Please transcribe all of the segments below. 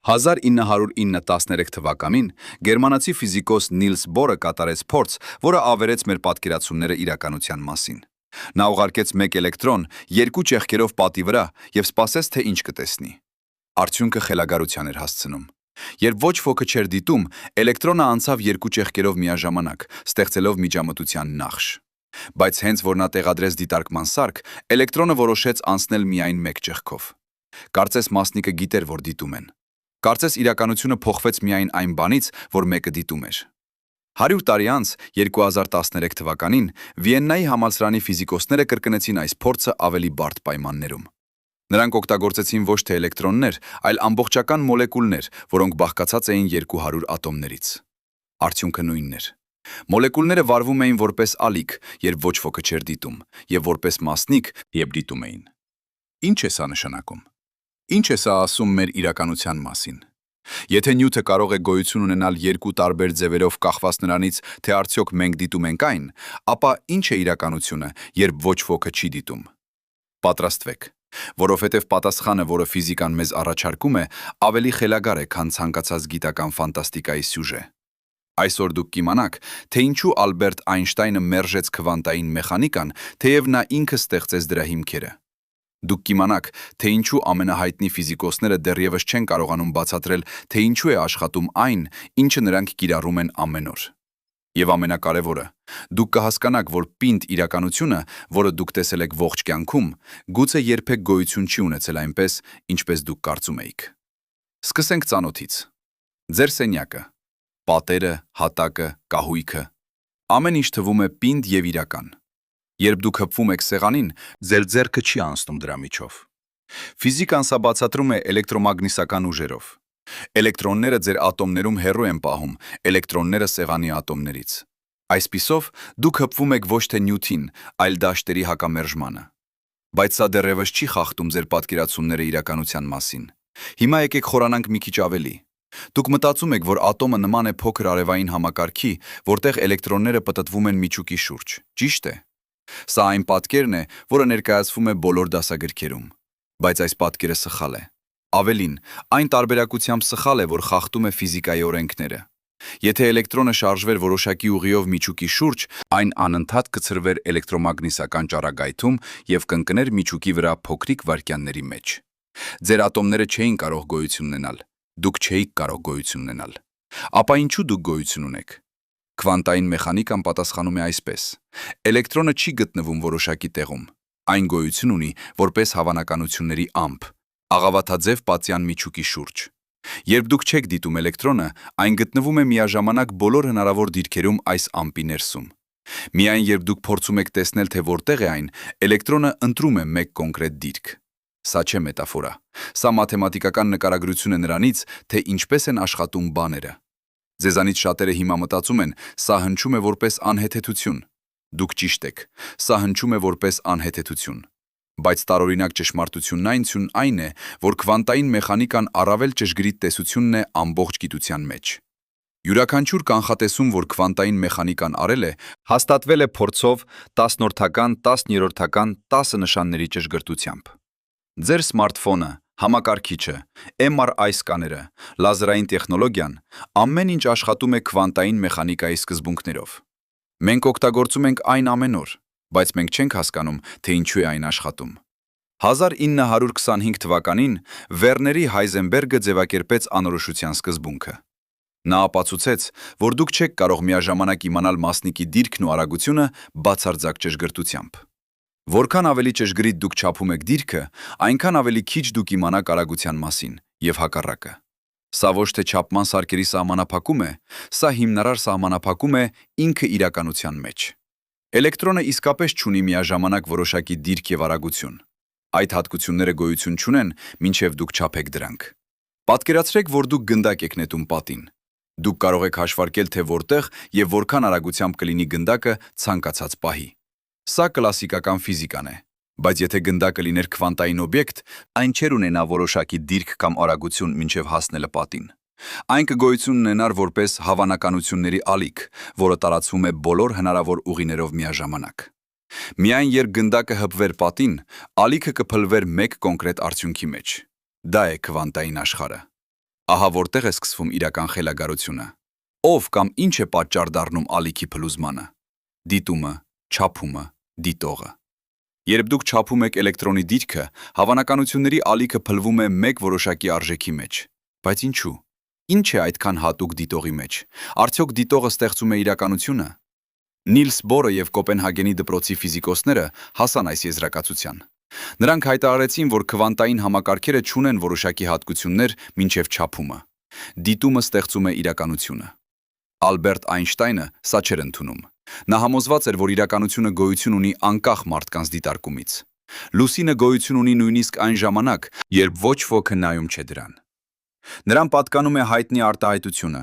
1913 թվականին գերմանացի ֆիզիկոս Նիլս Բորը կատարեց փորձ, որը ավերեց մեր պատկերացումները իրականության մասին։ Նա ուղարկեց մեկ էլեկտրոն երկու ճեղքերով պատի վրա և սպասեց, թե ինչ կտեսնի։ Արդյունքը խելագարության էր հասցնում։ Երբ ոչ ոքը չէր դիտում, էլեկտրոնը անցավ երկու ճեղքերով միաժամանակ, ստեղծելով միջամտության նախշ։ Բայց հենց որ նա տեղադրեց դիտարկման սարք, էլեկտրոնը որոշեց անցնել միայն մեկ ճեղքով։ Կարծես մասնիկը գիտեր, որ դիտում են։ Կարծես իրականությունը փոխվեց միայն այն բանից, որ մեկը դիտում էր։ 100 տարի անց, 2013 թվականին, Վիեննայի համալսարանի ֆիզիկոսները կրկնեցին այս փորձը ավելի բարդ պայմաններում։ Նրանք օգտագործեցին ոչ թե էլեկտրոններ, այլ ամբողջական մոլեկուլներ, որոնք բաղկացած էին 200 ատոմներից։ Արդյունքը նույնն էր։ Մոլեկուլները վարվում էին որպես ալիք, երբ ոչ ոքը չէր դիտում, և որպես մասնիկ, երբ դիտում էին։ Ինչ է սա նշանակում։ Ինչ է սա ասում մեր իրականության մասին։ Եթե նյութը կարող է գոյություն ունենալ երկու տարբեր ձևերով կախված նրանից, թե արդյոք մենք դիտում ենք այն, ապա ինչ է իրականությունը, երբ ոչ ոքը չի դիտում։ Պատրաստվեք, որովհետև պատասխանը, որը ֆիզիկան մեզ առաջարկում է, ավելի խելագար է, քան ցանկացած գիտական ֆանտաստիկայի սյուժե։ Այսօր դուք կիմանաք, թե ինչու Ալբերտ Այնշտայնը մերժեց քվանտային մեխանիկան, թեև նա ինքը ստեղծեց դրա հիմքերը։ Դուք կիմանաք, թե ինչու ամենահայտնի ֆիզիկոսները դեռևս չեն կարողանում բացատրել, թե ինչու է աշխատում այն, ինչը նրանք կիրառում են ամեն օր։ Եվ ամենակարևորը, դուք կհասկանաք, որ պինդ իրականությունը, որը դուք տեսել եք ողջ կյանքում, գուցե երբեք գոյություն չի ունեցել այնպես, ինչպես դուք կարծում էիք։ Սկսենք ծանոթից։ Ձեր սենյակը, պատերը, հատակը, կահույքը, ամեն ինչ թվում է պինդ և իրական։ Երբ դուք հպվում եք սեղանին, ձեր ձեռքը չի անցնում դրա միջով։ Ֆիզիկան սա բացատրում է էլեկտրոմագնիսական ուժերով։ Էլեկտրոնները ձեր ատոմներում հեռու են պահում էլեկտրոնները սեղանի ատոմներից։ Այսպիսով, դուք հպվում եք ոչ թե նյութին, այլ դաշտերի հակամերժմանը։ Բայց սա դեռևս չի խախտում ձեր պատկերացումները իրականության մասին։ Հիմա եկեք խորանանք մի քիչ ավելի։ Դուք մտածում եք, որ ատոմը նման է փոքր արևային համակարգի, որտեղ էլեկտրոնները պտտվում են միջուկի շուրջ, ճիշտ է։ Սա այն պատկերն է, որը ներկայացվում է բոլոր դասագրքերում։ Բայց այս պատկերը սխալ է։ Ավելին, այն տարբերակությամբ սխալ է, որ խախտում է ֆիզիկայի օրենքները։ Եթե էլեկտրոնը շարժվեր որոշակի ուղիով միջուկի շուրջ, այն անընդհատ կցրվեր էլեկտրոմագնիսական ճառագայթում և կընկներ միջուկի վրա փոքրիկ վայրկյանների մեջ։ Ձեր ատոմները չէին կարող գոյություն ունենալ։ Դուք չէիք կարող գոյություն ունենալ։ Ապա ինչու դուք գոյություն ունեք։ Քվանտային մեխանիկան պատասխանում է այսպես. էլեկտրոնը չի գտնվում որոշակի տեղում։ Այն գոյություն ունի որպես հավանականությունների ամփ, աղավաթաձև պատյան միջուկի շուրջ։ Երբ դուք չեք դիտում էլեկտրոնը, այն գտնվում է միաժամանակ բոլոր հնարավոր դիրքերում այս ամպի ներսում։ Միայն երբ դուք փորձում եք տեսնել, թե որտեղ է այն, էլեկտրոնը ընտրում է մեկ կոնկրետ դիրք։ Սա չէ մետաֆորա։ Սա մաթեմատիկական նկարագրություն է նրանից, թե ինչպես են աշխատում բաները։ Ձեզանից շատերը հիմա մտածում են, սա հնչում է որպես անհեթեթություն։ Դուք ճիշտ եք, սա հնչում է որպես անհեթեթություն։ Բայց տարօրինակ ճշմարտությունն այն է, որ քվանտային մեխանիկան առավել ճշգրիտ տեսությունն է ամբողջ գիտության մեջ։ Յուրաքանչյուր կանխատեսում, որ քվանտային մեխանիկան արել է, հաստատվել է փորձով 10-որդական, 10-րդական, 10 նշանների ճշգրտությամբ։ Ձեր սմարթֆոնը, համակարգիչը, MRI սկաները, լազերային տեխնոլոգիան, ամեն ինչ աշխատում է քվանտային մեխանիկայի սկզբունքներով։ Մենք օգտագործում ենք այն ամեն օր, բայց մենք չենք հասկանում, թե ինչու է այն աշխատում։ 1925 թվականին Վերների Հայզենբերգը ձևակերպեց անորոշության սկզբունքը։ Նա ապացուցեց, որ դուք չեք կարող միաժամանակ իմանալ մասնիկի դիրքն ու արագությունը բացարձակ ճշգրտությամբ։ Որքան ավելի ճշգրիտ դուք չափում եք դիրքը, այնքան ավելի քիչ դուք իմանաք արագության մասին և հակառակը։ Սա ոչ թե չափման սարքերի սահմանափակում է, սա հիմնարար սահմանափակում է ինքը իրականության մեջ։ Էլեկտրոնը իսկապես չունի միաժամանակ որոշակի դիրք և արագություն։ Այդ հատկությունները գոյություն չունեն, մինչև դուք չափեք դրանք։ Պատկերացրեք, որ դուք գնդակ եք նետում պատին։ Դուք կարող եք հաշվարկել, թե որտեղ և որքան արագությամբ կլինի գնդակը ցանկացած պահի։ Սա կլասիկական ֆիզիկան է, բայց եթե գնդակը լիներ քվանտային օբյեկտ, այն չէր ունենա որոշակի դիրք կամ արագություն մինչև հասնելը պատին։ Այն կգոյություն ունենար որպես հավանականությունների ալիք, որը տարածվում է բոլոր հնարավոր ուղիներով միաժամանակ։ Միայն երբ գնդակը հպվեր պատին, ալիքը կփլվեր մեկ կոնկրետ արդյունքի մեջ։ Դա է քվանտային աշխարհը։ Ահա որտեղ է սկսվում իրական խելագարությունը։ Ով կամ ինչ է պատճառ դառնում ալիքի փլուզմանը։ Դիտումը, չափումը, դիտողը։ Երբ դուք չափում եք էլեկտրոնի դիրքը, հավանականությունների ալիքը փլվում է մեկ որոշակի արժեքի մեջ։ Բայց ինչու։ Ինչ է այդքան հատուկ դիտողի մեջ։ Արդյոք դիտողը ստեղծում է իրականությունը։ Նիլս Բորը եւ Կոպենհագենի դպրոցի ֆիզիկոսները հասան այս եզրակացության։ Նրանք հայտարարեցին, որ քվանտային համակարգերը չունեն որոշակի հատկություններ մինչև չափումը։ Դիտումը ստեղծում է իրականությունը։ Ալբերտ Այնշտայնը սա չէր ընդունում։ Նա համոզված էր, որ իրականությունը գոյություն ունի անկախ մարդկանց դիտարկումից։ Լուսինը գոյություն ունի նույնիսկ այն ժամանակ, երբ ոչ ոքը նայում չէ դրան։ Նրան պատկանում է հայտնի արտահայտությունը.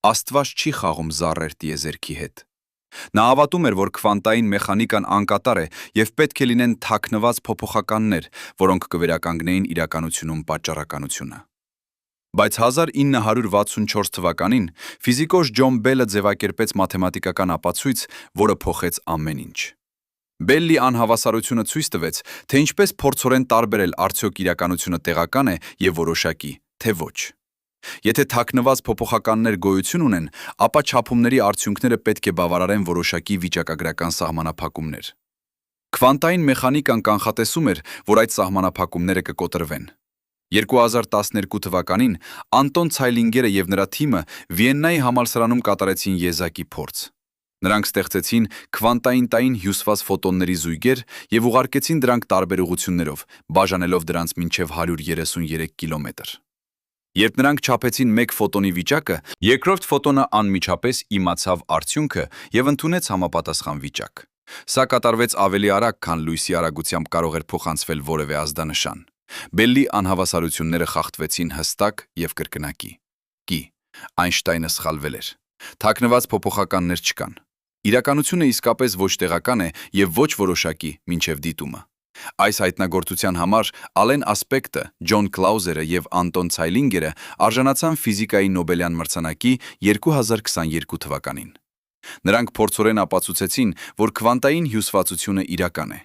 Աստված չի խաղում զառեր տիեզերքի հետ։ Նա հավատում էր, որ քվանտային մեխանիկան անկատար է եւ պետք է լինեն թաքնված փոփոխականներ, որոնք կվերականգնեին իրականությունում պատճառականությունը։ Բայց 1964 թվականին ֆիզիկոս Ջոն Բելը ձևակերպեց մաթեմատիկական ապացույց, որը փոխեց ամեն ինչ։ Բելլի անհավասարությունը ցույց տվեց, թե ինչպես փորձորեն տարբերել արդյոք իրականությունը տեղական է եւ որոշակի, թե ոչ։ Եթե թաքնված փոփոխականներ գոյություն ունեն, ապա չափումների արդյունքները պետք է բավարարեն որոշակի վիճակագրական սահմանափակումներ։ Քվանտային մեխանիկան կանխատեսում էր, որ այդ սահմանափակումները կկոտրվեն։ 2012 թվականին Անտոն Ցայլինգերը եւ նրա թիմը Վիեննայի համալսարանում կատարեցին եզակի փորձ։ Նրանք ստեղծեցին քվանտային հյուսված ֆոտոնների զույգեր եւ ուղարկեցին դրանք տարբեր ուղղություններով, բաժանելով դրանց մինչև 133 կիլոմետր։ Երբ նրանք չափեցին մեկ ֆոտոնի վիճակը, երկրորդ ֆոտոնը անմիջապես իմացավ արդյունքը եւ ընդունեց համապատասխան վիճակ։ Սա կատարվեց ավելի արագ, քան լույսի արագությամբ կարող էր փոխանցվել որևէ ազդանշան։ Բելլի անհավասարությունները խախտվեցին հստակ եւ կրկնակի։ Այնշտայնը սխալվել էր։ Թաքնված փոփոխականներ չկան։ Իրականությունը իսկապես ոչ տեղական է եւ ոչ որոշակի մինչև դիտումը։ Այս հայտնագործության համար Ալեն Ասպեկտը, Ջոն Կլաուզերը եւ Անտոն Ցայլինգերը արժանացան ֆիզիկայի Նոբելյան մրցանակի 2022 թվականին։ Նրանք փորձորեն ապացուցեցին, որ քվանտային հյուսվածությունը իրական է։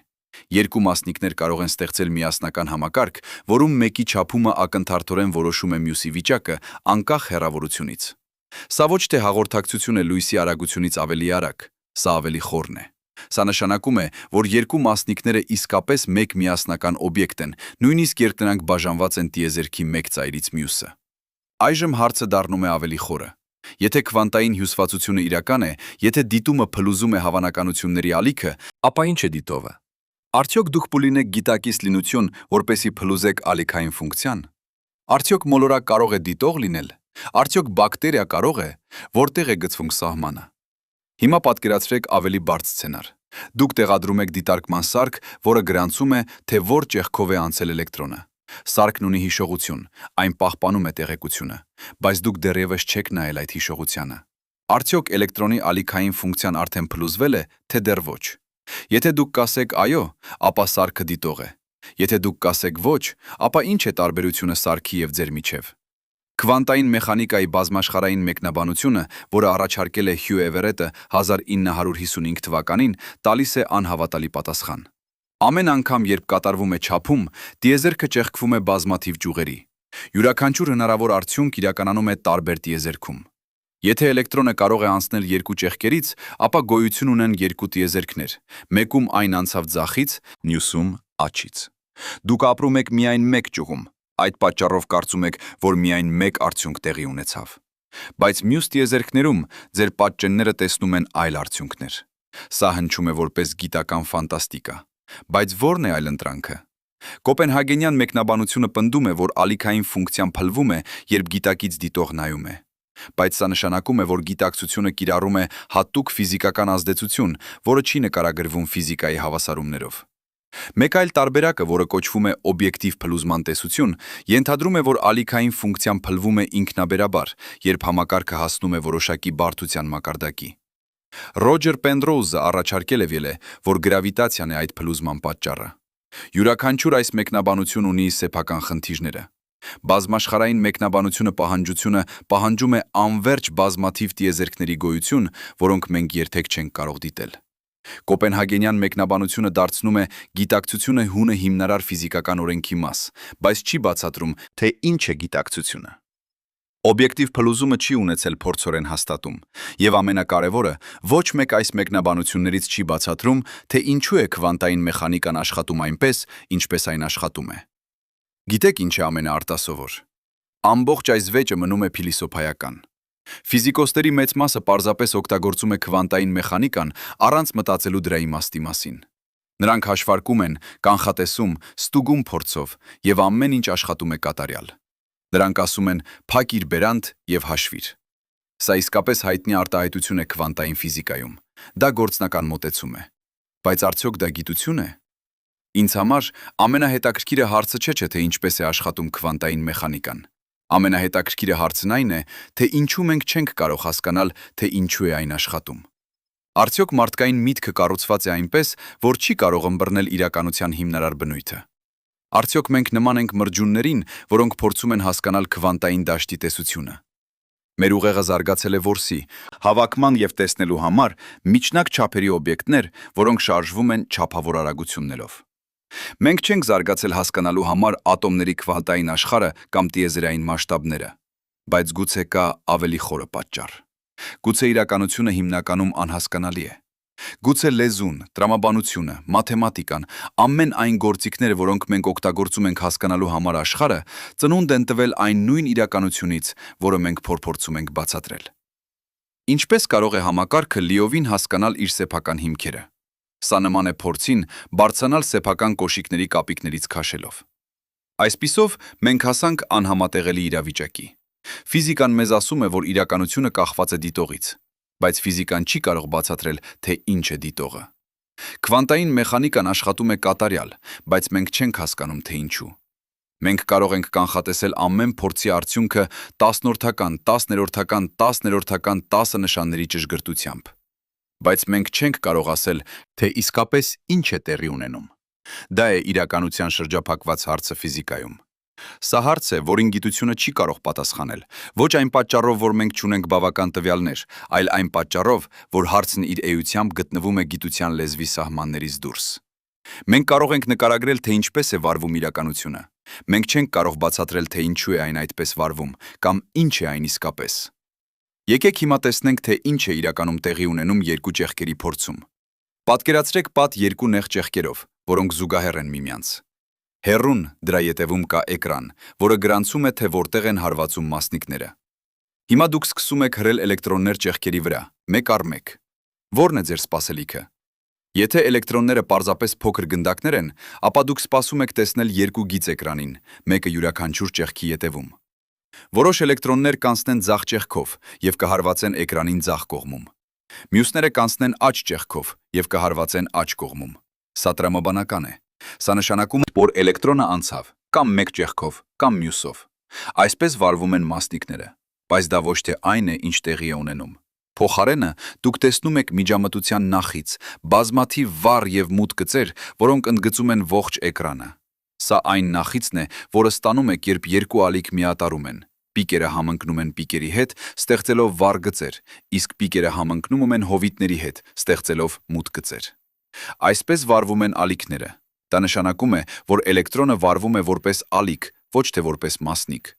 Երկու մասնիկներ կարող են ստեղծել միասնական համակարգ, որում մեկի չափումը ակնթարթորեն որոշում է մյուսի վիճակը անկախ հեռավորությունից։ Սա ոչ թե հաղորդակցություն է լույսի արագությունից ավելի արագ, սա ավելի խորն է։ Սա նշանակում է, որ երկու մասնիկները իսկապես մեկ միասնական օբյեկտ են, նույնիսկ երբ նրանք բաժանված են տիեզերքի մեկ ծայրից մյուսը։ Այժմ հարցը դառնում է ավելի խորը։ Եթե քվանտային հյուսվածությունը իրական է, եթե դիտումը փլուզում է հավանականությունների ալիքը, ապա ինչ է դիտովը։ Արդյոք դուք պուլինեք գիտակից լինություն, որպեսի փլուզեք ալիքային ֆունկցիան։ Արդյոք մոլորակ կարող է դիտող լինել։ Արդյոք բակտերիա կարող է, որտեղ է գծվում սահմանը։ Հիմա պատկերացրեք ավելի բարդ սցենար։ Դուք տեղադրում եք դիտարկման սարք, որը գրանցում է, թե որ ճեղքով է անցել էլեկտրոնը։ Սարքն ունի հիշողություն, այն պահպանում է տեղեկությունը, բայց դուք դեռևս չեք նայել այդ հիշողությանը։ Արդյոք էլեկտրոնի ալիքային ֆունկցիան արդեն փլուզվել է, թե դեռ ոչ։ Եթե դուք կասեք այո, ապա սարքը դիտող է։ Եթե դուք կասեք ոչ, ապա ինչ է տարբերությունը սարքի եւ ձեր միջև։ Քվանտային մեխանիկայի բազմաշխարհային մեկնաբանությունը, որը առաջարկել է Հյու Էվերետը 1955 թվականին, տալիս է անհավատալի պատասխան։ Ամեն անգամ, երբ կատարվում է չափում, տիեզերքը ճեղքվում է բազմաթիվ ճյուղերի։ Յուրաքանչյուր հնարավոր արդյունք իրականանում է տարբեր տիեզերքում։ Եթե էլեկտրոնը կարող է անցնել երկու ճեղքերից, ապա գոյություն ունեն երկու տիեզերքներ, մեկում այն անցավ ձախից, մյուսում աջից։ Դուք ապրում եք միայն մեկ ճյուղում, այդ պատճառով կարծում եք, որ միայն մեկ արդյունք տեղի ունեցավ։ Բայց մյուս տիեզերքներում ձեր պատճենները տեսնում են այլ արդյունքներ։ Սա հնչում է որպես գիտական ֆանտաստիկա։ Բայց ո՞րն է այլընտրանքը։ Կոպենհագենյան մեկնաբանությունը պնդում է, որ ալիքային ֆունկցիան փլվում է, երբ գիտակից դիտող նայում է։ Բայց սա նշանակում է, որ գիտակցությունը կիրառում է հատուկ ֆիզիկական ազդեցություն, որը չի նկարագրվում ֆիզիկայի հավասարումներով։ Մեկ այլ տարբերակը, որը կոչվում է օբյեկտիվ փլուզման տեսություն, ենթադրում է, որ ալիքային ֆունկցիան փլվում է ինքնաբերաբար, երբ համակարգը հասնում է որոշակի բարդության մակարդակի։ Ռոջեր Պենդրոուզը առաջարկել է, որ գրավիտացիան է այդ փլուզման պատճառը։ Յուրաքանչյուր այս մեկնաբանություն ունի սեփական խնդիրները։ Բազմաշխարհային մեկնաբանությունը պահանջում է անվերջ բազմաթիվ տիեզերքների գոյություն, որոնք մենք երբեք չենք կարող դիտել։ Կոպենհագենյան մեկնաբանությունը դարձնում է գիտակցությունը հունը հիմնարար ֆիզիկական օրենքի մաս, բայց չի բացատրում, թե ինչ է գիտակցությունը։ Օբյեկտիվ փլուզումը չի ունեցել փորձորեն հաստատում, եւ ամենակարևորը, ոչ մեկ այս մեկնաբանություններից չի բացատրում, թե ինչու է քվանտային մեխանիկան աշխատում այնպես, ինչպես այն աշխատում է։ Գիտեք ինչ է ամենաարտասովոր։ Ամբողջ այս վեճը մնում է փիլիսոփայական։ Ֆիզիկոսների մեծ մասը պարզապես օգտագործում է քվանտային մեխանիկան առանց մտածելու դրա իմաստի մասին։ Նրանք հաշվարկում են, կանխատեսում, ստուգում փորձով եւ ամեն ինչ աշխատում է կատարյալ։ Նրանք ասում են «փակիր բերանդ եւ հաշվիր»։ Սա իսկապես հայտնի արտահայտություն է քվանտային ֆիզիկայում։ Դա գործնական մոտեցում է։ Բայց արդյոք դա գիտություն է։ Ինձ համար ամենահետաքրքիրը հարցը չէ, թե ինչպես է աշխատում քվանտային մեխանիկան։ Ամենահետաքրքիրը հարցն այն է, թե ինչու մենք չենք կարող հասկանալ, թե ինչու է այն աշխատում։ Արդյոք մարդկային միտքը կառուցված է այնպես, որ չի կարող ըմբռնել իրականության հիմնարար բնույթը։ Արդյոք մենք նման ենք մրջյուններին, որոնք փորձում են հասկանալ քվանտային դաշտի տեսությունը։ Մեր ուղեղը զարգացել է որսի, հավաքման եւ տեսնելու համար միջնակ չափերի օբյեկտներ, որոնք շարժվում են չափավոր արագություններով։ Մենք չենք զարգացել հասկանալու համար ատոմների քվանտային աշխարհը կամ տիեզերային մասշտաբները, բայց գուցե կա ավելի խորը պատճառ։ Գուցե իրականությունը հիմնականում անհասկանալի է։ Գուցե լեզուն, տրամաբանությունը, մաթեմատիկան, ամեն այն գործիքները, որոնք մենք օգտագործում ենք հասկանալու համար աշխարհը, ծնունդ են տվել այն նույն իրականությունից, որը մենք փորձում ենք բացատրել։ Ինչպես կարող է համակարգը լիովին հասկանալ իր սեփական հիմքերը։ Սա նման է փորձին բարձրանալ սեփական կոշիկների կապիկներից քաշելով։ Այսպիսով մենք հասանք անհամատեղելի իրավիճակի։ Ֆիզիկան մեզ ասում է, որ իրականությունը կախված է դիտողից, բայց ֆիզիկան չի կարող բացատրել, թե ինչ է դիտողը։ Քվանտային մեխանիկան աշխատում է կատարյալ, բայց մենք չենք հասկանում, թե ինչու։ Մենք կարող ենք կանխատեսել ամեն փորձի արդյունքը տասնորդական, տասներորդական, տասներորդական 10 նշանների ճշգրտությամբ։ Բայց մենք չենք կարող ասել, թե իսկապես ինչ է տեղի ունենում։ Դա է իրականության շրջափակված հարցը ֆիզիկայում։ Սա հարց է, որին գիտությունը չի կարող պատասխանել, ոչ այն պատճառով, որ մենք չունենք բավական տվյալներ, այլ այն պատճառով, որ հարցն իր էությամբ գտնվում է գիտության լեզվի սահմաններից դուրս։ Մենք կարող ենք նկարագրել, թե ինչպես է վարվում իրականությունը։ Մենք չենք կարող բացատրել, թե ինչու է այն այդպես վարվում, կամ ինչ է այն իսկապես։ Եկեք հիմա տեսնենք, թե ինչ է իրականում տեղի ունենում երկու ճեղքերի փորձում։ Պատկերացրեք պատ երկու նեղ ճեղքերով, որոնք զուգահեռ են միմյանց։ Հեռուն դրա ետևում կա էկրան, որը գրանցում է, թե որտեղ են հարվածում մասնիկները։ Հիմա դուք սկսում եք հրել էլեկտրոններ ճեղքերի վրա, մեկ առ մեկ։ Ո՞րն է ձեր սպասելիքը։ Եթե էլեկտրոնները պարզապես փոքր գնդակներ են, ապա դուք սպասում եք տեսնել երկու գիծ էկրանին, մեկը յուրաքանչյուր ճեղքի ետևում։ Որոշ էլեկտրոններ կանցնեն ձախ ճեղքով եւ կհարվածեն էկրանին ձախ կողմում։ Մյուսները կանցնեն աջ ճեղքով եւ կհարվածեն աջ կողմում։ Սա տրամաբանական է։ Սա նշանակում է, որ էլեկտրոնը անցավ կամ մեկ ճեղքով, կամ մյուսով։ Այսպես վարվում են մասնիկները, բայց դա ոչ թե այն է, ինչ տեղի է ունենում։ Փոխարենը դուք տեսնում եք միջամտության նախից, բազմաթիվ վառ եւ մութ գծեր, որոնք ընդգծում են ողջ էկրանը։ Սա այն նախիցն է, որը ստանում եք, երբ երկու ալիք միատարում են։ Պիկերը համընկնում են պիկերի հետ, ստեղծելով վառ գծեր, իսկ պիկերը համընկնում են հովիտների հետ, ստեղծելով մութ գծեր։ Այսպես վարվում են ալիքները։ Դա նշանակում է, որ էլեկտրոնը վարվում է որպես ալիք, ոչ թե որպես մասնիկ։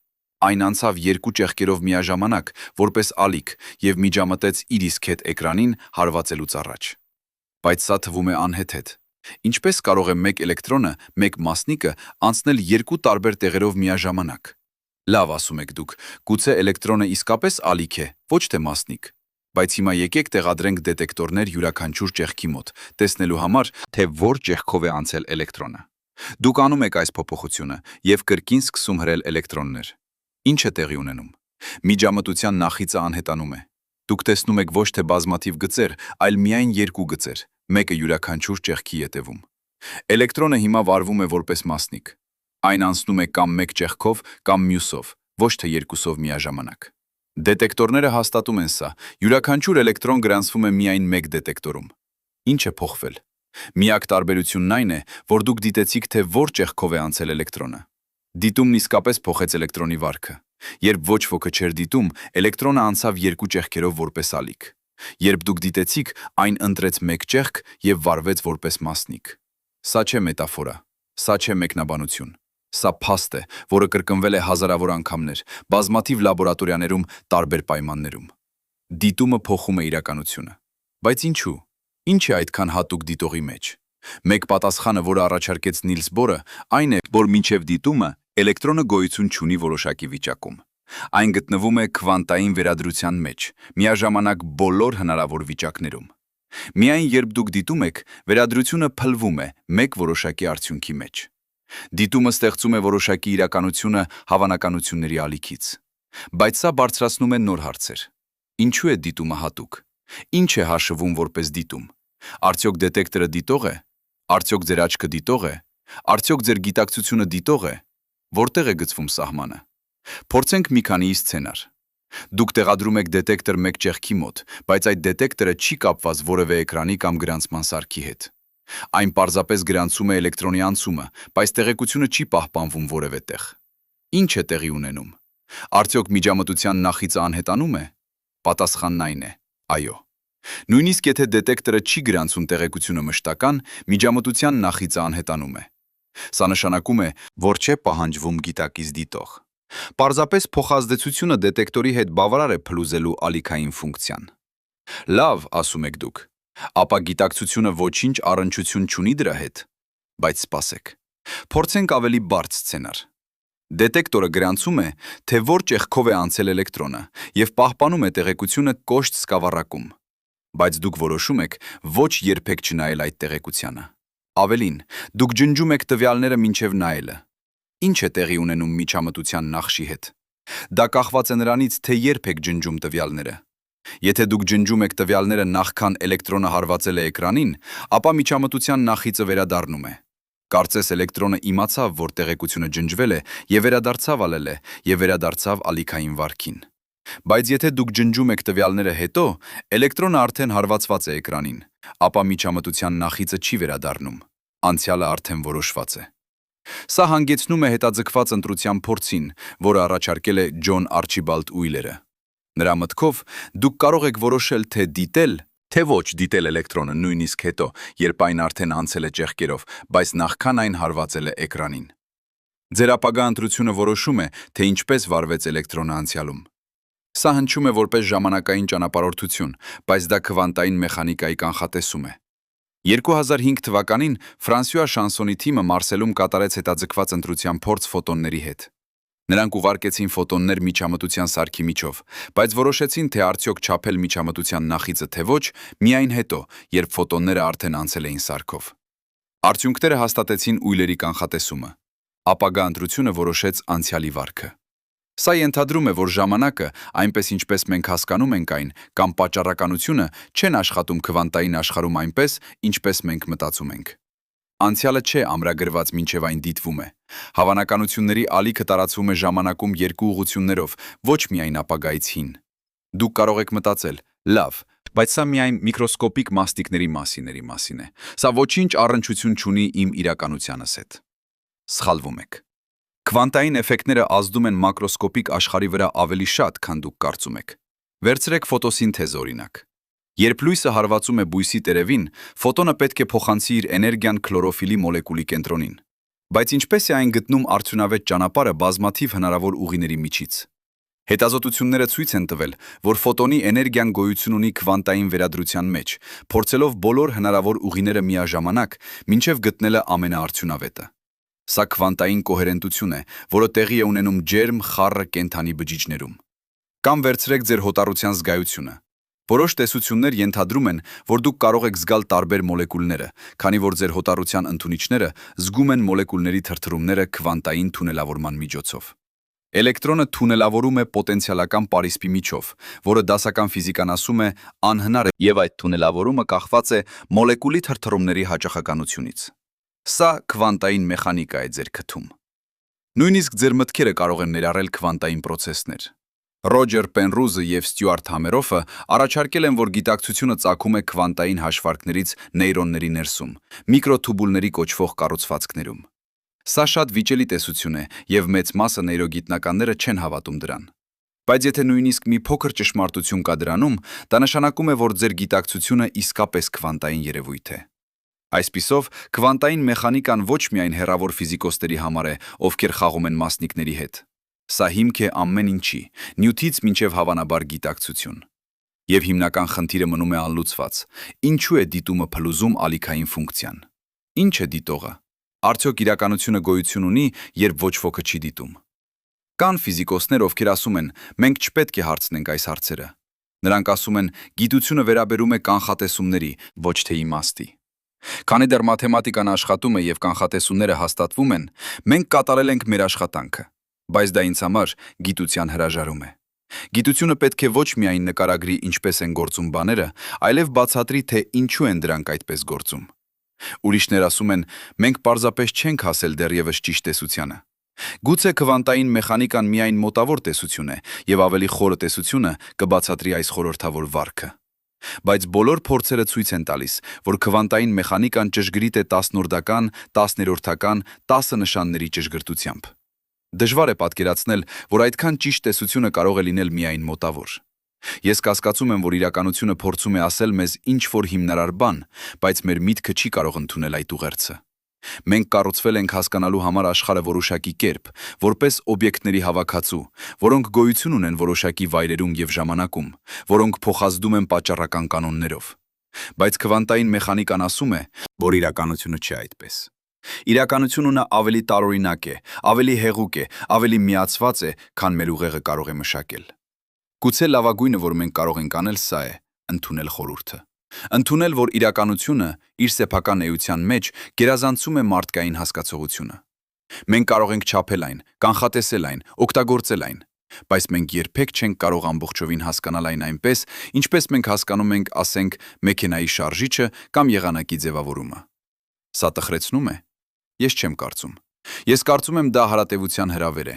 Այն անցավ երկու ճեղքերով միաժամանակ, որպես ալիք, եւ միջամտեց իր իսկ հետ էկրանին հարվածելուց առաջ։ Բայց սա թվում է անհեթեթ։ Ինչպես կարող է մեկ էլեկտրոնը, մեկ մասնիկը անցնել երկու տարբեր տեղերով միաժամանակ։ Լավ, ասում եք դուք, գուցե էլեկտրոնը իսկապես ալիք է, ոչ թե մասնիկ։ Բայց հիմա եկեք տեղադրենք դետեկտորներ յուրաքանչյուր ճեղքի մոտ, տեսնելու համար, թե որ ճեղքով է անցել էլեկտրոնը։ Դուք անում եք այս փոփոխությունը եւ կրկին սկսում հրել էլեկտրոններ։ Ինչ է տեղի ունենում։ Միջամտության նախիցը անհետանում է։ Դուք տեսնում եք ոչ թե բազմաթիվ գծեր, այլ միայն երկու գծեր, մեկը յուրաքանչյուր ճեղքի ետևում։ Էլեկտրոնը հիմա վարվում է որպես մասնիկ։ Այն անցնում է կամ մեկ ճեղքով, կամ մյուսով, ոչ թե երկուսով միաժամանակ։ Դետեկտորները հաստատում են սա, յուրաքանչյուր էլեկտրոն գրանցվում է միայն մեկ դետեկտորում։ Ինչ է փոխվել։ Միակ տարբերությունն այն է, որ դուք դիտեցիք, թե որ ճեղքով է անցել էլեկտրոնը։ Դիտումն իսկապես փոխեց էլեկտրոնի վարքը։ Երբ ոչ ոքը չէր դիտում, էլեկտրոնը անցավ երկու ճեղքերով որպես ալիք։ Երբ դուք դիտեցիք, այն ընտրեց մեկ ճեղք եւ վարվեց որպես մասնիկ։ Սա չէ մետաֆորա, սա չէ մեկնաբանություն։ Սա փաստ է, որը կրկնվել է հազարավոր անգամներ, բազմաթիվ լաբորատորիաներում, տարբեր պայմաններում։ Դիտումը փոխում է իրականությունը։ Բայց ինչու՞։ Ինչ է այդքան հատուկ դիտողի մեջ։ Մեկ պատասխանը, որը առաջարկեց Նիլս Բորը, այն է, որ մինչև դիտումը էլեկտրոնը գոյություն չունի որոշակի վիճակում։ Այն գտնվում է քվանտային վերադրության մեջ, միաժամանակ բոլոր հնարավոր վիճակներում։ Միայն երբ դուք դիտում եք, վերադրությունը փլվում է մեկ որոշակի արդյունքի մեջ։ Դիտումը ստեղծում է որոշակի իրականությունը հավանականությունների ալիքից։ Բայց սա բարձրացնում է նոր հարցեր։ Ինչու է դիտումը հատուկ։ Ինչ է հաշվում որպես դիտում։ Արդյոք դետեկտորը դիտող է։ Արդյոք ձեր աչքը դիտող է։ Արդյոք ձեր գիտակցությունը դիտող է։ Որտեղ է գծվում սահմանը։ Փորձենք մի քանի սցենար։ Դուք տեղադրում եք դետեկտոր մեկ ճեղքի մոտ, բայց այդ դետեկտորը չի կապված որևէ էկրանի կամ գրանցման սարքի հետ։ Այն պարզապես գրանցում է էլեկտրոնի անցումը, բայց տեղեկությունը չի պահպանվում որևէ տեղ։ Ինչ է տեղի ունենում։ Արդյոք միջամտության նախիծը անհետանում է։ Պատասխանն այն է՝ այո։ Նույնիսկ եթե դետեկտորը չի գրանցում տեղեկությունը մշտական, միջամտության նախիծը անհետանում է։ Սա նշանակում է, որ չէ պահանջվում գիտակից դիտող։ Պարզապես փոխազդեցությունը դետեկտորի հետ բավարար է փլուզելու ալիքային ֆունկցիան։ Լավ, ասում եք դուք, ապա գիտակցությունը ոչինչ առնչություն չունի դրա հետ։ Բայց սպասեք։ Փորձենք ավելի բարդ սցենար։ Դետեկտորը գրանցում է, թե որ ճեղքով է անցել էլեկտրոնը և պահպանում է տեղեկությունը կոշտ սկավառակում։ Բայց դուք որոշում եք ոչ երբեք չնայել այդ տեղեկությանը։ Ավելին, դուք ջնջում եք տվյալները մինչև նայելը։ Ինչ է տեղի ունենում միջամտության նախշի հետ։ Դա կախված է նրանից, թե երբ եք ջնջում տվյալները։ Եթե դուք ջնջում եք տվյալները նախքան էլեկտրոնը հարվածել է էկրանին, ապա միջամտության նախիծը վերադառնում է։ Կարծես էլեկտրոնը իմացավ, որ տեղեկությունը ջնջվել է և վերադարձավ ալել է և վերադարձավ ալիքային վարքին։ Բայց եթե դուք ջնջում եք տվյալները հետո, էլեկտրոնը արդեն հարվածված է էկրանին, ապա միջամտության նախիծը չի վերադառնում։ Անցյալը արդեն որոշված է։ Սա հանգեցնում է հետաձգված ընտրության փորձին, որը առաջարկել է Ջոն Արչիբալդ Ուիլերը։ Նրա մտքով դուք կարող եք որոշել, թե դիտել, թե ոչ դիտել էլեկտրոնը նույնիսկ հետո, երբ այն արդեն անցել է ճեղքերով, բայց նախքան այն հարվածել է էկրանին։ Ձեր ապագա ընտրությունը որոշում է, թե ինչպես վարվեց էլեկտրոնը անցյալում։ Սա հնչում է որպես ժամանակային ճանապարհորդություն, բայց դա քվանտային մեխանիկայի կանխատեսում է։ 2005 թվականին Ֆրանսուଆ շանսոնի թիմը Մարսելում կատարեց հետաձգված ընտրության փորձ ֆոտոնների հետ։ Նրանք ուղարկեցին ֆոտոններ միջամտության սարքի միջով, բայց որոշեցին, թե արդյոք չափել միջամտության նախիծը թե ոչ, միայն հետո, երբ ֆոտոնները արդեն անցել էին սարքով։ Արդյունքները հաստատեցին Ուիլերի կանխատեսումը։ Ապագա ընտրությունը որոշեց անցյալի վարքը։ Սա ենթադրում է, որ ժամանակը, այնպես ինչպես մենք հասկանում ենք այն, կամ պատճառականությունը չեն աշխատում քվանտային աշխարհում այնպես, ինչպես մենք մտածում ենք։ Անցյալը չէ ամրագրված մինչև այն դիտվում է։ Հավանականությունների ալիքը տարածվում է ժամանակում երկու ուղղություններով, ոչ միայն ապագայից հին։ Դուք կարող եք մտածել. լավ, բայց սա միայն միկրոսկոպիկ մասնիկների մասին է։ Սա ոչինչ առնչություն չունի իմ իրականությանս հետ։ Սխալվում եք։ Քվանտային էֆեկտները ազդում են մակրոսկոպիկ աշխարհի վրա ավելի շատ, քան դուք կարծում եք։ Վերցրեք ֆոտոսինթեզ օրինակ։ Երբ լույսը հարվածում է բույսի տերևին, ֆոտոնը պետք է փոխանցի իր էներգիան քլորոֆիլի մոլեկուլի կենտրոնին։ Բայց ինչպես է այն գտնում արդյունավետ ճանապարհը բազմաթիվ հնարավոր ուղիների միջից։ Հետազոտությունները ցույց են տվել, որ ֆոտոնի էներգիան գոյություն ունի քվանտային վերադրության մեջ, փորձելով բոլոր հնարավոր ուղիները միաժամանակ, մինչև գտնելը ամենաարդյունավետը։ Սա քվանտային կոհերենտություն է, որը տեղի է ունենում ջերմ, խառը կենդանի բջիջներում։ Կամ վերցրեք ձեր հոտառության զգայությունը։ Որոշ տեսություններ ենթադրում են, որ դուք կարող եք զգալ տարբեր մոլեկուլները, քանի որ ձեր հոտառության ընդունիչները զգում են մոլեկուլների թրթռումները քվանտային թունելավորման միջոցով։ Էլեկտրոնը թունելավորում է պոտենցիալական պարիսպի միջով, որը դասական ֆիզիկան ասում է անհնար է, եւ այդ թունելավորումը կախված է մոլեկուլի թրթռումների հաճախականությունից։ Սա քվանտային մեխանիկա է ձեր քթում։ Նույնիսկ ձեր մտքերը կարող են ներառել քվանտային պրոցեսներ։ Ռոջեր Պենրուզը և Ստյուարտ Համերոֆը առաջարկել են, որ գիտակցությունը ծագում է քվանտային հաշվարկներից նեյրոնների ներսում, միկրոթուբուլների կոչվող կառուցվածքներում։ Սա շատ վիճելի տեսություն է, և մեծ մասը նեյրոգիտնականները չեն հավատում դրան։ Բայց եթե նույնիսկ մի փոքր ճշմարտություն կա դրանում, դա նշանակում է, որ ձեր գիտակցությունը իսկապես քվանտային երևույթ է։ Այսպիսով, քվանտային մեխանիկան ոչ միայն հեռավոր ֆիզիկոսների համար է, ովքեր խաղում են մասնիկների հետ։ Սա հիմք է ամեն ինչի, նյութից մինչև հավանաբար գիտակցություն։ Եվ հիմնական խնդիրը մնում է անլուծված. ինչու է դիտումը փլուզում ալիքային ֆունկցիան։ Ինչ է դիտողը։ Արդյոք իրականությունը գոյություն ունի, երբ ոչ ոքը չի դիտում։ Կան ֆիզիկոսներ, ովքեր ասում են, մենք չպետք է հարցնենք այս հարցերը։ Նրանք ասում են, գիտությունը վերաբերում է կանխատեսումների, ոչ թե իմաստի։ Քանի դեռ մաթեմատիկան աշխատում է եւ կանխատեսումները հաստատվում են, մենք կատարել ենք մեր աշխատանքը, բայց դա ինձ համար գիտության հրաժարում է։ Գիտությունը պետք է ոչ միայն նկարագրի ինչպես են գործում բաները, այլև բացատրի, թե ինչու են դրանք այդպես գործում։ Ուրիշներ ասում են, մենք պարզապես չենք հասել դեռևս ճիշտ տեսությանը։ Գուցե քվանտային մեխանիկան միայն մոտավոր տեսություն է, եւ ավելի խորը տեսությունը կբացատրի այս խորհրդավոր վարքը։ Բայց բոլոր փորձերը ցույց են տալիս, որ քվանտային մեխանիկան ճշգրիտ է 10-օրդական, 10-րդական, 10 նշանների ճշգրտությամբ։ Դժվար է պատկերացնել, որ այդքան ճիշտ տեսությունը կարող է լինել միայն մոտավոր։ Ես կասկածում եմ, որ իրականությունը փորձում է ասել մեզ ինչ-որ հիմնարար բան, բայց մեր միտքը չի կարող ընդունել այդ ուղերձը։ Մենք կառուցվել ենք հասկանալու համար աշխարհը որոշակի կերպ, որպես օբյեկտների հավաքածու, որոնք գոյություն ունեն որոշակի վայրերում եւ ժամանակում, որոնք փոխազդում են պատճառական կանոններով։ Բայց քվանտային մեխանիկան ասում է, որ իրականությունը չէ այդպես։ Իրականությունը ավելի տարօրինակ է, ավելի հեղուկ է, ավելի միացված է, քան մեր ուղեղը կարող է մշակել։ Գուցե լավագույնը, որ մենք կարող ենք անել, սա է՝ ընդունել խորհուրդը։ Ընդունել, որ իրականությունը իր սեփական էության մեջ գերազանցում է մարդկային հասկացողությունը։ Մենք կարող ենք չափել այն, կանխատեսել այն, օգտագործել այն, բայց մենք երբեք չենք կարող ամբողջովին հասկանալ այն այնպես, ինչպես մենք հասկանում ենք, ասենք, մեքենայի շարժիչը կամ եղանակի ձևավորումը։ Սա տխրեցնում է։ Ես չեմ կարծում։ Ես կարծում եմ, դա հարատևության հրավեր է։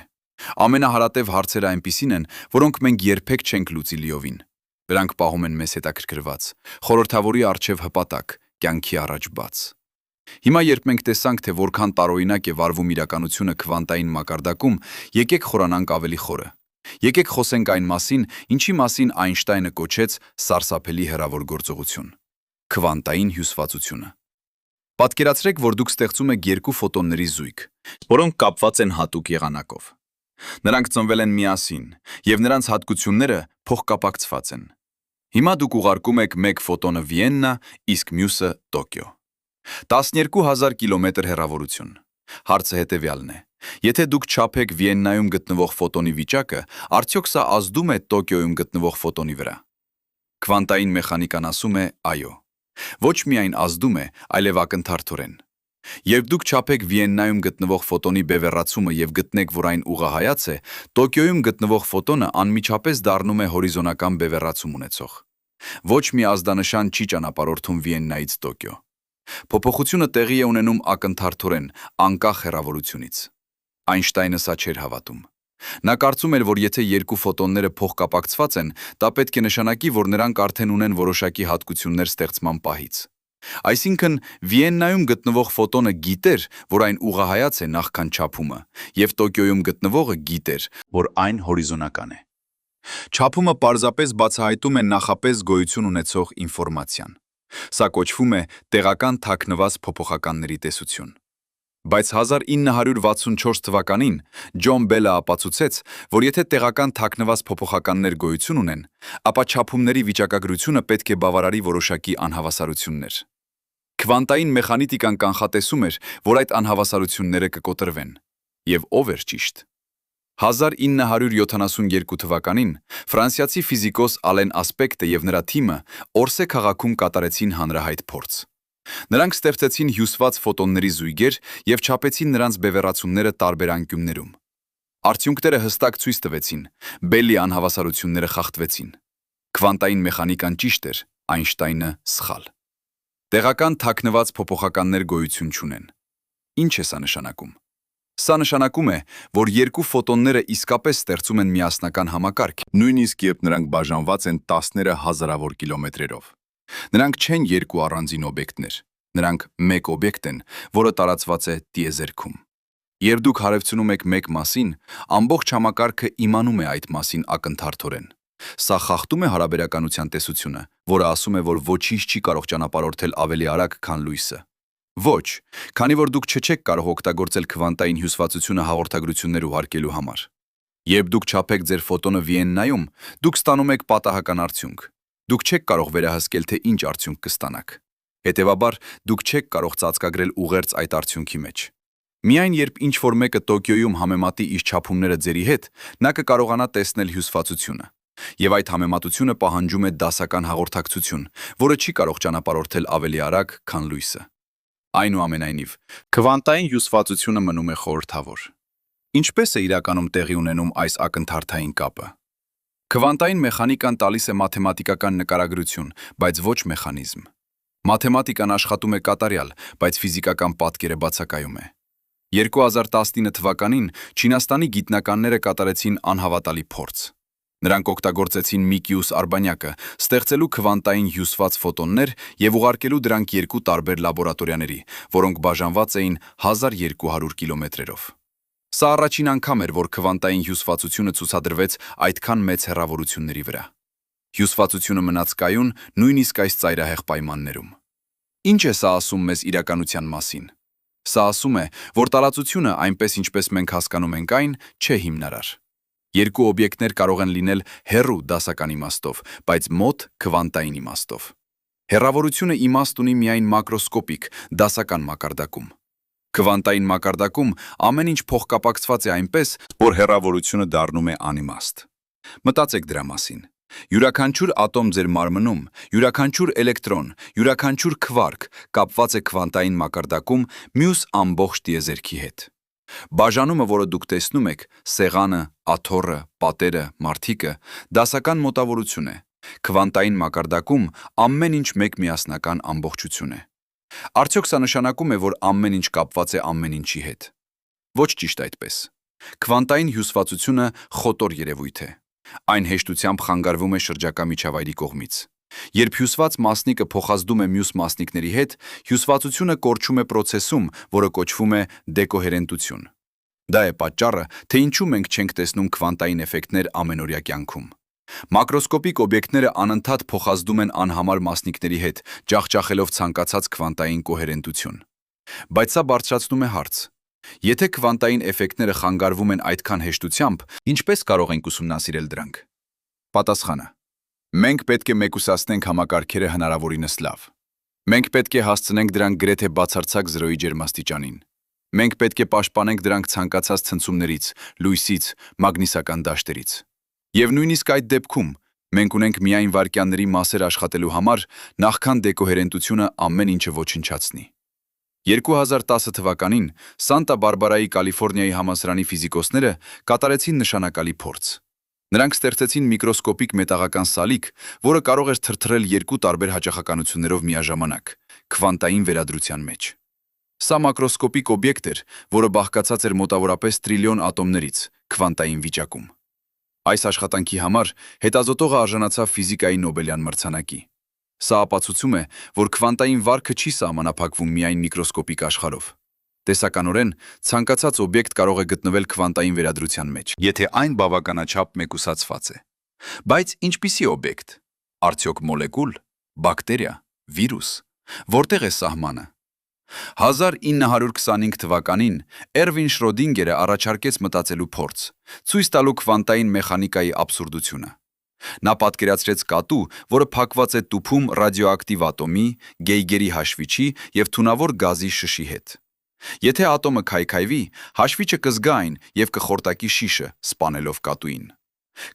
Ամենահարատև հարցերը այնպիսին են, որոնք մենք երբեք չենք լուծի լիովին։ Դրանք պահում են մեզ հետաքրքրված, խորհրդավորի առջև հպատակ, կյանքի առաջ բաց։ Հիմա երբ մենք տեսանք, թե որքան տարօրինակ է վարվում իրականությունը քվանտային մակարդակում, եկեք խորանանք ավելի խորը։ Եկեք խոսենք այն մասին, ինչի մասին Այնշտայնը կոչեց սարսափելի հեռավոր գործողություն՝ քվանտային հյուսվածությունը։ Պատկերացրեք, որ դուք ստեղծում եք երկու ֆոտոնների զույգ, որոնք կապված են հատուկ եղանակով։ Նրանք ծնվել են միասին, եւ նրանց հատկությունները փոխկապակցված են։ Հիմա դուք ուղարկում եք մեկ ֆոտոնը Վիեննա, իսկ մյուսը Տոկիո։ 12,000 կիլոմետր հեռավորություն։ Հարցը հետևյալն է. եթե դուք չափեք Վիեննայում գտնվող ֆոտոնի վիճակը, արդյոք սա ազդում է Տոկիոյում գտնվող ֆոտոնի վրա։ Քվանտային մեխանիկան ասում է այո։ Ոչ միայն ազդում է, այլև ակնթարթորեն։ Երբ դուք չափեք Վիեննայում գտնվող ֆոտոնի բևեռացումը եւ գտնեք, որ այն ուղղահայաց է, Տոկիոյում գտնվող ֆոտոնը անմիջապես դառնում է հորիզոնական բևեռացում ունեցող։ Ոչ մի ազդանշան չի ճանապարհորդում Վիեննայից Տոկիո։ Փոփոխությունը տեղի է ունենում ակնթարթորեն, անկախ հեռավորությունից։ Այնշտայնը սա չէր հավատում։ Նա կարծում էր, որ եթե երկու ֆոտոնները փոխկապակցված են, դա պետք է նշանակի, որ նրանք արդեն ունեն որոշակի հատկություններ ստեղծման պահից։ Այսինքն, Վիեննայում գտնվող ֆոտոնը գիտեր, որ այն ուղղահայաց է նախքան չափումը, եւ Տոկիոյում գտնվողը գիտեր, որ այն հորիզոնական է։ Չափումը պարզապես բացահայտում է նախապես գոյություն ունեցող ինֆորմացիան։ Սա կոչվում է տեղական թաքնված փոփոխականների տեսություն։ Բայց 1964 թվականին Ջոն Բելը ապացուցեց, որ եթե տեղական թաքնված փոփոխականներ գոյություն ունեն, ապա չափումների վիճակագրությունը պետք է բավարարի որոշակի անհավասարություններ։ Քվանտային մեխանիկան կանխատեսում էր, որ այդ անհավասարությունները կկոտրվեն։ Եվ ով էր ճիշտ։ 1972 թվականին ֆրանսիացի ֆիզիկոս Ալեն Ասպեկտը եւ նրա թիմը Օրսե քաղաքում կատարեցին հանրահայտ փորձ։ Նրանք ստեղծեցին հյուսված ֆոտոնների զույգեր եւ չափեցին նրանց բևեռացումները տարբեր անկյուններում։ Արդյունքները հստակ ցույց տվեցին, Բելի անհավասարությունները խախտվեցին։ Քվանտային մեխանիկան ճիշտ էր, Այնշտայնը սխալ։ Տեղական թաքնված փոփոխականներ գոյություն չունեն։ Ինչ է սա նշանակում։ Սա նշանակում է, որ երկու ֆոտոնները իսկապես ստեղծում են միասնական համակարգ, նույնիսկ երբ նրանք բաժանված են տասները հազարավոր կիլոմետրերով։ Նրանք չեն երկու առանձին օբյեկտներ, նրանք մեկ օբյեկտ են, որը տարածված է տիեզերքում։ Երբ դուք հարևցնում եք մեկ մասին, ամբողջ համակարգը իմանում է այդ մասին ակնթարթորեն։ Սա խախտում է հարաբերականության տեսությունը, որը ասում է, որ ոչինչ չի կարող ճանապարհորդել ավելի արագ, քան լույսը։ Ոչ, քանի որ դուք չեք կարող օգտագործել քվանտային հյուսվածությունը հաղորդագրություններ ուղարկելու համար։ Երբ դուք չափեք ձեր ֆոտոնը Վիեննայում, դուք ստանում եք պատահական արդյունք։ Դուք չեք կարող վերահսկել, թե ինչ արդյունք կստանաք։ Հետևաբար, դուք չեք կարող ծածկագրել ուղերձ այդ արդյունքի մեջ։ Միայն երբ ինչ-որ մեկը Տոկիոյում համեմատի իր չափումները ձերի հետ, նա կկարողանա տեսնել հյուսվածությունը։ Եվ այդ համեմատությունը պահանջում է դասական հաղորդակցություն, որը չի կարող ճանապարհորդել ավելի արագ, քան լույսը։ Այնուամենայնիվ, քվանտային հյուսվածությունը մնում է խորհրդավոր։ Ինչպես է իրականում տեղի ունենում այս ակնթարթային կապը։ Քվանտային մեխանիկան տալիս է մաթեմատիկական նկարագրություն, բայց ոչ մեխանիզմ։ Մաթեմատիկան աշխատում է կատարյալ, բայց ֆիզիկական պատկերը բացակայում է։ 2019 թվականին Չինաստանի գիտնականները կատարեցին անհավատալի փորձ։ Նրանք օգտագործեցին Միկիուս արբանյակը, ստեղծելու քվանտային հյուսված ֆոտոններ և ուղարկելու դրանք երկու տարբեր լաբորատորիաների, որոնք բաժանված էին 1200 կիլոմետրերով։ Սա առաջին անգամ էր, որ քվանտային հյուսվածությունը ցուցադրվեց այդքան մեծ հեռավորությունների վրա։ Հյուսվածությունը մնաց կայուն նույնիսկ այս ծայրահեղ պայմաններում։ Ինչ է սա ասում մեզ իրականության մասին։ Սա ասում է, որ տարածությունը, այնպես ինչպես մենք հասկանում ենք այն, չէ հիմնարար։ Երկու օբյեկտներ կարող են լինել հեռու դասական իմաստով, բայց մոտ քվանտային իմաստով։ Հեռավորությունը իմաստ ունի միայն մակրոսկոպիկ, դասական մակարդակում։ Քվանտային մակարդակում ամեն ինչ փոխկապակցված է այնպես, որ հեռավորությունը դառնում է անիմաստ։ Մտածեք դրա մասին։ Յուրաքանչյուր ատոմ ձեր մարմնում, յուրաքանչյուր էլեկտրոն, յուրաքանչյուր քվարք կապված է քվանտային մակարդակում մյուս ամբողջ տիեզերքի հետ։ Բաժանումը, որը դուք տեսնում եք, սեղանը, աթոռը, պատերը, մարդիկը, դասական մոտավորություն է։ Քվանտային մակարդակում ամեն ինչ մեկ միասնական ամբողջություն է։ Արդյոք սա նշանակում է, որ ամեն ինչ կապված է ամեն ինչի հետ։ Ոչ ճիշտ այդպես։ Քվանտային հյուսվածությունը խոտոր երևույթ է։ Այն հեշտությամբ խանգարվում է շրջակա միջավայրի կողմից։ Երբ հյուսված մասնիկը փոխազդում է մյուս մասնիկների հետ, հյուսվածությունը կորչում է պրոցեսում, որը կոչվում է դեկոհերենտություն։ Դա է պատճառը, թե ինչու մենք չենք տեսնում քվանտային էֆեկտներ ամենօրյա կյանքում։ Մակրոսկոպիկ օբյեկտները անընդհատ փոխազդում են անհամար մասնիկների հետ, ջախջախելով ցանկացած քվանտային կոհերենտություն։ Բայց սա բարձրացնում է հարց. եթե քվանտային էֆեկտները խանգարվում են այդքան հեշտությամբ, ինչպես կարող ենք ուսումնասիրել դրանք։ Պատասխանը. մենք պետք է մեկուսացնենք համակարգերը հնարավորինս լավ։ Մենք պետք է հասցնենք դրանք գրեթե բացարձակ զրոյի ջերմաստիճանին։ Մենք պետք է պաշտպանենք դրանք ցանկացած ցնցումներից, լույսից, մագնիսական դաշտերից։ Եվ նույնիսկ այդ դեպքում մենք ունենք միայն վայրկյանների մասեր աշխատելու համար, նախքան դեկոհերենտությունը ամեն ինչը ոչնչացնի։ 2010 թվականին Սանտա Բարբարայի Կալիֆոռնիայի համալսարանի ֆիզիկոսները կատարեցին նշանակալի փորձ։ Նրանք ստեղծեցին միկրոսկոպիկ մետաղական սալիկ, որը կարող էր թրթռել երկու տարբեր հաճախականություններով միաժամանակ, քվանտային վերադրության մեջ։ Սա մակրոսկոպիկ օբյեկտ էր, որը բաղկացած էր մոտավորապես տրիլիոն ատոմներից, քվանտային վիճակում։ Այս աշխատանքի համար հետազոտողը արժանացավ ֆիզիկայի Նոբելյան մրցանակի։ Սա ապացուցում է, որ քվանտային վարքը չի սահմանափակվում միայն միկրոսկոպիկ աշխարհով։ Տեսականորեն, ցանկացած օբյեկտ կարող է գտնվել քվանտային վերադրության մեջ, եթե այն բավականաչափ մեկուսացված է։ Բայց ինչպիսի օբյեկտ։ Արդյոք մոլեկուլ, բակտերիա, վիրուս։ Որտեղ է սահմանը։ 1925 թվականին Էրվին Շրոդինգերը առաջարկեց մտածելու փորձ, ցույց տալու քվանտային մեխանիկայի աբսուրդությունը։ Նա պատկերացրեց կատու, որը փակված է տուփում ռադիոակտիվ ատոմի, գեյգերի հաշվիչի և թունավոր գազի շշի հետ։ Եթե ատոմը քայքայվի, հաշվիչը կզգա այն և կխորտակի շիշը, սպանելով կատուին։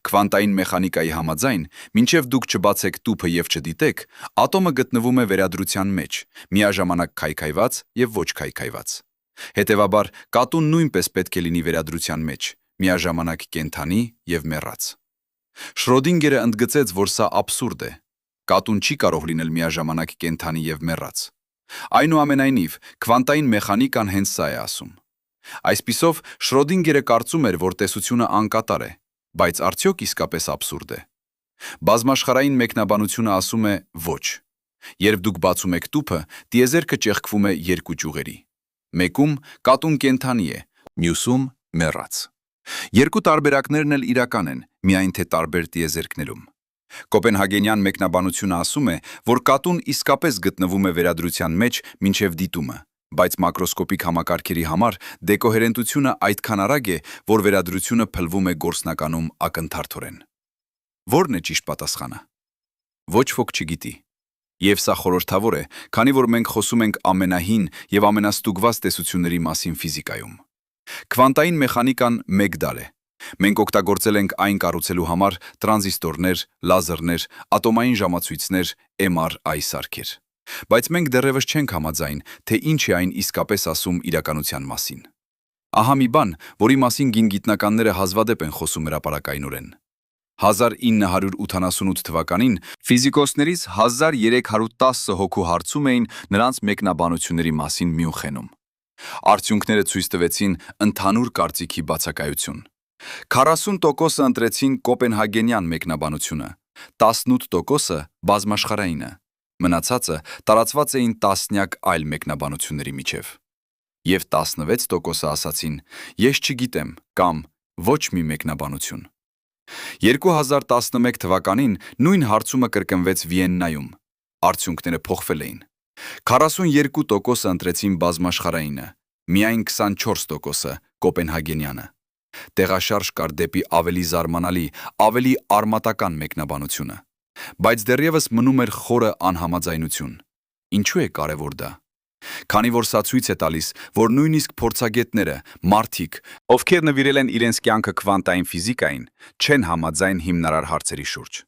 Քվանտային մեխանիկայի համաձայն, մինչև դուք չբացեք տուփը և չդիտեք, ատոմը գտնվում է վերադրության մեջ, միաժամանակ քայքայված և ոչ քայքայված։ Հետևաբար, կատուն նույնպես պետք է լինի վերադրության մեջ, միաժամանակ կենդանի և մեռած։ Շրոդինգերը ընդգծեց, որ սա աբսուրդ է։ Կատուն չի կարող լինել միաժամանակ կենդանի և մեռած։ Այնուամենայնիվ, քվանտային մեխանիկան հենց սա է ասում։ Այսպիսով, Շրոդինգերը կարծում էր, որ տեսությունը անկատար է, բայց արդյոք իսկապես աբսուրդ է։ Բազմաշխարհային մեկնաբանությունը ասում է ոչ։ Երբ դուք բացում եք տուփը, տիեզերքը ճեղքվում է երկու ճյուղերի։ Մեկում կատուն կենդանի է, մյուսում մեռած։ Երկու տարբերակներն էլ իրական են, միայն թե տարբեր տիեզերքներում։ Կոպենհագենյան մեկնաբանությունը ասում է, որ կատուն իսկապես գտնվում է վերադրության մեջ մինչև դիտումը, Բայց մակրոսկոպիկ համակարգերի համար դեկոհերենտությունը այդքան արագ է, որ վերադրությունը փլվում է գործնականում ակնթարթորեն։ Ո՞րն է ճիշտ պատասխանը։ Ոչ ոք չգիտի։ Եվ սա խորհրդավոր է, քանի որ մենք խոսում ենք ամենահին եւ ամենաստուգված տեսությունների մասին ֆիզիկայում։ Քվանտային մեխանիկան մեկ դար է։ Մենք օգտագործել ենք այն կառուցելու համար տրանզիստորներ, լազերներ, ատոմային ժամացույցներ, MRI սարքեր։ Բայց մենք դեռևս չենք համաձայն, թե ինչ է այն իսկապես ասում իրականության մասին։ Ահա մի բան, որի մասին գինգիտնականները հազվադեպ են խոսում հրապարակայնորեն։ 1988 թվականին ֆիզիկոսներից 1310 հոգու հարցում էին նրանց մեկնաբանությունների մասին Մյունխենում։ Արդյունքները ցույց տվեցին ընդհանուր կարծիքի բացակայություն։ 40% ընտրեցին կոպենհագենյան մեկնաբանությունը, 18% բազմաշխարհայինը, մնացածը տարածված էին տասնյակ այլ մեկնաբանությունների միջև։ Եվ 16% ասացին՝ ես չգիտեմ կամ ոչ մի մեկնաբանություն։ 2011 թվականին նույն հարցումը կրկնվեց Վիեննայում։ Արդյունքները փոխվել էին։ 42% ընտրեցին բազմաշխարհայինը, միայն 24% կոպենհագենյանը։ Տեղաշարժ կար դեպի ավելի զարմանալի, ավելի արմատական մեկնաբանությունը։ Բայց դեռևս մնում էր խորը անհամաձայնություն։ Ինչու է կարևոր դա։ Քանի որ սա ցույց է տալիս, որ նույնիսկ փորձագետները, մարդիկ, ովքեր նվիրել են իրենց կյանքը քվանտային ֆիզիկային, չեն համաձայն հիմնարար հարցերի շուրջ։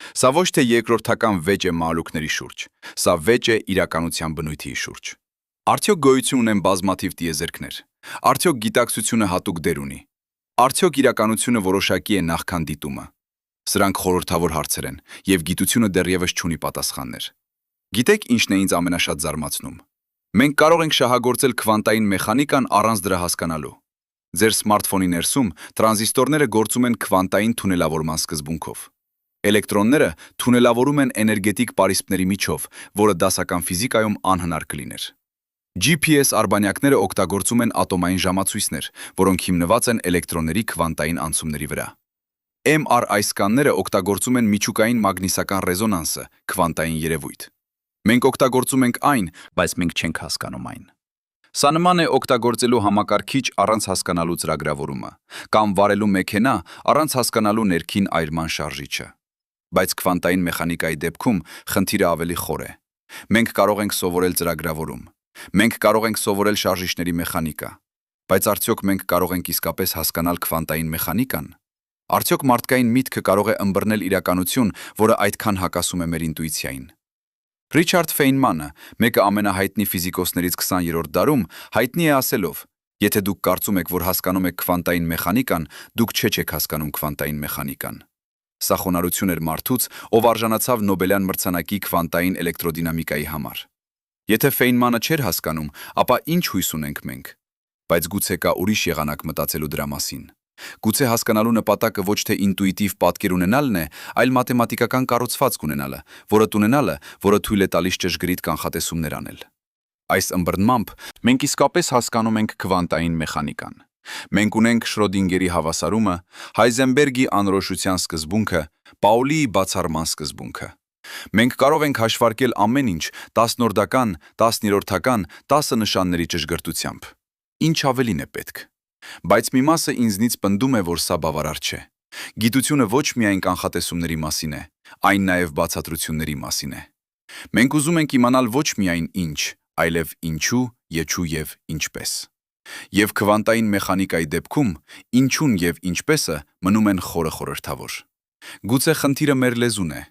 Սա ոչ թե երկրորդական վեճ է մալուկների շուրջ, սա վեճ է իրականության բնույթի շուրջ։ Արդյոք գոյություն ունեն բազմաթիվ տիեզերքներ։ Արդյոք գիտակցությունը հատուկ դեր ունի։ Արդյոք իրականությունը որոշակի է նախքան դիտումը։ Սրանք խորհրդավոր հարցեր են, եւ գիտությունը դեռևս չունի պատասխաններ։ Գիտեք ինչն է ինձ ամենաշատ զարմացնում։ Մենք կարող ենք շահագործել քվանտային մեխանիկան առանց դրա հասկանալու։ Ձեր սմարթֆոնի ներսում տրանզիստորները գործում են քվանտային թունելավորման սկզբունքով։ Էլեկտրոնները թունելավորում են էներգետիկ պարիսպների միջով, որը դասական ֆիզիկայում անհնար կլիներ։ GPS արբանյակները օգտագործում են ատոմային ժամացույցներ, որոնք հիմնված են էլեկտրոնների քվանտային անցումների վրա։ MRI սկանները օգտագործում են միջուկային մագնիսական ռեզոնանսը, քվանտային երևույթ։ Մենք օգտագործում ենք այն, բայց մենք չենք հասկանում այն։ Սա նման է օգտագործելու համակարգիչ առանց հասկանալու ծրագրավորումը, կամ վարելու մեքենա առանց հասկանալու ներքին այրման շարժիչը։ Բայց քվանտային մեխանիկայի դեպքում խնդիրը ավելի խոր է։ Մենք կարող ենք սովորել ծրագրավորում։ Մենք կարող ենք սովորել շարժիչների մեխանիկա։ Բայց արդյոք մենք կարող ենք իսկապես հասկանալ քվանտային մեխանիկան։ Արդյոք մարդկային միտքը կարող է ըմբռնել իրականություն, որը այդքան հակասում է մեր ինտուիցիային։ Ռիչարդ Ֆեյնմանը, մեկը ամենահայտնի ֆիզիկոսներից 20-րդ դարում, հայտնի է ասելով. Եթե դուք կարծում եք, որ հասկանում եք քվանտային մեխանիկան, դուք չեք հասկանում քվանտային մեխանիկան։ Սա խոնարհություն էր մարդուց, ով արժանացավ Նոբելյան մրցանակի քվանտային էլեկտրոդինամիկայի համար։ Եթե Ֆեյնմանը չէր հասկանում, ապա ինչ հույս ունենք մենք։ Բայց գուցե կա ուրիշ եղանակ մտածելու դրա մասին։ Գուցե հասկանալու նպատակը ոչ թե ինտուիտիվ պատկեր ունենալն է, այլ մաթեմատիկական կառուցվածք ունենալը, որը թույլ է տալիս ճշգրիտ կանխատեսումներ անել։ Այս ըմբռնմամբ մենք իսկապես հասկանում ենք քվանտային մեխանիկան։ Մենք ունենք Շրոդինգերի հավասարումը, Հայզենբերգի անորոշության սկզբունքը, Պաուլիի բացառման սկզբունքը։ Մենք կարող ենք հաշվարկել ամեն ինչ 10-օրդական, 10-րդական, 10 նշանների ճշգրտությամբ։ Ինչ ավելին է պետք։ Բայց մի մասը ինձնից պնդում է, որ սա բավարար չէ։ Գիտությունը ոչ միայն կանխատեսումների մասին է, այն նաև բացատրությունների մասին է։ Մենք ուզում ենք իմանալ ոչ միայն ինչ, այլև ինչու, եչու եւ ինչպես։ Եվ քվանտային մեխանիկայի դեպքում ինչուն եւ ինչպեսը մնում են խորհրդավոր։ Գուցե խնդիրը մեր լեզուն է։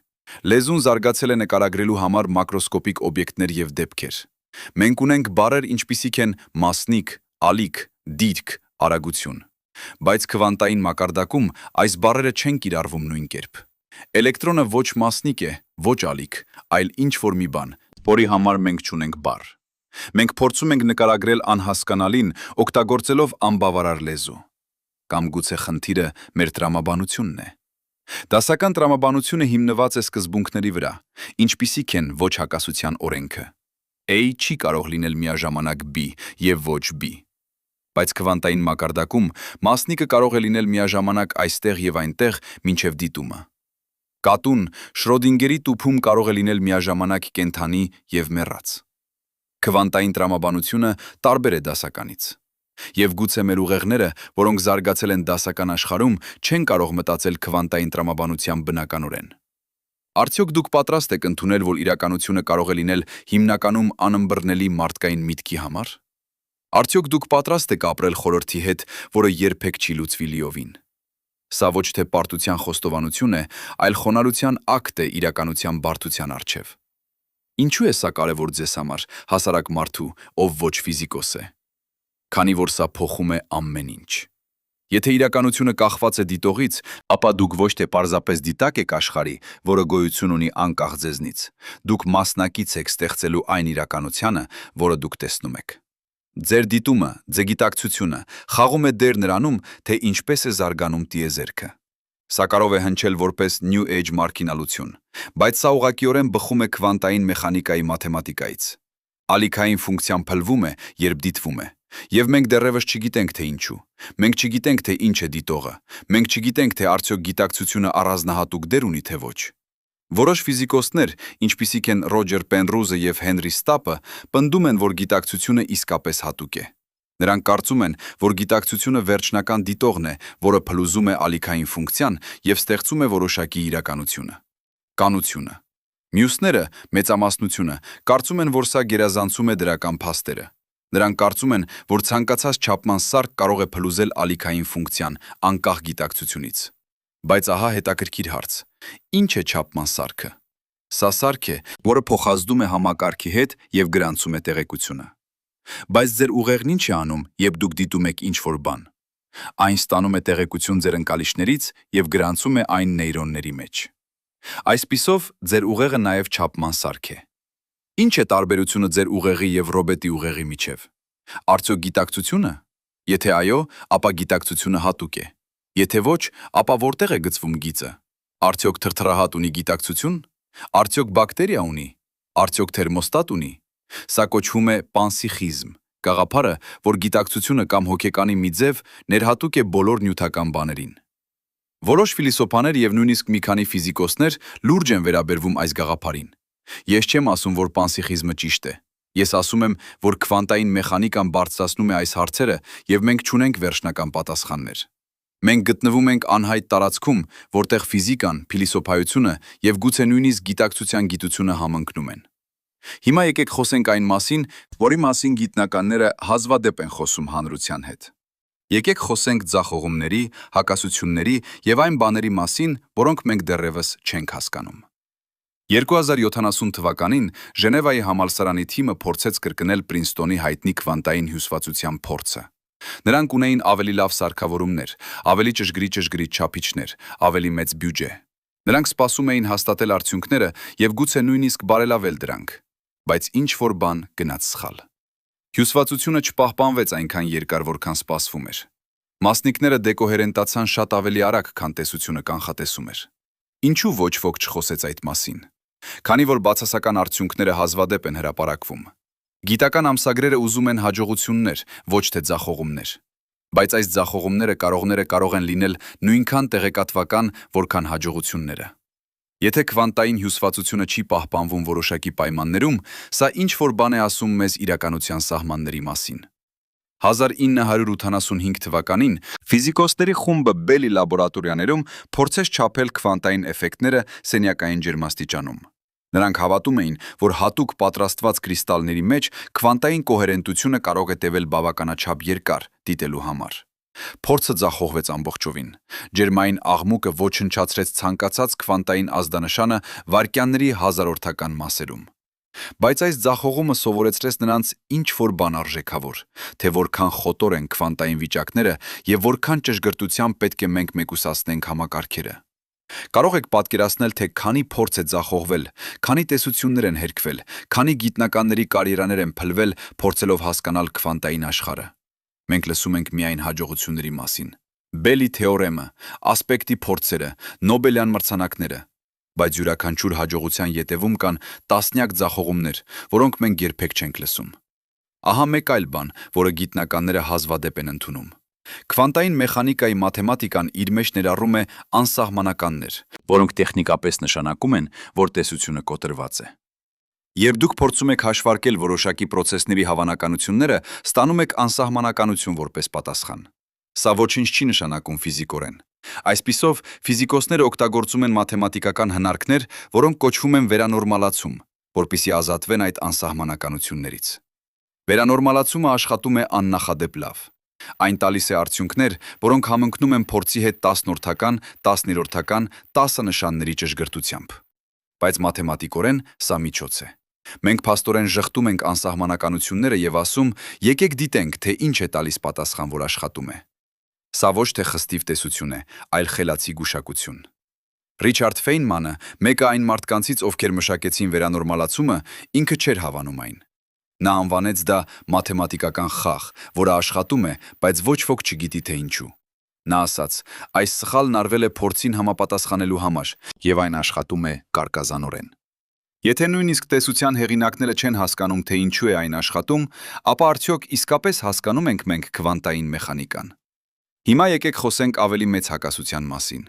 Լեզուն զարգացել է նկարագրելու համար մակրոսկոպիկ օբյեկտներ եւ դեպքեր։ Մենք ունենք բառեր, ինչպիսիք են մասնիկ, ալիք, դիրք, արագություն։ Բայց քվանտային մակարդակում այս բառերը չեն կիրառվում նույն կերպ։ Էլեկտրոնը ոչ մասնիկ է, ոչ ալիք, այլ ինչ-որ մի բան, որի համար մենք չունենք բառ։ Մենք փորձում ենք նկարագրել անհասկանալին, օգտագործելով անբավարար լեզու։ Կամ գուցե խնդիրը մեր տրամաբանությունն է։ Դասական տրամաբանությունը հիմնված է սկզբունքների վրա, ինչպիսիք են ոչ հակասության օրենքը։ A չի կարող լինել միաժամանակ B եւ ոչ B։ Բայց քվանտային մակարդակում մասնիկը կարող է լինել միաժամանակ այստեղ եւ այնտեղ մինչեւ դիտումը։ Կատուն Շրոդինգերի տուփում կարող է լինել միաժամանակ կենդանի եւ մեռած։ Քվանտային տրամաբանությունը տարբեր է դասականից։ Եվ գուցե մեր ուղեղները, որոնք զարգացել են դասական աշխարհում, չեն կարող մտածել քվանտային տրամաբանության բնականորեն։ Արդյոք դուք պատրաստ եք ընդունել, որ իրականությունը կարող է լինել հիմնականում անըմբռնելի մարդկային միտքի համար։ Արդյոք դուք պատրաստ եք ապրել խորհրդի հետ, որը երբեք չի լուծվի լիովին։ Սա ոչ թե պարտության խոստովանություն է, այլ խոնարհության ակտ է իրականության բարդության առջև։ Ինչու է սա կարևոր ձեզ համար, հասարակ մարդու, ով ոչ ֆիզիկոս է։ Քանի որ սա փոխում է ամեն ինչ։ Եթե իրականությունը կախված է դիտողից, ապա դուք ոչ թե պարզապես դիտակ եք աշխարհի, որը գոյություն ունի անկախ ձեզնից, դուք մասնակից եք ստեղծելու այն իրականությանը, որը դուք տեսնում եք։ Ձեր դիտումը, ձեր գիտակցությունը խաղում է դեր նրանում, թե ինչպես է զարգանում տիեզերքը։ Սա կարող է հնչել որպես New Age մարգինալություն, բայց սա ուղղակիորեն բխում է քվանտային մեխանիկայի մաթեմատիկայից։ Ալիքային ֆունկցիան փլվում է, երբ դիտվում է, եւ մենք դեռևս չգիտենք, թե ինչու։ Մենք չգիտենք, թե ինչ է դիտողը։ Մենք չգիտենք, թե արդյոք գիտակցությունը առանձնահատուկ դեր ունի, թե ոչ։ Որոշ ֆիզիկոսներ, ինչպիսիք են Ռոջեր Պենրոզը եւ Հենրի Ստապը, պնդում են, որ գիտակցությունը իսկապես հատուկ է։ Նրանք կարծում են, որ գիտակցությունը վերջնական դիտողն է, որը փլուզում է ալիքային ֆունկցիան եւ ստեղծում է որոշակի իրականությունը։ Կանությունը։ Մյուսները, մեծամասնությունը, կարծում են, որ սա գերազանցում է դրական փաստերը։ Նրանք կարծում են, որ ցանկացած չափման սարք կարող է փլուզել ալիքային ֆունկցիան անկախ գիտակցությունից։ Բայց ահա հետաքրքիր հարց. ինչ է չափման սարքը։ Սա սարք է, որը փոխազդում է համակարգի հետ եւ գրանցում է տեղեկությունը։ Բայց ձեր ուղեղն ինչ է անում, երբ դուք դիտում եք ինչ-որ բան։ Այն ստանում է տեղեկություն ձեր ընկալիչներից եւ գրանցում է այն նեյրոնների մեջ։ Այսպիսով, ձեր ուղեղը նաեւ չափման սարք է։ Ինչ է տարբերությունը ձեր ուղեղի եւ ռոբոտի ուղեղի միջև։ Արդյոք գիտակցությունը։ Եթե այո, ապա գիտակցությունը հատուկ է։ Եթե ոչ, ապա որտեղ է գծվում գիծը։ Արդյոք թրթռահատ ունի գիտակցություն։ Արդյոք բակտերիա ունի։ Արդյոք թերմոստատ ունի։ Սա կոչվում է պանսիխիզմ, գաղափարը, որ գիտակցությունը կամ հոգեկանի մի ձև ներհատուկ է բոլոր նյութական բաներին։ Որոշ ֆիլիսոփաներ եւ նույնիսկ մի քանի ֆիզիկոսներ լուրջ են վերաբերվում այս գաղափարին։ Ես չեմ ասում, որ պանսիխիզմը ճիշտ է։ Ես ասում եմ, որ քվանտային մեխանիկան բարձրացնում է այս հարցերը եւ մենք չունենք վերջնական պատասխաններ։ Մենք գտնվում ենք անհայտ տարածքում, որտեղ ֆիզիկան, փիլիսոփայությունը եւ գուցե նույնիսկ գիտակցության գիտությունը համընկնում են։ Հիմա եկեք խոսենք այն մասին, որի մասին գիտնականները հազվադեպ են խոսում հանրության հետ։ Եկեք խոսենք ձախողումների, հակասությունների եւ այն բաների մասին, որոնք մենք դեռևս չենք հասկանում։ 2070 թվականին Ժնևայի համալսարանի թիմը փորձեց կրկնել Պրինսթոնի հայտնի քվանտային հյուսվածության փորձը։ Նրանք ունեին ավելի լավ սարքավորումներ, ավելի ճշգրիտ չափիչներ, ավելի մեծ բյուջե։ Նրանք սպասում էին հաստատել արդյունքները եւ գուցե նույնիսկ բարելավել դրանք, բայց ինչ-որ բան գնաց սխալ։ Հյուսվածությունը չպահպանվեց այնքան երկար, որքան սպասվում էր։ Մասնիկները դեկոհերենտացան շատ ավելի արագ, քան տեսությունը կանխատեսում էր։ Ինչու ոչ ոք չխոսեց այդ մասին։ Քանի որ բացասական արդյունքները հազվադեպ են հրապարակվում։ Գիտական ամսագրերը ուզում են հաջողություններ, ոչ թե ձախողումներ։ Բայց այս ձախողումները կարող են լինել նույնքան տեղեկատվական, որքան հաջողությունները։ Եթե քվանտային հյուսվածությունը չի պահպանվում որոշակի պայմաններում, սա ինչ-որ բան է ասում մեզ իրականության սահմանների մասին։ 1985 թվականին ֆիզիկոսների խումբը Բելի լաբորատորիաներում փորձեց չափել քվանտային էֆեկտները սենյակային ջերմաստիճանում։ Նրանք հավատում էին, որ հատուկ պատրաստված կրիստալների մեջ քվանտային կոհերենտությունը կարող է տևել բավականաչափ երկար դիտելու համար։ Փորձը ձախողվեց ամբողջովին։ Ջերմային աղմուկը ոչնչացրեց ցանկացած քվանտային ազդանշանը վայրկյանների հազարորդական մասերում։ Բայց այս ձախողումը սովորեցրեց նրանց ինչ-որ բան արժեքավոր, թե որքան խոտոր են քվանտային վիճակները եւ որքան ճշգրտությամբ պետք է մենք մեկուսացնենք համակարգերը։ Կարող եք պատկերացնել, թե քանի փորձ է ձախողվել, քանի տեսություններ են հերքվել, քանի գիտնականների կարիերաներ են փլվել, փորձելով հասկանալ քվանտային աշխարհը։ Մենք լսում ենք միայն հաջողությունների մասին։ Բելի թեորեմը, ասպեկտի փորձերը, Նոբելյան մրցանակները, բայց յուրաքանչյուր հաջողության ետևում կան տասնյակ ձախողումներ, որոնք մենք երբեք չենք լսում։ Ահա մեկ այլ բան, որը գիտնականները հազվադեպ են ընդունում։ Քվանտային մեխանիկայի մաթեմատիկան իր մեջ ներառում է անսահմանականներ, որոնք տեխնիկապես նշանակում են, որ տեսությունը կոտրված է։ Երբ դուք փորձում եք հաշվարկել որոշակի պրոցեսների հավանականությունները, ստանում եք անսահմանականություն որպես պատասխան։ Սա ոչինչ չի նշանակում ֆիզիկորեն։ Այսպիսով, ֆիզիկոսները օգտագործում են մաթեմատիկական հնարքներ, որոնք կոչվում են վերանորմալացում, որպեսզի ազատվեն այդ անսահմանականություններից։ Վերանորմալացումը աշխատում է աննախադեպ լավ։ Այն տալիս է արդյունքներ, որոնք համընկնում են փորձի հետ 10-որդական, 10-րդական, 10 նշանների ճշգրտությամբ։ Բայց մաթեմատիկորեն սա միջոց է։ Մենք փաստորեն ժխտում ենք անսահմանականությունները եւ ասում, եկեք դիտենք, թե ինչ է տալիս պատասխան, որ աշխատում է։ Սա ոչ թե խստիվ տեսություն է, այլ խելացի գուշակություն։ Ռիչարդ Ֆեյնմանը, մեկը այն մարդկանցից, ովքեր մշակեցին վերանորմալացումը, ինքը չէր հավանում այն։ Նա անվանեց դա մաթեմատիկական խաղ, որը աշխատում է, բայց ոչ ոք չգիտի թե ինչու։ Նա ասաց. այս սխալն արվել է փորձին համապատասխանելու համար, եւ այն աշխատում է կարկազանորեն։ Եթե նույնիսկ տեսության հեղինակները չեն հասկանում, թե ինչու է այն աշխատում, ապա արդյոք իսկապես հասկանում ենք մենք քվանտային մեխանիկան։ Հիմա եկեք խոսենք ավելի մեծ հակասության մասին։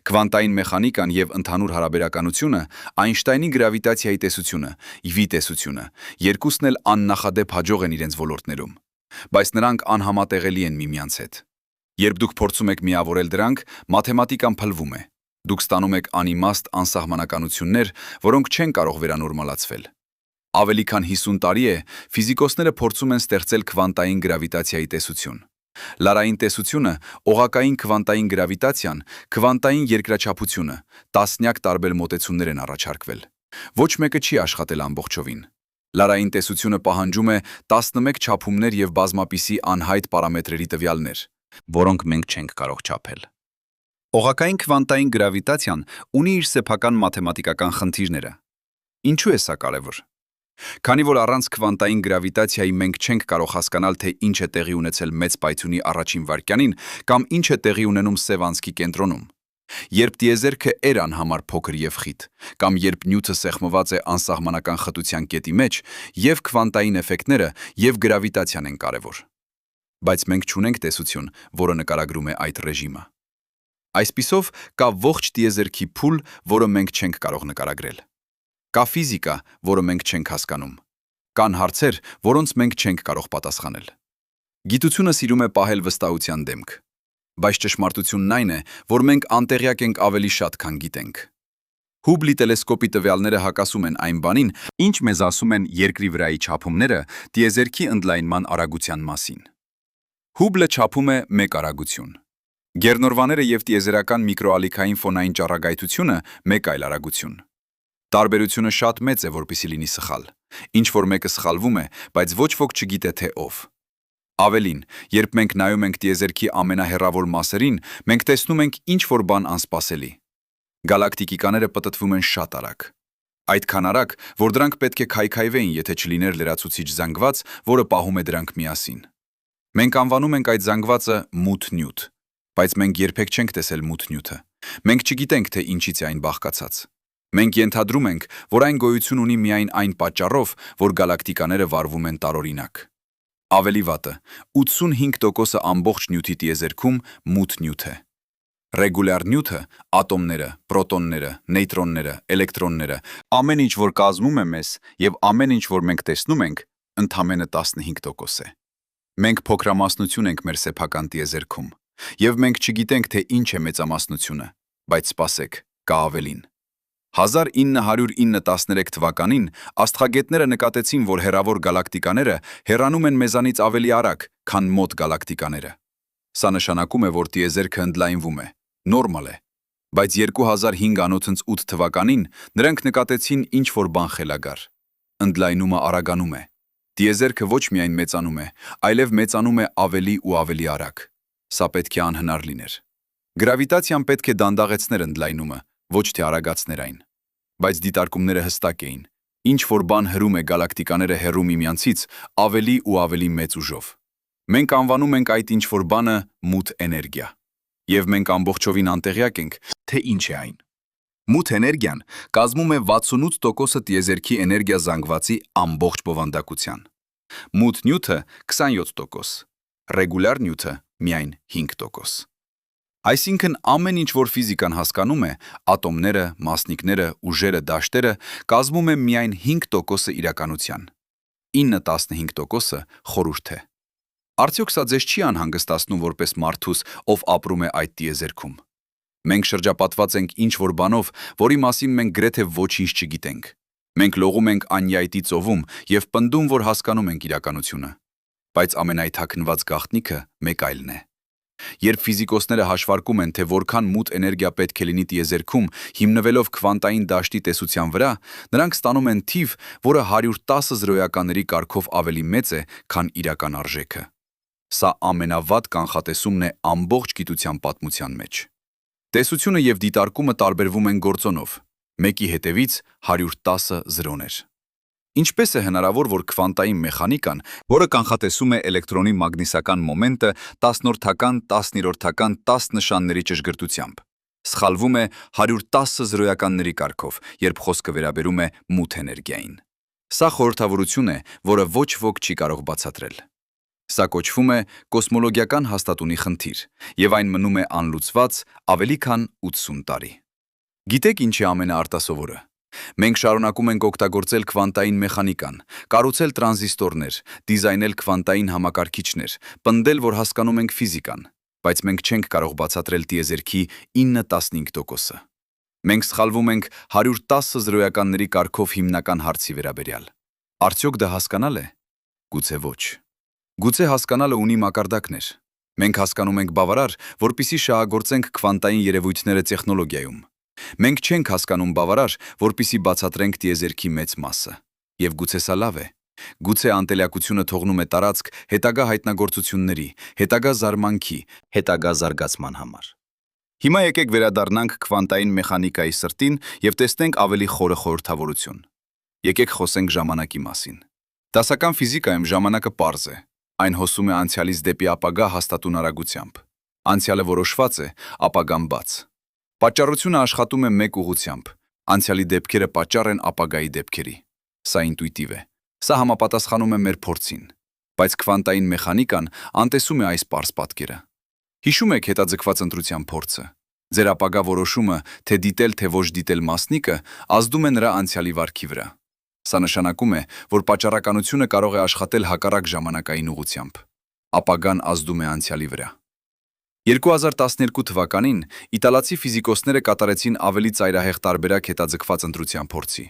Քվանտային մեխանիկան եւ ընդհանուր հարաբերականությունը, Այնշտայնի գրավիտացիայի տեսությունը, V տեսությունը, երկուսն էլ աննախադեպ հաջող են իրենց ոլորտներում, բայց նրանք անհամատեղելի են միմյանց հետ։ Երբ դուք փորձում եք միավորել դրանք, մաթեմատիկան փլվում է։ Դուք ստանում եք անիմաստ անսահմանականություններ, որոնք չեն կարող վերանորմալացվել։ Ավելի քան 50 տարի է, ֆիզիկոսները փորձում են ստեղծել քվանտային գրավիտացիայի տեսություն։ Լարային տեսությունը, օղակային քվանտային գրավիտացիան, քվանտային երկրաչափությունը, տասնյակ տարբեր մոտեցումներ են առաջարկվել։ Ոչ մեկը չի աշխատել ամբողջովին։ Լարային տեսությունը պահանջում է 11 չափումներ եւ բազմապիսի անհայտ պարամետրերի տվյալներ, որոնք մենք չենք կարող չափել։ Օղակային քվանտային գրավիտացիան ունի իր սեփական մաթեմատիկական խնդիրները։ Ինչու է սա կարևոր։ Քանի որ առանց քվանտային գրավիտացիայի մենք չենք կարող հասկանալ, թե ինչ է տեղի ունեցել մեծ պայթյունի առաջին վայրկյանին կամ ինչ է տեղի ունենում սև անցքի կենտրոնում։ Երբ տիեզերքը էր անհամար փոքր եւ խիտ, կամ երբ նյութը սեղմված է անսահմանական խտության կետի մեջ, եւ քվանտային էֆեկտները եւ գրավիտացիան են կարևոր։ Բայց մենք չունենք տեսություն, որը նկարագրում է այդ ռեժիմը։ Այսպիսով, կա ողջ տիեզերքի փուլ, որը մենք չենք կարող նկարագրել։ Կա ֆիզիկա, որը մենք չենք հասկանում։ Կան հարցեր, որոնց մենք չենք կարող պատասխանել։ Գիտությունը սիրում է պահել վստահության դեմք։ Բայց ճշմարտությունն այն է, որ մենք անտեղյակ ենք ավելի շատ, քան գիտենք։ Հուբլի տելեսկոպի տվյալները հակասում են այն բանին, ինչ մեզ ասում են երկրի վրայի չափումները տիեզերքի ընդլայնման արագության մասին։ Հուբլը չափում է մեկ արագություն։ Գերնորվաները եւ տիեզերական միկրոալիքային ֆոնային ճառագայթությունը մեկ այլ արագություն։ Տարբերությունը շատ մեծ է, որպեսզի լինի սխալ։ Ինչ որ մեկը սխալվում է, բայց ոչ ոք չգիտե թե ով։ Ավելին, երբ մենք նայում ենք տիեզերքի ամենահեռավոր մասերին, մենք տեսնում ենք ինչ-որ բան անսպասելի։ Գալակտիկիկաները պտտվում են շատ արագ։ Այդքան արագ, որ դրանք պետք է քայքայվեին, եթե չլիներ լրացուցիչ զանգված, որը պահում է դրանք միասին։ Մենք անվանում ենք այդ զանգվածը մութ նյութ, բայց մենք երբեք չենք տեսել մութ նյութը։ Մենք չգիտենք, թե ինչից է այն բաղկացած։ Մենք ենթադրում ենք, որ այն գոյություն ունի միայն այն պատճառով, որ գալակտիկաները վարվում են տարօրինակ։ Ավելի վատը, 85%-ը ամբողջ նյութի տիեզերքում մութ նյութ է։ Ռեգուլյար նյութը, ատոմները, պրոտոնները, նեյտրոնները, էլեկտրոնները, ամեն ինչ, որ կազմում է մեզ, եւ ամեն ինչ, որ մենք տեսնում ենք, ընդամենը 15% է։ Մենք փոքրամասնություն ենք մեր սեփական տիեզերքում, եւ մենք չգիտենք, թե ինչ է մեծամասնությունը, բայց սպասեք, կա ավելին։ 1909-13 թվականին աստղագետները նկատեցին, որ հեռավոր գալակտիկաները հեռանում են մեզանից ավելի արագ, քան մոտ գալակտիկաները։ Սա նշանակում է, որ տիեզերքը ընդլայնվում է, նորմալ է։ Բայց 2005-8 թվականին նրանք նկատեցին ինչ-որ բան խելագար։ Ընդլայնումը արագանում է։ Տիեզերքը ոչ միայն մեծանում է, այլև մեծանում է ավելի ու ավելի արագ։ Սա պետք է անհնար լիներ։ Գրավիտացիան պետք է դանդաղեցներ ընդլայնումը, ոչ թե արագացներ այն։ Բայց դիտարկումները հստակ էին։ Ինչ որ բան հրում է գալակտիկաները հեռու միմյանցից ավելի ու ավելի մեծ ուժով։ Մենք անվանում ենք այդ ինչ որ բանը մութ էներգիա։ Եվ մենք ամբողջովին անտեղյակ ենք, թե ինչ է այն։ Մութ էներգիան կազմում է 68%-ը տիեզերքի էներգիա զանգվածի ամբողջ բովանդակության։ Մութ նյութը 27%, ռեգուլյար նյութը միայն 5%։ Այսինքն ամեն ինչ, որ ֆիզիկան հասկանում է, ատոմները, մասնիկները, ուժերը, դաշտերը, կազմում է միայն 5% իրականության։ 9-15% խորհուրդ է։ Արդյոք սա ձեզ չի անհանգստացնում որպես մարդուս, ով ապրում է այդ տիեզերքում։ Մենք շրջապատված ենք ինչ-որ բանով, որի մասին մենք գրեթե ոչինչ չգիտենք։ Մենք լողում ենք անյայտի ծովում և պնդում, որ հասկանում ենք իրականությունը։ Բայց ամենայթաքնված գաղտնիքը մեկ այլն է։ Երբ ֆիզիկոսները հաշվարկում են, թե որքան մութ էներգիա պետք է լինի տիեզերքում, հիմնվելով քվանտային դաշտի տեսության վրա, նրանք ստանում են թիվ, որը 110 զրոյականների կարգով ավելի մեծ է, քան իրական արժեքը։ Սա ամենավատ կանխատեսումն է ամբողջ գիտության պատմության մեջ։ Տեսությունը և դիտարկումը տարբերվում են գործոնով։ Մեկի հետևից 110 զրոներ։ Ինչպես է հնարավոր, որ քվանտային մեխանիկան, որը կանխատեսում է էլեկտրոնի մագնիսական մոմենտը 10-որդական, 10-րդական 10 նշանների ճշգրտությամբ, սխալվում է 110 զրոյականների կարգով, երբ խոսքը վերաբերում է մութ էներգիային։ Սա խորհրդավորություն է, որը ոչ ոք չի կարող բացատրել։ Սա կոչվում է կոսմոլոգիական հաստատունի խնդիր, և այն մնում է անլուծված ավելի քան 80 տարի։ Գիտեք ինչ է ամենաարտասովորը։ Մենք շարունակում ենք օգտագործել քվանտային մեխանիկան, կառուցել տրանզիստորներ, դիզայնել քվանտային համակարգիչներ, պնդել, որ հասկանում ենք ֆիզիկան, բայց մենք չենք կարող բացատրել տիեզերքի 9-15%-ը։ Մենք սխալվում ենք 110 զրոյականների կարգով հիմնական հարցի վերաբերյալ։ Արդյոք դա հասկանալ է։ Գուցե ոչ։ Գուցե հասկանալը ունի մակարդակներ։ Մենք հասկանում ենք բավարար, որպեսզի շահագործենք քվանտային երևույթները տեխնոլոգիայում։ Մենք չենք հասկանում բավարար, որպեսզի բացատրենք տիեզերքի մեծ մասը։ Եվ գուցե սա լավ է։ Գուցե անտելյակությունը թողնում է տարածք հետագա հայտնագործությունների, հետագա զարմանքի, հետագա զարգացման համար։ Հիմա եկեք վերադառնանք քվանտային մեխանիկայի սրտին և տեսնենք ավելի խորը խորհրդավորություն։ Եկեք խոսենք ժամանակի մասին։ Դասական ֆիզիկայում ժամանակը պարզ է։ Այն հոսում է անցյալից դեպի ապագա հաստատուն արագությամբ։ Անցյալը որոշված է, ապագան բաց։ Պատճառությունը աշխատում է մեկ ուղղությամբ։ Անցյալի դեպքերը պատճառ են ապագայի դեպքերի։ Սա ինտուիտիվ է։ Սա համապատասխանում է մեր փորձին։ Բայց քվանտային մեխանիկան անտեսում է այս պարզ պատկերը։ Հիշում եք հետաձգված ընտրության փորձը։ Ձեր ապագա որոշումը, թե դիտել, թե ոչ դիտել մասնիկը, ազդում է նրա անցյալի վարքի վրա։ Սա նշանակում է, որ պատճառականությունը կարող է աշխատել հակառակ ժամանակային ուղղությամբ։ Ապագան ազդում է անցյալի վրա։ 2012 թվականին իտալացի ֆիզիկոսները կատարեցին ավելի ծայրահեղ տարբերակ հետաձգված ընտրության փորձի։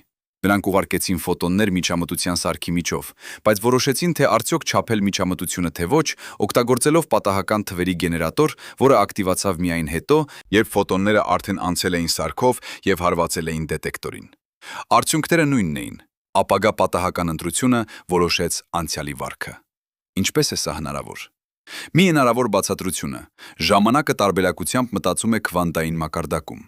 Նրանք ուղարկեցին ֆոտոններ միջամտության սարքի միջով, բայց որոշեցին, թե արդյոք չափել միջամտությունը թե ոչ, օգտագործելով պատահական թվերի գեներատոր, որը ակտիվացավ միայն հետո, երբ ֆոտոնները արդեն անցել էին սարքով և հարվածել էին դետեկտորին։ Արդյունքները նույնն էին։ Ապագա պատահական ընտրությունը որոշեց անցյալի վարքը։ Ինչպես է սա հնարավոր։ Մի հնարավոր բացատրությունը։ Ժամանակը տարբերակությամբ մտածում է քվանտային մակարդակում։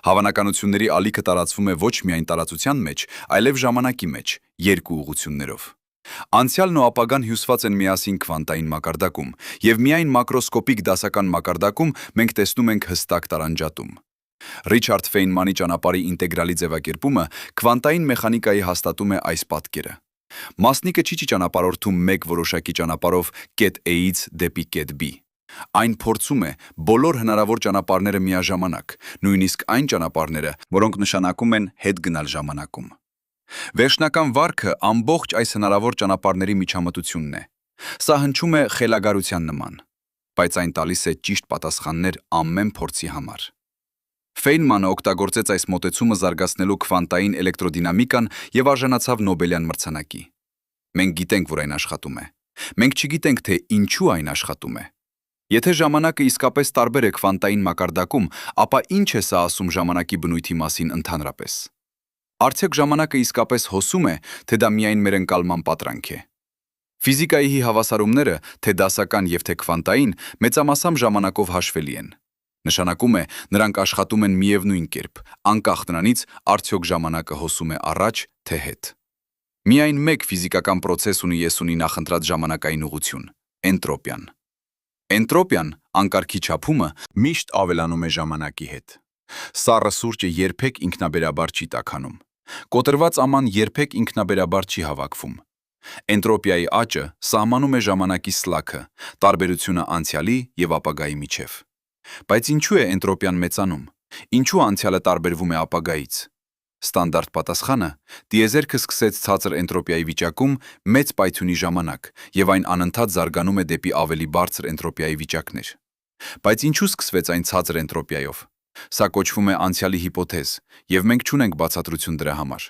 Հավանականությունների ալիքը տարածվում է ոչ միայն տարածության մեջ, այլև ժամանակի մեջ, երկու ուղղություններով։ Անցյալն ու ապագան հյուսված են միասին քվանտային մակարդակում, և միայն մակրոսկոպիկ դասական մակարդակում մենք տեսնում ենք հստակ տարանջատում։ Ռիչարդ Ֆեյնմանի ճանապարհի ինտեգրալի ձևակերպումը քվանտային մեխանիկայի հաստատում է այս պատկերը։ Մասնիկը չի ճանապարհորդում մեկ որոշակի ճանապարհով կետ A-ից դեպի կետ B։ Այն փորձում է բոլոր հնարավոր ճանապարհները միաժամանակ, նույնիսկ այն ճանապարհները, որոնք նշանակում են հետ գնալ ժամանակում։ Վերջնական վարքը ամբողջ այս հնարավոր ճանապարհների միջամտությունն է։ Սա հնչում է խելագարության նման, բայց այն տալիս է ճիշտ պատասխաններ ամեն փորձի համար։ Ֆեյնմանը օգտագործեց այս մոտեցումը զարգացնելու քվանտային էլեկտրոդինամիկան և արժանացավ Նոբելյան մրցանակի։ Մենք գիտենք, որ այն աշխատում է։ Մենք չգիտենք, թե ինչու այն աշխատում է։ Եթե ժամանակը իսկապես տարբեր է քվանտային մակարդակում, ապա ինչ է սա ասում ժամանակի բնույթի մասին ընդհանրապես։ Արդյոք ժամանակը իսկապես հոսում է, թե դա միայն մեր ընկալման պատրանք է։ Ֆիզիկայի հավասարումները, թե դասական և թե քվանտային, մեծամասամբ ժամանակով հաշվելի են։ Նշանակում է, նրանք աշխատում են միևնույն կերպ, անկախ նրանից, արդյոք ժամանակը հոսում է առաջ, թե հետ։ Միայն մեկ ֆիզիկական պրոցես ունի նախընտրած ժամանակային ուղղություն՝ էնտրոպիան։ Էնտրոպիան, անկարգի չափումը, միշտ ավելանում է ժամանակի հետ։ Սառը սուրճը երբեք ինքնաբերաբար չի տաքանում։ Կոտրված աման երբեք ինքնաբերաբար չի հավաքվում։ Էնտրոպիայի աճը սահմանում է ժամանակի սլաքը, տարբերությունը անցյալի և ապագայի միջև։ Բայց ինչու է էնտրոպիան մեծանում։ Ինչու անցյալը տարբերվում է ապագայից։ Ստանդարտ պատասխանը՝ տիեզերքը սկսեց ցածր էնտրոպիայի վիճակում մեծ պայթյունի ժամանակ, եւ այն անընդհատ զարգանում է դեպի ավելի բարձր էնտրոպիայի վիճակներ։ Բայց ինչու սկսվեց այն ցածր էնտրոպիայով։ Սա կոչվում է անցյալի հիպոթեզ, եւ մենք չունենք բացատրություն դրա համար։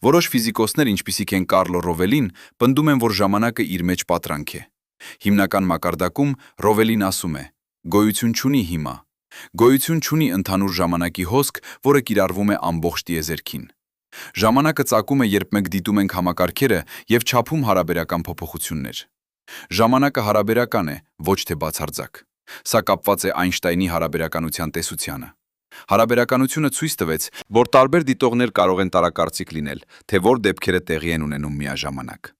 Որոշ ֆիզիկոսներ, ինչպիսիք են Կարլո Ռովելին, պնդում են, որ ժամանակը իր մեջ պատրանք է։ Հիմնական մակարդակում Ռովելին ասում է. գոյություն չունի հիմա։ Գոյություն չունի ընդհանուր ժամանակի հոսք, որը կիրառվում է ամբողջ տիեզերքին։ Ժամանակը ծագում է, երբ մենք դիտում ենք համակարգերը եւ չափում հարաբերական փոփոխություններ։ Ժամանակը հարաբերական է, ոչ թե բացարձակ։ Սա կապված է Այնշտայնի հարաբերականության տեսությանը։ Հարաբերականությունը ցույց տվեց, որ տարբեր դիտողներ կարող են տարակարծիք լինել, թե որ դեպքերը տեղի են ունենում միաժամանակ։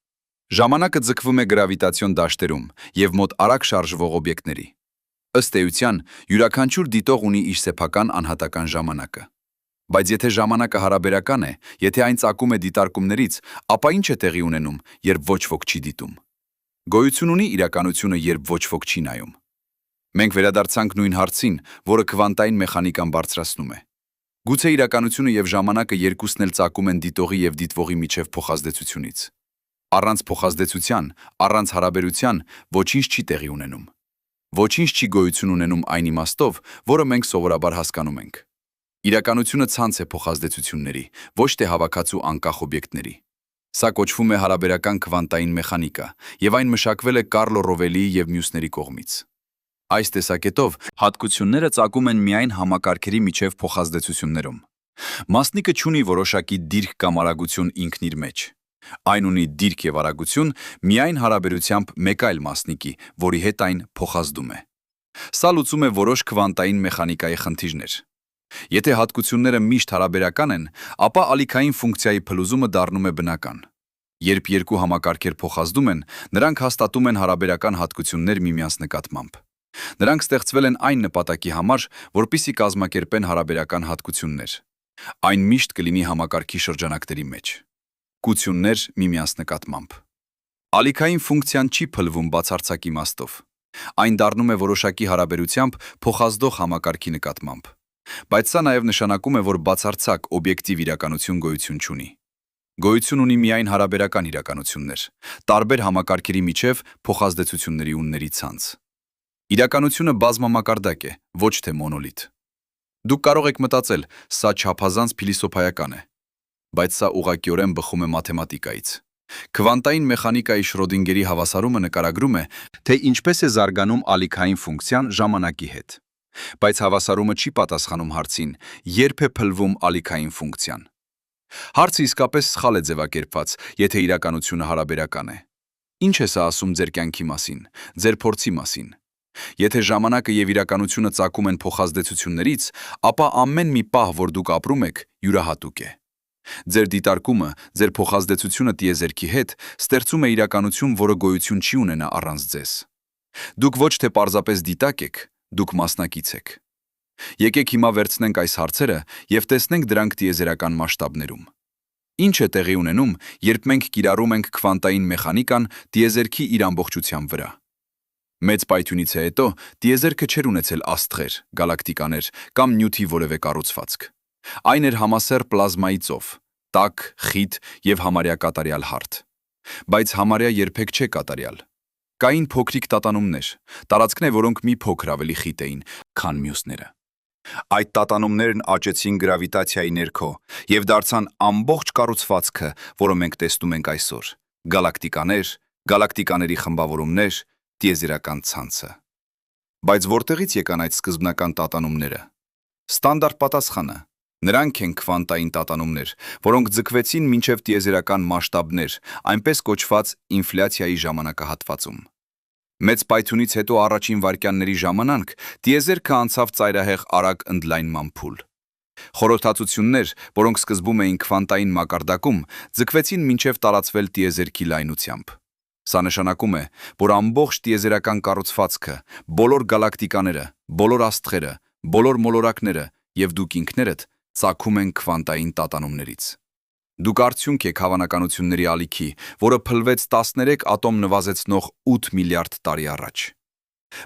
Ժամանակը ձգվում է գրավիտացիոն դաշտերում եւ մոտ արագ շարժվող օբյեկտների։ Ըստ էության, յուրաքանչյուր դիտող ունի իր սեփական անհատական ժամանակը։ Բայց եթե ժամանակը հարաբերական է, եթե այն ծագում է դիտարկումներից, ապա ինչ է տեղի ունենում, երբ ոչ ոք չի դիտում։ Գոյություն ունի իրականությունը, երբ ոչ ոք չի նայում։ Մենք վերադարձանք նույն հարցին, որը քվանտային մեխանիկան բարձրացնում է։ Գուցե իրականությունը եւ ժամանակը երկուսն էլ ծագում են դիտողի եւ դիտվողի միջև փոխազդեցությունից։ Առանց փոխազդեցության, առանց հարաբերության ոչինչ չի տեղի ունենում։ Ոչինչ չի գոյություն ունենում այն իմաստով, որը մենք սովորաբար հասկանում ենք։ Իրականությունը ցանց է փոխազդեցությունների, ոչ թե հավաքածու անկախ օբյեկտների։ Սա կոչվում է հարաբերական քվանտային մեխանիկա, եւ այն մշակվել է Կարլո Ռովելիի եւ մյուսների կողմից։ Այս տեսակետով հատկությունները ծագում են միայն համակարգերի միջև փոխազդեցություններում։ Մասնիկը չունի որոշակի դիրք կամ արագություն ինքն իր մեջ։ Այն ունի դիրք եւ արագություն միայն հարաբերությամբ մեկ այլ մասնիկի, որի հետ այն փոխազդում է։ Սա լուծում է որոշ քվանտային մեխանիկայի խնդիրներ։ Եթե հատկությունները միշտ հարաբերական են, ապա ալիքային ֆունկցիայի փլուզումը դառնում է բնական։ Երբ երկու համակարգեր փոխազդում են, նրանք հաստատում են հարաբերական հատկություններ միմյանց նկատմամբ։ Նրանք ստեղծվել են այն նպատակի համար, որպեսզի կազմակերպեն հարաբերական հատկություններ։ Այն միշտ կլինի համակարգի շրջանակների մեջ։ Կություններ միմյանց նկատմամբ։ Ալիքային ֆունկցիան չի փլվում բացարձակ իմաստով։ Այն դառնում է որոշակի հարաբերությամբ փոխազդող համակարգի նկատմամբ։ Բայց սա նաև նշանակում է, որ բացարձակ օբյեկտիվ իրականություն գոյություն չունի։ Գոյություն ունի միայն հարաբերական իրականություններ, տարբեր համակարգերի միջև փոխազդեցությունների ունների ցանց։ Իրականությունը բազմամակարդակ է, ոչ թե մոնոլիթ։ Դուք կարող եք մտածել, սա չափազանց փիլիսոփայական է, բայց սա ուղղակիորեն բխում է մաթեմատիկայից։ Քվանտային մեխանիկայի Շրոդինգերի հավասարումը նկարագրում է, թե ինչպես է զարգանում ալիքային ֆունկցիան ժամանակի հետ։ Բայց հավասարումը չի պատասխանում հարցին, երբ է փլվում ալիքային ֆունկցիան։ Հարցը իսկապես սխալ է ձևակերպված, եթե իրականությունը հարաբերական է։ Ինչ է սա ասում ձեր կյանքի մասին, ձեր փորձի մասին։ Եթե ժամանակը եւ իրականությունը ծագում են փոխազդեցություններից, ապա ամեն մի պահ, որ դուք ապրում եք, յուրահատուկ է։ Ձեր դիտարկումը, ձեր փոխազդեցությունը տիեզերքի հետ ստեղծում է իրականություն, որը գոյություն չի ունենա առանց ձեզ։ Դուք ոչ թե պարզապես դիտակ եք, դուք մասնակից եք։ Եկեք հիմա վերցնենք այս հարցերը եւ տեսնենք դրանք տիեզերական մասշտաբներում։ Ինչ է տեղի ունենում, երբ մենք կիրառում ենք քվանտային մեխանիկան տիեզերքի իր ամբողջության վրա։ Մեծ պայթյունից հետո տիեզերքը չէր ունեցել աստղեր, գալակտիկաներ կամ նյութի որևէ կառուցվածք։ Այն էր համասեռ պլազմայի ծով, տաք, խիտ եւ համարյա կատարյալ հարթ։ Բայց համարյա երբեք չէ կատարյալ։ Կային փոքրիկ տատանումներ, տարածքներ, որոնք մի փոքր ավելի խիտ էին, քան մյուսները։ Այդ տատանումներն աճեցին գրավիտացիայի ներքո եւ դարձան ամբողջ կառուցվածքը, որը մենք տեսնում ենք այսօր՝ գալակտիկաներ, գալակտիկաների խմբավորումներ, տիեզերական ցանցը։ Բայց որտեղից եկան այդ սկզբնական տատանումները։ Ստանդարտ պատասխանը՝ նրանք են քվանտային տատանումներ, որոնք ձգվեցին մինչև տիեզերական մասշտաբներ, այնպես կոչված ինֆլյացիայի ժամանակահատվածում։ Մեծ պայթյունից հետո առաջին վայրկյանների ժամանակ տիեզերքը անցավ ծայրահեղ արագ ընդլայնման փուլ։ Խորհրդածություններ, որոնք սկզբում էին քվանտային մակարդակում, ձգվեցին մինչև տարածվել տիեզերքի լայնությամբ։ Սա նշանակում է, որ ամբողջ տիեզերական կառուցվածքը, բոլոր գալակտիկաները, բոլոր աստղերը, բոլոր մոլորակները եւ դուք ինքներդ ծագում են քվանտային տատանումներից։ Դուք արդյունք եք հավանականությունների ալիքի, որը փլվեց 13 ատոմ նվազեցնող 8 միլիարդ տարի առաջ։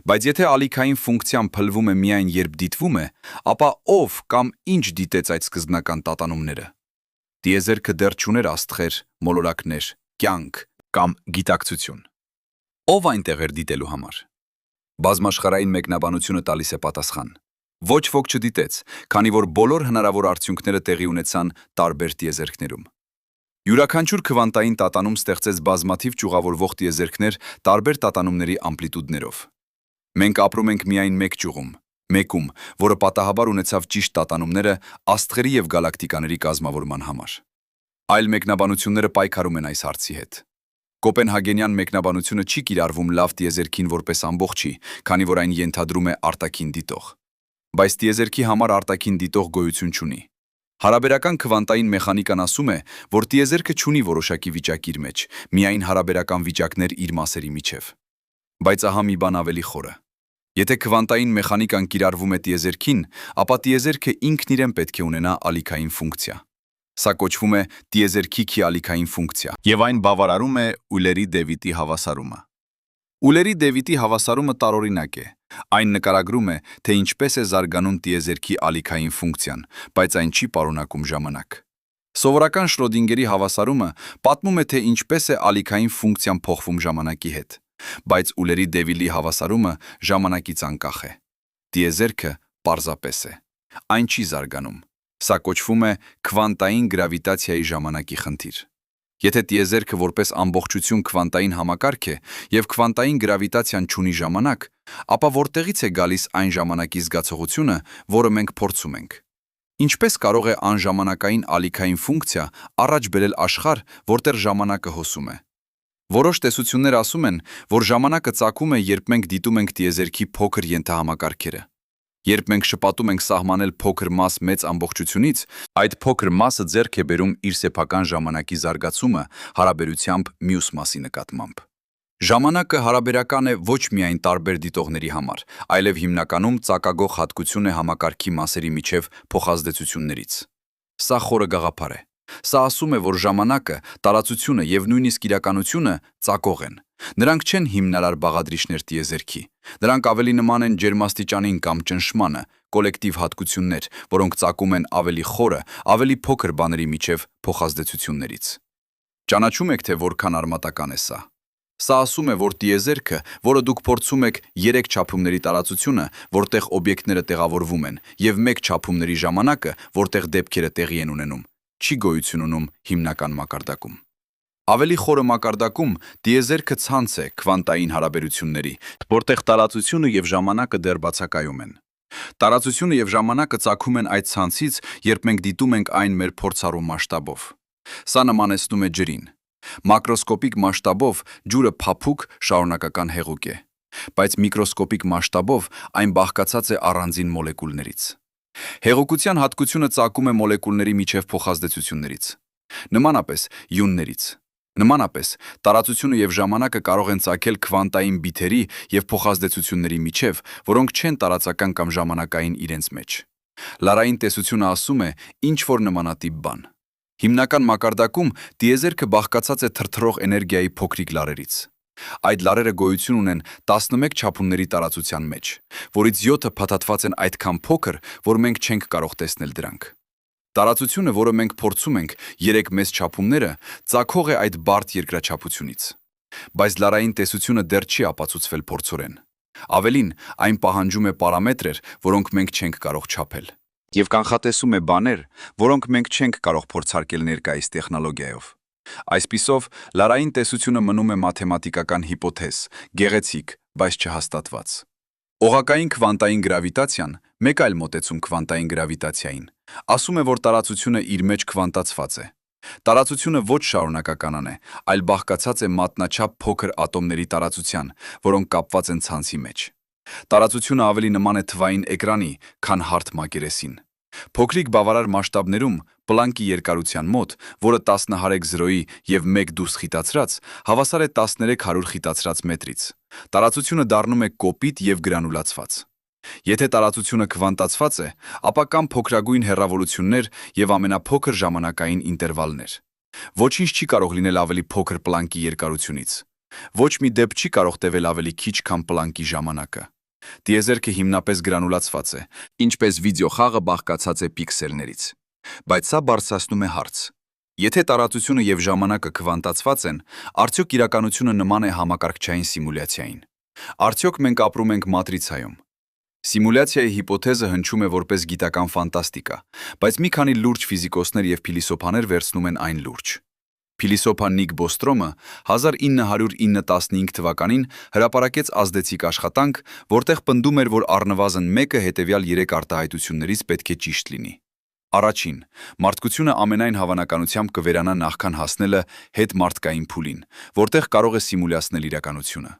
Բայց եթե ալիքային ֆունկցիան փլվում է միայն երբ դիտվում է, ապա ով կամ ինչ դիտեց այդ սկզբնական տատանումները։ Տիեզերքը դեռ չուներ աստղեր, մոլորակներ, կյանք կամ գիտակցություն։ Ով այնտեղ էր դիտելու համար։ Բազմաշխարհային մեկնաբանությունը տալիս է պատասխան։ Ոչ ոք չդիտեց, քանի որ բոլոր հնարավոր արդյունքները տեղի ունեցան տարբեր տիեզերքներում։ Յուրաքանչյուր քվանտային տատանում ստեղծեց բազմաթիվ ճյուղավորվող տիեզերքներ տարբեր տատանումների ամպլիտուդներով։ Մենք ապրում ենք միայն մեկ ճյուղում, մեկում, որը պատահաբար ունեցավ ճիշտ տատանումները աստղերի եւ գալակտիկաների կազմավորման համար։ Այլ մեկնաբանությունները պայքարում են այս հարցի հետ։ Կոպենհագենյան մեկնաբանությունը չի կիրառվում լավ տիեզերքին որպես ամբողջի, քանի որ այն ենթադրում է արտաքին դիտող։ Բայց տիեզերքի համար արտաքին դիտող գոյություն չունի։ Հարաբերական քվանտային մեխանիկան ասում է, որ տիեզերքը չունի որոշակի վիճակ իր մեջ, միայն հարաբերական վիճակներ իր մասերի միջև։ Բայց ահա մի բան ավելի խորը։ Եթե քվանտային մեխանիկան կիրառվում է տիեզերքին, ապա տիեզերքը ինքն իրեն պետք է ունենա ալիքային ֆունկցիա։ Սա կոչվում է տիեզերքի ալիքային ֆունկցիա, եւ այն բավարարում է Ուլերի Դևիտի հավասարումը։ Ուլերի Դևիտի հավասարումը տարօրինակ է։ Այն նկարագրում է, թե ինչպես է զարգանում տիեզերքի ալիքային ֆունկցիան, բայց այն չի պարունակում ժամանակ։ Սովորական Շրոդինգերի հավասարումը պատմում է, թե ինչպես է ալիքային ֆունկցիան փոխվում ժամանակի հետ, բայց Ուլերի Դևիլի հավասարումը ժամանակից անկախ է։ Տիեզերքը պարզապես է։ Այն չի զարգանում։ Սա կոչվում է քվանտային գրավիտացիայի ժամանակի խնդիր։ Եթե տիեզերքը որպես ամբողջություն քվանտային համակարգ է եւ քվանտային գրավիտացիան չունի ժամանակ, ապա որտեղից է գալիս այն ժամանակի զգացողությունը, որը մենք փորձում ենք։ Ինչպես կարող է անժամանակային ալիքային ֆունկցիա առաջ բերել աշխարհ, որտեղ ժամանակը հոսում է։ Որոշ տեսություններ ասում են, որ ժամանակը ծագում է, երբ մենք դիտում ենք տիեզերքի փոքր ենթահամակարգերը։ Երբ մենք շպատում ենք սահմանել փոքր մաս մեծ ամբողջությունից, այդ փոքր մասը ձեռք է բերում իր սեփական ժամանակի զարգացումը հարաբերությամբ մյուս մասի նկատմամբ։ Ժամանակը հարաբերական է ոչ միայն տարբեր դիտողների համար, այլև հիմնականում ծագագող հատկություն է համակարգի մասերի միջև փոխազդեցություններից։ Սա խորը գաղափար է։ Սա ասում է, որ ժամանակը, տարածությունը եւ նույնիսկ իրականությունը ծագող են։ Նրանք չեն հիմնարար բաղադրիչներ տիեզերքի։ Դրանք ավելի նման են ջերմաստիճանին կամ ճնշմանը, կոլեկտիվ հատկություններ, որոնք ծագում են ավելի խորը, ավելի փոքր բաների միջև փոխազդեցություններից։ Ճանաչում եք, թե որքան արմատական է սա։ Սա ասում է, որ տիեզերքը, որը դուք փորձում եք 3 չափումների տարածությունը, որտեղ օբյեկտները տեղավորվում են, եւ 1 չափումների ժամանակը, որտեղ դեպքերը տեղի են ունենում, չի գոյություն ունում հիմնական մակարդակում։ Ավելի խորը մակարդակում տիեզերքը ցանց է քվանտային հարաբերությունների, որտեղ տարածությունը եւ ժամանակը դեռ բացակայում են։ Տարածությունը եւ ժամանակը ծագում են այդ ցանցից, երբ մենք դիտում ենք այն մեր փորձառու մասշտաբով։ Սա նմանեցնում է ջրին։ Մակրոսկոպիկ մասշտաբով ջուրը փափուկ շարունակական հեղուկ է, բայց միկրոսկոպիկ մասշտաբով այն բաղկացած է առանձին մոլեկուլներից։ Հեղուկության հատկությունը ծագում է մոլեկուլների միջև փոխազդեցություններից, նմանապես յուններից։ Նմանապես, տարածությունը եւ ժամանակը կարող են ծագել քվանտային բիթերի եւ փոխազդեցությունների միջև, որոնք չեն տարածական կամ ժամանակային իրենց մեջ։ Լարային տեսությունը ասում է ինչ որ նմանատիպ բան։ Հիմնական մակարդակում տիեզերքը բաղկացած է թրթռող էներգիայի փոքրիկ լարերից։ Այդ լարերը գոյություն ունեն 11 չափումների տարածության մեջ, որից 7-ը փաթաթված են այդքան փոքր, որ մենք չենք կարող տեսնել դրանք։ Տարածությունը, որը մենք փորձում ենք, 3 մեծ չափումները, ծագող է այդ բարդ երկրաչափությունից։ Բայց լարային տեսությունը դեռ չի ապացուցվել փորձորեն։ Ավելին, այն պահանջում է պարամետրեր, որոնք մենք չենք կարող չափել։ Եվ կանխատեսում է բաներ, որոնք մենք չենք կարող փորձարկել ներկայիս տեխնոլոգիայով։ Այսպիսով, լարային տեսությունը մնում է մաթեմատիկական հիպոթեզ, գեղեցիկ, բայց չհաստատված։ Օղակային քվանտային գրավիտացիան, մեկ այլ մոտեցում քվանտային գրավիտացիային, ասում է, որ տարածությունը իր մեջ քվանտացված է։ Տարածությունը ոչ շարունակականան է, այլ բաղկացած է մատնաչափ փոքր ատոմների տարածության, որոնք կապված են ցանցի մեջ։ Տարածությունը ավելի նման է թվային էկրանի, քան հարթ մակերեսին։ Փոքրիկ բավարար մասշտաբներում, Պլանկի երկարության մոտ, որը 10⁻⁰ եւ 1 դուս խիտացրած, հավասար է 1300 խիտացրած մետրից։ Տարածությունը դառնում է կոպիտ եւ գրանուլացված։ Եթե տարածությունը քվանտացված է, ապա կան փոքրագույն հեռավորություններ եւ ամենափոքր ժամանակային ինտերվալներ։ Ոչինչ չի կարող լինել ավելի փոքր Պլանկի երկարությունից։ Ոչ մի դեպ չի կարող տևել ավելի քիչ, քան պլանկի ժամանակը։ Տիեզերքը հիմնապես գրանուլացված է, ինչպես վիդեոխաղը բաղկացած է պիքսելներից։ Բայց սա բարձրացնում է հարց. եթե տարածությունը եւ ժամանակը քվանտացված են, արդյոք իրականությունը նման է համակարգչային սիմուլյացիային։ Արդյոք մենք ապրում ենք մատրիցայում։ Սիմուլյացիայի հիպոթեզը հնչում է որպես գիտական ֆանտաստիկա, բայց մի քանի լուրջ ֆիզիկոսներ եւ փիլիսոփաներ վերցնում են այն լուրջ։ Փիլիսոփա Նիկ Բոստրոմը 1909-15 թվականին հրապարակեց ազդեցիկ աշխատանք, որտեղ պնդում էր, որ առնվազն մեկը հետևյալ 3 արտահայտություններից պետք է ճիշտ լինի։ Առաջին, մարդկությունը ամենայն հավանականությամբ կվերանա նախքան հասնելը հետմարտկային փուլին, որտեղ կարող է սիմուլյացնել իրականությունը։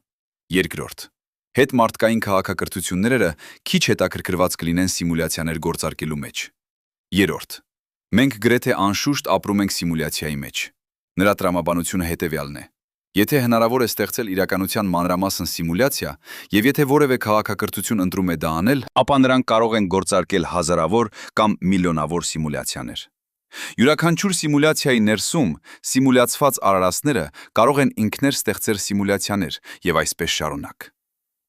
Երկրորդ, հետմարտկային քաղաքակրթությունները քիչ հետաքրքրված կլինեն սիմուլյացիաներ գործարկելու մեջ։ Երրորդ, մենք գրեթե անշուշտ ապրում ենք սիմուլյացիայի մեջ։ Նրա տրամաբանությունը հետևյալն է. եթե հնարավոր է ստեղծել իրականության մանրամասն սիմուլյացիա, եւ եթե որևէ քաղաքակրթություն ընտրում է դա անել, ապա նրանք կարող են գործարկել հազարավոր կամ միլիոնավոր սիմուլյացիաներ։ Յուրաքանչյուր սիմուլյացիայի ներսում սիմուլյացված արարածները կարող են ինքներ ստեղծել սիմուլյացիաներ եւ այսպես շարունակ։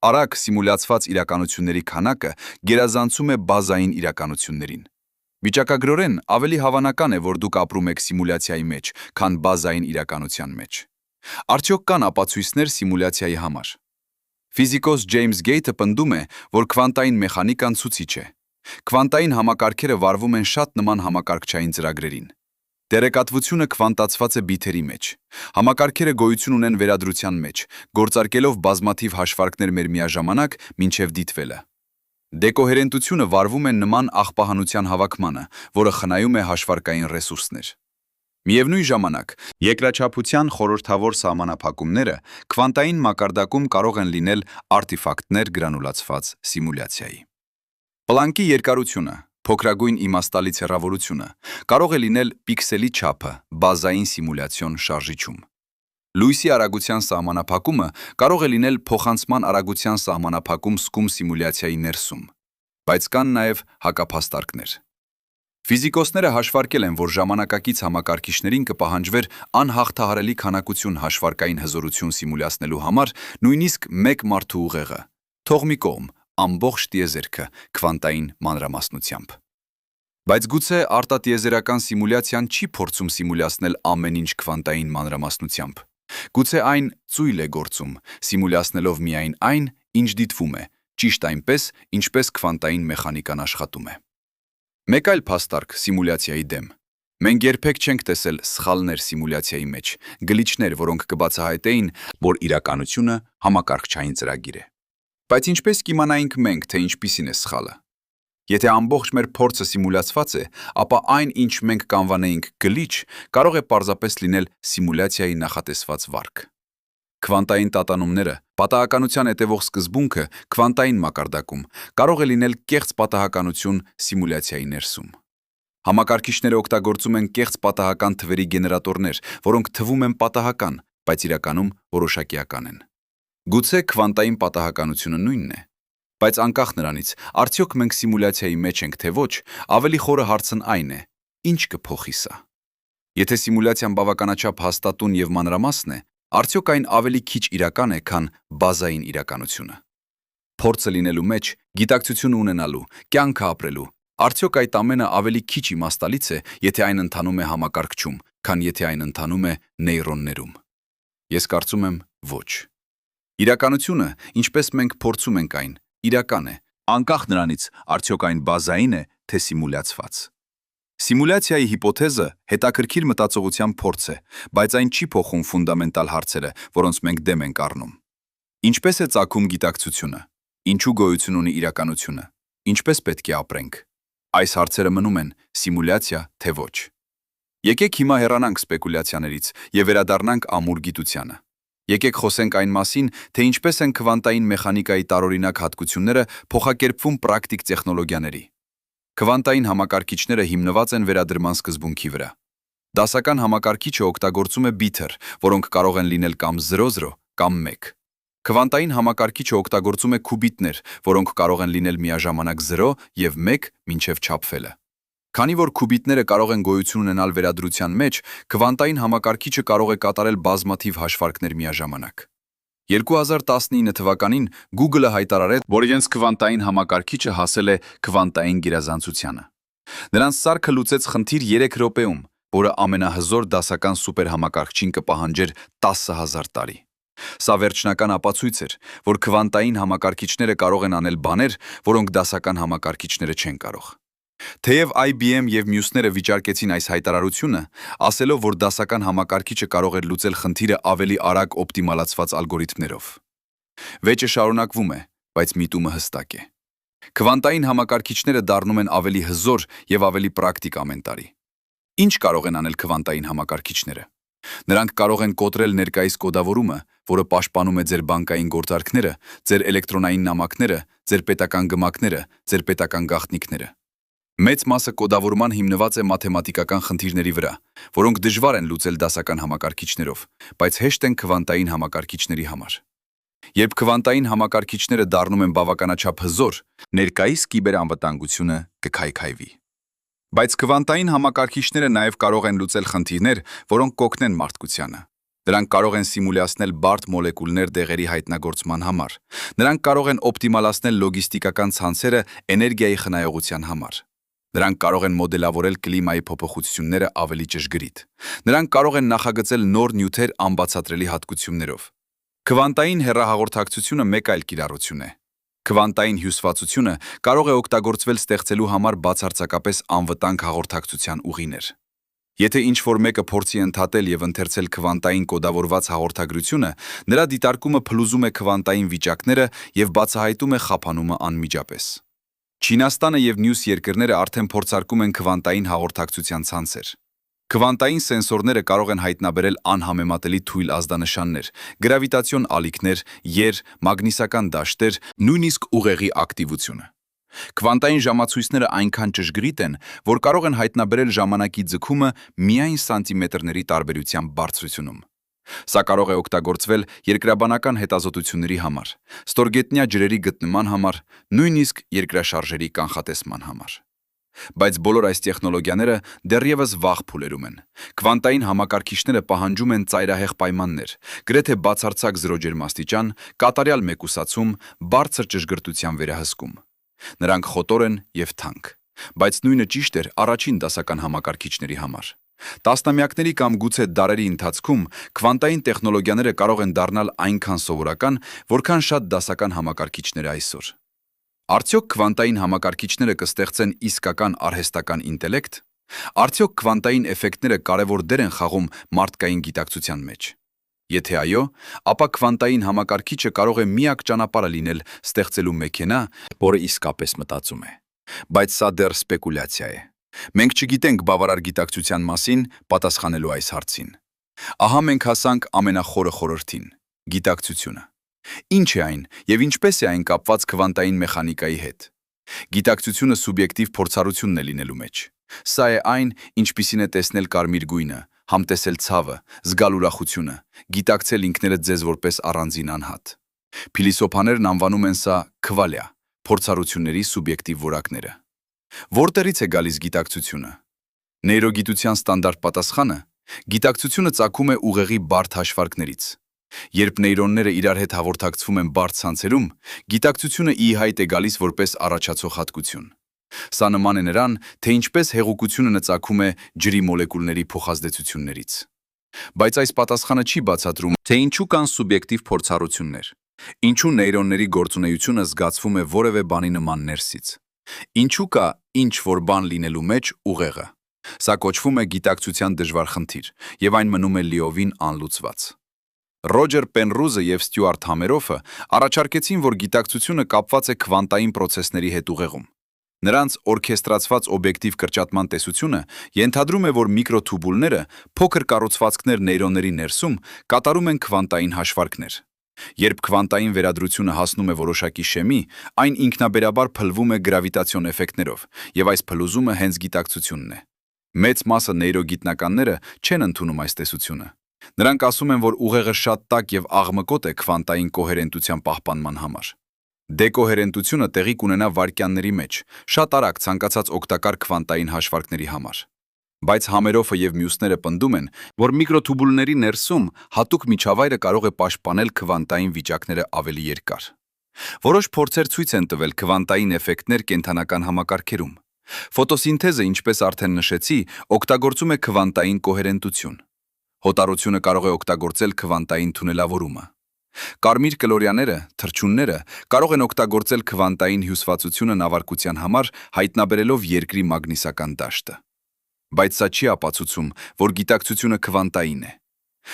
Արագ սիմուլյացված իրականությունների քանակը գերազանցում է բազային իրականություններին։ Վիճակագրորեն ավելի հավանական է, որ դուք ապրում եք սիմուլյացիայի մեջ, քան բազային իրականության մեջ։ Արդյոք կան ապացույցներ սիմուլյացիայի համար։ Ֆիզիկոս Ջեյմս Գեյթը պնդում է, որ քվանտային մեխանիկան ցուցիչ է։ Քվանտային համակարգերը վարվում են շատ նման համակարգչային ծրագրերին։ Տեղեկատվությունը քվանտացված է բիթերի մեջ։ Համակարգերը գոյություն ունեն վերադրության մեջ, գործարկելով բազմաթիվ հաշվարկներ մեր միաժամանակ մինչև դիտվելը։ Դեկոհերենտությունը վարվում է նման աղբահանության հավաքմանը, որը խնայում է հաշվարկային ռեսուրսներ։ Միևնույն ժամանակ, երկրաչափության խորհրդավոր սահմանափակումները քվանտային մակարդակում կարող են լինել արտիֆակտներ գրանուլացված սիմուլյացիայի։ Պլանկի երկարությունը, փոքրագույն իմաստալից հեռավորությունը, կարող է լինել պիքսելի չափը բազային սիմուլյացիոն շարժիչում։ Լույսի արագության սահմանափակումը կարող է լինել փոխանցման արագության սահմանափակում զգում սիմուլյացիայի ներսում, բայց կան նաև հակափաստարկներ։ Ֆիզիկոսները հաշվարկել են, որ ժամանակակից համակարգիչներին կպահանջվեր անհաղթահարելի քանակություն հաշվարկային հզորություն սիմուլյացնելու համար նույնիսկ մեկ մարդու ուղեղը, թող մի կողմ ամբողջ տիեզերքը քվանտային մանրամասնությամբ։ Բայց գուցե արտատիեզերական սիմուլյացիան չի փորձում սիմուլյացնել ամեն ինչ քվանտային մանրամասնությամբ։ Գուցե այն ծույլ է գործում, սիմուլյացնելով միայն այն, ինչ դիտվում է, ճիշտ այնպես, ինչպես քվանտային մեխանիկան աշխատում է։ Մեկ այլ փաստարկ սիմուլյացիայի դեմ։ Մենք երբեք չենք տեսել սխալներ սիմուլյացիայի մեջ, գլիչներ, որոնք կբացահայտեին, որ իրականությունը համակարգչային ծրագիր է։ Բայց ինչպես կիմանայինք մենք, թե ինչպիսին է սխալը։ Եթե ամբողջ մեր փորձը սիմուլյացված է, ապա այն, ինչ մենք կանվանեինք գլիչ, կարող է պարզապես լինել սիմուլյացիայի նախատեսված վարք։ Քվանտային տատանումները, պատահականության հետևող սկզբունքը քվանտային մակարդակում կարող է լինել կեղծ պատահականություն սիմուլյացիայի ներսում։ Համակարգիչները օգտագործում են կեղծ պատահական թվերի գեներատորներ, որոնք թվում են պատահական, բայց իրականում որոշակիական են։ Գուցե քվանտային պատահականությունը նույնն է, բայց անկախ նրանից, արդյոք մենք սիմուլյացիայի մեջ ենք թե ոչ, ավելի խորը հարցն այն է. ինչ կփոխի սա։ Եթե սիմուլյացիան բավականաչափ հաստատուն եւ մանրամասն է, արդյոք այն ավելի քիչ իրական է, քան բազային իրականությունը։ Փորձը լինելու մեջ, գիտակցություն ունենալու, կյանքը ապրելու, արդյոք այդ ամենը ավելի քիչ իմաստալից է, եթե այն ընթանում է համակարգչում, քան եթե այն ընթանում է նեյրոններում։ Ես կարծում եմ, ոչ։ Իրականությունը, ինչպես մենք փորձում ենք այն, իրական է, անկախ նրանից, արդյոք այն բազային է, թե սիմուլյացված։ Սիմուլյացիայի հիպոթեզը հետաքրքիր մտածողության փորձ է, բայց այն չի փոխում ֆունդամենտալ հարցերը, որոնց մենք դեմ ենք առնում։ Ինչպես է ծագում գիտակցությունը։ Ինչու գոյություն ունի իրականությունը։ Ինչպես պետք է ապրենք։ Այս հարցերը մնում են սիմուլյացիա թե ոչ։ Եկեք հիմա հեռանանք սպեկուլյացիաներից եւ վերադառնանք ամուր գիտությանը։ Եկեք խոսենք այն մասին, թե ինչպես են քվանտային մեխանիկայի տարօրինակ հատկությունները փոխակերպվում պրակտիկ տեխնոլոգիաների։ Քվանտային համակարգիչները հիմնված են վերադրման սկզբունքի վրա։ Դասական համակարգիչը օգտագործում է բիթեր, որոնք կարող են լինել կամ 0-0 կամ 1։ Քվանտային համակարգիչը օգտագործում է քուբիտներ, որոնք կարող են լինել միաժամանակ 0 եւ 1 մինչև չափվելը։ Քանի որ քուբիտները կարող են գոյություն ունենալ վերադրության մեջ, քվանտային համակարգիչը կարող է կատարել բազմաթիվ հաշվարկներ միաժամանակ։ 2019 թվականին Google-ը հայտարարեց, որ իրենց քվանտային համակարգիչը հասել է քվանտային գերազանցությանը։ Նրանց սարքը լուծեց խնդիր 3 րոպեում, որը ամենահզոր դասական սուպերհամակարգչին կպահանջեր 10,000 տարի։ Սա վերջնական ապացույց էր, որ քվանտային համակարգիչները կարող են անել բաներ, որոնք դասական համակարգիչները չեն կարող։ Թեև IBM և մյուսները վիճարկեցին այս հայտարարությունը, ասելով, որ դասական համակարգիչը կարող էր լուծել խնդիրը ավելի արագ օպտիմալացված ալգորիթմներով։ Վեճը շարունակվում է, բայց միտումը հստակ է։ Քվանտային համակարգիչները դառնում են ավելի հզոր և ավելի պրակտիկ ամեն տարի։ Ինչ կարող են անել քվանտային համակարգիչները։ Նրանք կարող են կոտրել ներկայիս կոդավորումը, որը պաշտպանում է ձեր բանկային գործարքները, ձեր էլեկտրոնային նամակները, ձեր պետական գմակները, ձեր պետական գաղտնիքները։ Մեծ մասը կոդավորման հիմնված է մաթեմատիկական խնդիրների վրա, որոնք դժվար են լուծել դասական համակարգիչներով, բայց հեշտ են քվանտային համակարգիչների համար։ Երբ քվանտային համակարգիչները դառնում են բավականաչափ հզոր, ներկայիս կիբերանվտանգությունը կքայքայվի։ Բայց քվանտային համակարգիչները նաև կարող են լուծել խնդիրներ, որոնք կօգնեն մարդկությանը։ Դրանք կարող են սիմուլյացնել բարդ մոլեկուլներ դեղերի հայտնագործման համար։ Նրանք կարող են օպտիմալացնել լոգիստիկական ցանցերը էներգիայի խնայողության համար։ Նրանք կարող են մոդելավորել կլիմայի փոփոխությունները ավելի ճշգրիտ։ Նրանք կարող են նախագծել նոր նյութեր անբացատրելի հատկություններով։ Քվանտային հեռահաղորդակցությունը մեկ այլ կիրառություն է։ Քվանտային հյուսվածությունը կարող է օգտագործվել ստեղծելու համար բացարձակապես անվտանգ հաղորդակցության ուղիներ։ Եթե ինչ-որ մեկը փորձի ընդհատել և ընթերցել քվանտային կոդավորված հաղորդագրությունը, նրա դիտարկումը փլուզում է քվանտային վիճակները և բացահայտում է խափանումը անմիջապես։ Չինաստանը և մյուս երկրները արդեն փորձարկում են քվանտային հաղորդակցության ցանցեր։ Քվանտային սենսորները կարող են հայտնաբերել անհամեմատելի թույլ ազդանշաններ, գրավիտացիոն ալիքներ, եր, մագնիսական դաշտեր, նույնիսկ ուղեղի ակտիվությունը։ Քվանտային ժամացույցները այնքան ճշգրիտ են, որ կարող են հայտնաբերել ժամանակի ձգումը միայն սանտիմետրների տարբերությամբ բարձրությունում։ Սա կարող է օգտագործվել երկրաբանական հետազոտությունների համար, ստորգետնյա ջրերի գտնման համար, նույնիսկ երկրաշարժերի կանխատեսման համար։ Բայց բոլոր այս տեխնոլոգիաները դեռևս վաղ փուլերում են։ Քվանտային համակարգիչները պահանջում են ծայրահեղ պայմաններ, գրեթե բացարձակ զրո ջերմաստիճան, կատարյալ մեկուսացում, բարձր ճշգրտության վերահսկում։ Նրանք խոտոր են և թանկ, բայց նույնը ճիշտ էր առաջին դասական համակարգիչների համար։ Տասնամյակների կամ գուցե դարերի ընթացքում քվանտային տեխնոլոգիաները կարող են դառնալ այնքան սովորական, որքան շատ դասական համակարգիչները այսօր։ Արդյոք քվանտային համակարգիչները կստեղծեն իսկական արհեստական ինտելեկտ։ Արդյոք քվանտային էֆեկտները կարևոր դեր են խաղում մարդկային գիտակցության մեջ։ Եթե այո, ապա քվանտային համակարգիչը կարող է միակ ճանապարհը լինել ստեղծելու մեքենա, որը իսկապես մտածում է։ Բայց սա դեռ սպեկուլյացիա է։ Մենք չգիտենք բավարար գիտակցության մասին պատասխանելու այս հարցին։ Ահա մենք հասանք ամենախորը խորհրդին՝ գիտակցությունը։ Ինչ է այն և ինչպես է այն կապված քվանտային մեխանիկայի հետ։ Գիտակցությունը սուբյեկտիվ փորձառությունն է լինելու մեջ։ Սա է այն, ինչպիսին է տեսնել կարմիր գույնը, համտեսել ցավը, զգալ ուրախությունը, գիտակցել ինքներդ ձեզ որպես առանձին անհատ։ Փիլիսոփաներն անվանում են սա քվալիա, փորձառությունների սուբյեկտիվ որակները։ Որտեղից է գալիս գիտակցությունը։ Նեյրոգիտության ստանդարտ պատասխանը՝ գիտակցությունը ծագում է ուղեղի բարդ հաշվարկներից։ Երբ նեյրոնները իրար հետ հաղորդակցվում են բարդ ցանցերում, գիտակցությունը ի հայտ է գալիս որպես առաջացող հատկություն։ Սա նման է նրան, թե ինչպես հեղուկությունը ծագում է ջրի մոլեկուլների փոխազդեցություններից։ Բայց այս պատասխանը չի բացատրում, թե ինչու կան սուբյեկտիվ փորձառություններ, ինչու նեյրոնների գործունեությունը զգացվում է որևէ բանի նման ներսից, ինչու կա ինչ-որ բան լինելու մեջ ուղեղը։ Սա կոչվում է գիտակցության դժվար խնդիր, և այն մնում է լիովին անլուծված։ Ռոջեր Պենրուզը և Ստյուարտ Համերոֆը առաջարկեցին, որ գիտակցությունը կապված է քվանտային պրոցեսների հետ ուղեղում։ Նրանց օրքեստրացված օբյեկտիվ կրճատման տեսությունը ենթադրում է, որ միկրոթուբուլները, փոքր կառուցվածքներ նեյրոնների ներսում, կատարում են քվանտային հաշվարկներ։ Երբ քվանտային վերադրությունը հասնում է որոշակի շեմի, այն ինքնաբերաբար փլվում է գրավիտացիոն էֆեկտներով, և այս փլուզումը հենց գիտակցությունն է։ Մեծ մասը նեյրոգիտնականները չեն ընդունում այս տեսությունը։ Նրանք ասում են, որ ուղեղը շատ տաք և աղմկոտ է քվանտային կոհերենտության պահպանման համար։ Դեկոհերենտությունը տեղի կունենա վայրկյանների մեջ, շատ արագ ցանկացած օգտակար քվանտային հաշվարկների համար։ Բայց Համերոֆը եւ մյուսները պնդում են, որ միկրոթուբուլների ներսում հատուկ միջավայրը կարող է պաշտպանել քվանտային վիճակները ավելի երկար։ Որոշ փորձեր ցույց են տվել քվանտային էֆեկտներ կենդանական համակարգերում։ Ֆոտոսինթեզը, ինչպես արդեն նշեցի, օգտագործում է քվանտային կոհերենտություն։ Հոտառությունը կարող է օգտագործել քվանտային թունելավորումը։ Կարմիր կլորյաները, թռչունները կարող են օգտագործել քվանտային հյուսվածությունը նավարկության համար, հայտնաբերելով երկրի մագնիսական դաշտը։ Բայց սա չի ապացուցում, որ գիտակցությունը քվանտային է։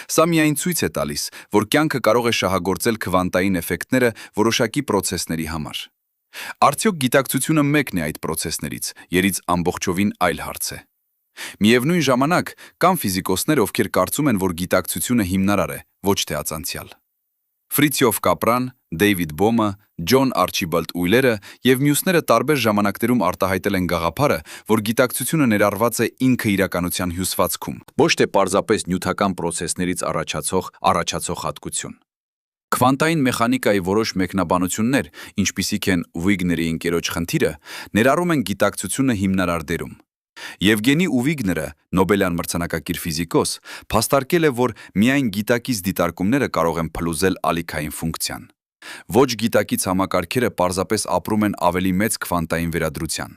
Սա միայն ցույց է տալիս, որ կյանքը կարող է շահագործել քվանտային էֆեկտները որոշակի պրոցեսների համար։ Արդյոք գիտակցությունը մեկն է այդ պրոցեսներից, երից ամբողջովին այլ հարց է։ Միևնույն ժամանակ, կան ֆիզիկոսներ, ովքեր կարծում են, որ գիտակցությունը հիմնարար է, ոչ թե ածանցյալ։ Ֆրիցյոֆ Կապրան, Դեյվիդ Բոմը, Ջոն Արչիբալդ Ուիլերը եւ մյուսները տարբեր ժամանակներում արտահայտել են գաղափարը, որ գիտակցությունը ներառված է ինքը իրականության հյուսվածքում, ոչ թե պարզապես նյութական պրոցեսներից առաջացող հատկություն։ Քվանտային մեխանիկայի որոշ մեկնաբանություններ, ինչպիսիք են Ուիգների ընկերոջ խնդիրը, ներառում են գիտակցությունը հիմնարար դերում։ Եվգենի Ուվիգները, Նոբելյան մրցանակակիր ֆիզիկոս, փաստարկել է, որ միայն գիտակից դիտարկումները կարող են փլուզել ալիքային ֆունկցիան։ Ոչ գիտակից համակարգերը պարզապես ապրում են ավելի մեծ քվանտային վերադրության։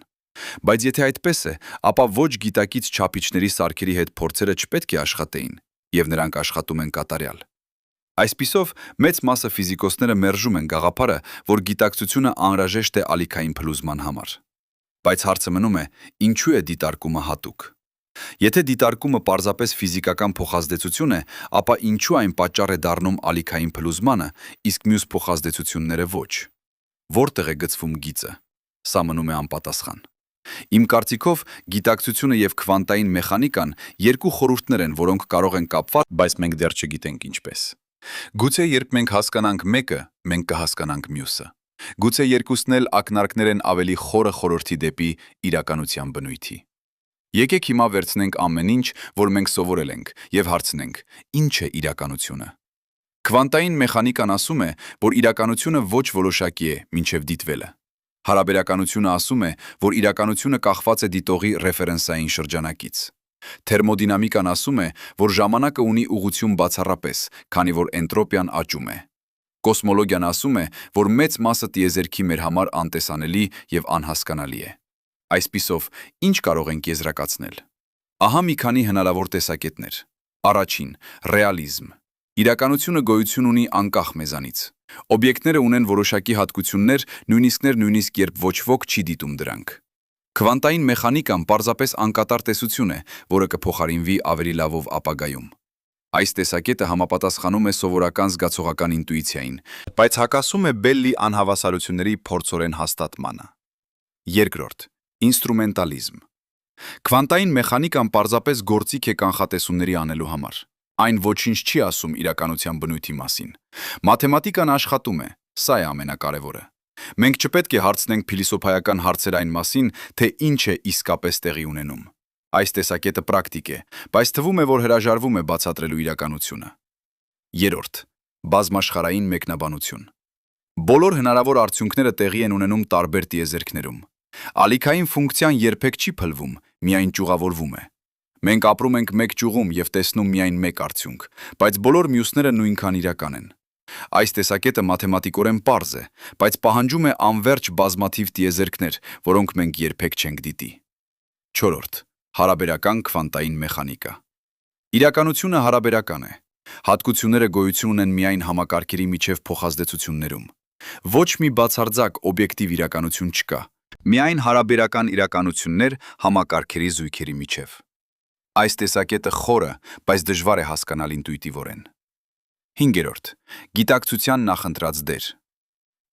Բայց եթե այդպես է, ապա ոչ գիտակից չափիչների սարքերի հետ փորձերը չպետք է աշխատեին, եւ նրանք աշխատում են կատարյալ։ Այսպիսով, մեծ մասը ֆիզիկոսները մերժում են գաղափարը, որ գիտակցությունը անհրաժեշտ է ալիքային փլուզման համար։ Բայց հարցը մնում է, ինչու է դիտարկումը հատուկ։ Եթե դիտարկումը պարզապես ֆիզիկական փոխազդեցություն է, ապա ինչու այն պատճառ է դառնում ալիքային փլուզմանը, իսկ մյուս փոխազդեցությունները ոչ։ Որտեղ է գծվում գիծը։ Սա մնում է անպատասխան։ Իմ կարծիքով, գիտակցությունը եւ քվանտային մեխանիկան երկու խորհուրդներ են, որոնք կարող են կապված, բայց մենք դեռ չգիտենք ինչպես։ Գուցե երբ մենք հասկանանք մեկը, մենք կհասկանանք մյուսը։ Գուցե երկուսն էլ ակնարկներ են ավելի խորը խորհրդի դեպի իրականության բնույթի։ Եկեք հիմա վերցնենք ամեն ինչ, որ մենք սովորել ենք, եւ հարցնենք. ինչ է իրականությունը։ Քվանտային մեխանիկան ասում է, որ իրականությունը ոչ որոշակի է, մինչև դիտվելը։ Հարաբերականությունը ասում է, որ իրականությունը կախված է դիտողի ռեֆերենսային շրջանակից։ Թերմոդինամիկան ասում է, որ ժամանակը ունի ուղղություն բացառապես, քանի որ էնտրոպիան աճում է։ Կոսմոլոգիան ասում է, որ մեծ մասը տիեզերքի մեր համար անտեսանելի եւ անհասկանալի է։ Այսպիսով, ինչ կարող ենք եզրակացնել։ Ահա մի քանի հնարավոր տեսակետներ։ Առաջին՝ ռեալիզմ։ Իրականությունը գոյություն ունի անկախ մեզանից։ Օբյեկտները ունեն որոշակի հատկություններ, նույնիսկ երբ ոչ ոք չի դիտում դրանք։ Քվանտային մեխանիկան պարզապես անկատար տեսություն է, որը կփոխարինվի ավելի լավով ապագայում։ Այս տեսակետը համապատասխանում է սովորական զգացողական ինտուիցիային, բայց հակասում է Բելլի անհավասարությունների փորձորեն հաստատմանը։ Երկրորդ՝ ինստրումենտալիզմ։ Քվանտային մեխանիկան պարզապես գործիք է կանխատեսումների անելու համար։ Այն ոչինչ չի ասում իրականության բնույթի մասին։ Մաթեմատիկան աշխատում է, սա է ամենակարևորը։ Մենք չպետք է հարցնենք փիլիսոփայական հարցեր այն մասին, թե ինչ է իսկապես տեղի ունենում։ Այս տեսակետը պրակտիկ է, բայց թվում է, որ հրաժարվում է բացատրելու իրականությունը։ Երրորդ՝ բազմաշխարհային մեկնաբանություն։ Բոլոր հնարավոր արդյունքները տեղի են ունենում տարբեր տիեզերքներում։ Ալիքային ֆունկցիան երբեք չի փլվում, միայն ճյուղավորվում է։ Մենք ապրում ենք մեկ ճյուղում եւ տեսնում միայն մեկ արդյունք, բայց բոլոր մյուսները նույնքան իրական են։ Այս տեսակետը մաթեմատիկորեն պարզ է, բայց պահանջում է անվերջ բազմաթիվ տիեզերքներ, որոնք մենք երբեք չենք դիտի։ Չորրորդ՝ հարաբերական քվանտային մեխանիկա։ Իրականությունը հարաբերական է։ Հատկությունները գոյություն ունեն միայն համակարգերի միջև փոխազդեցություններում։ Ոչ մի բացարձակ օբյեկտիվ իրականություն չկա, միայն հարաբերական իրականություններ համակարգերի զույգերի միջև։ Այս տեսակետը խորը, բայց դժվար է հասկանալ ինտուիտիվորեն։ Հինգերորդ՝ գիտակցության նախընտրած դեր։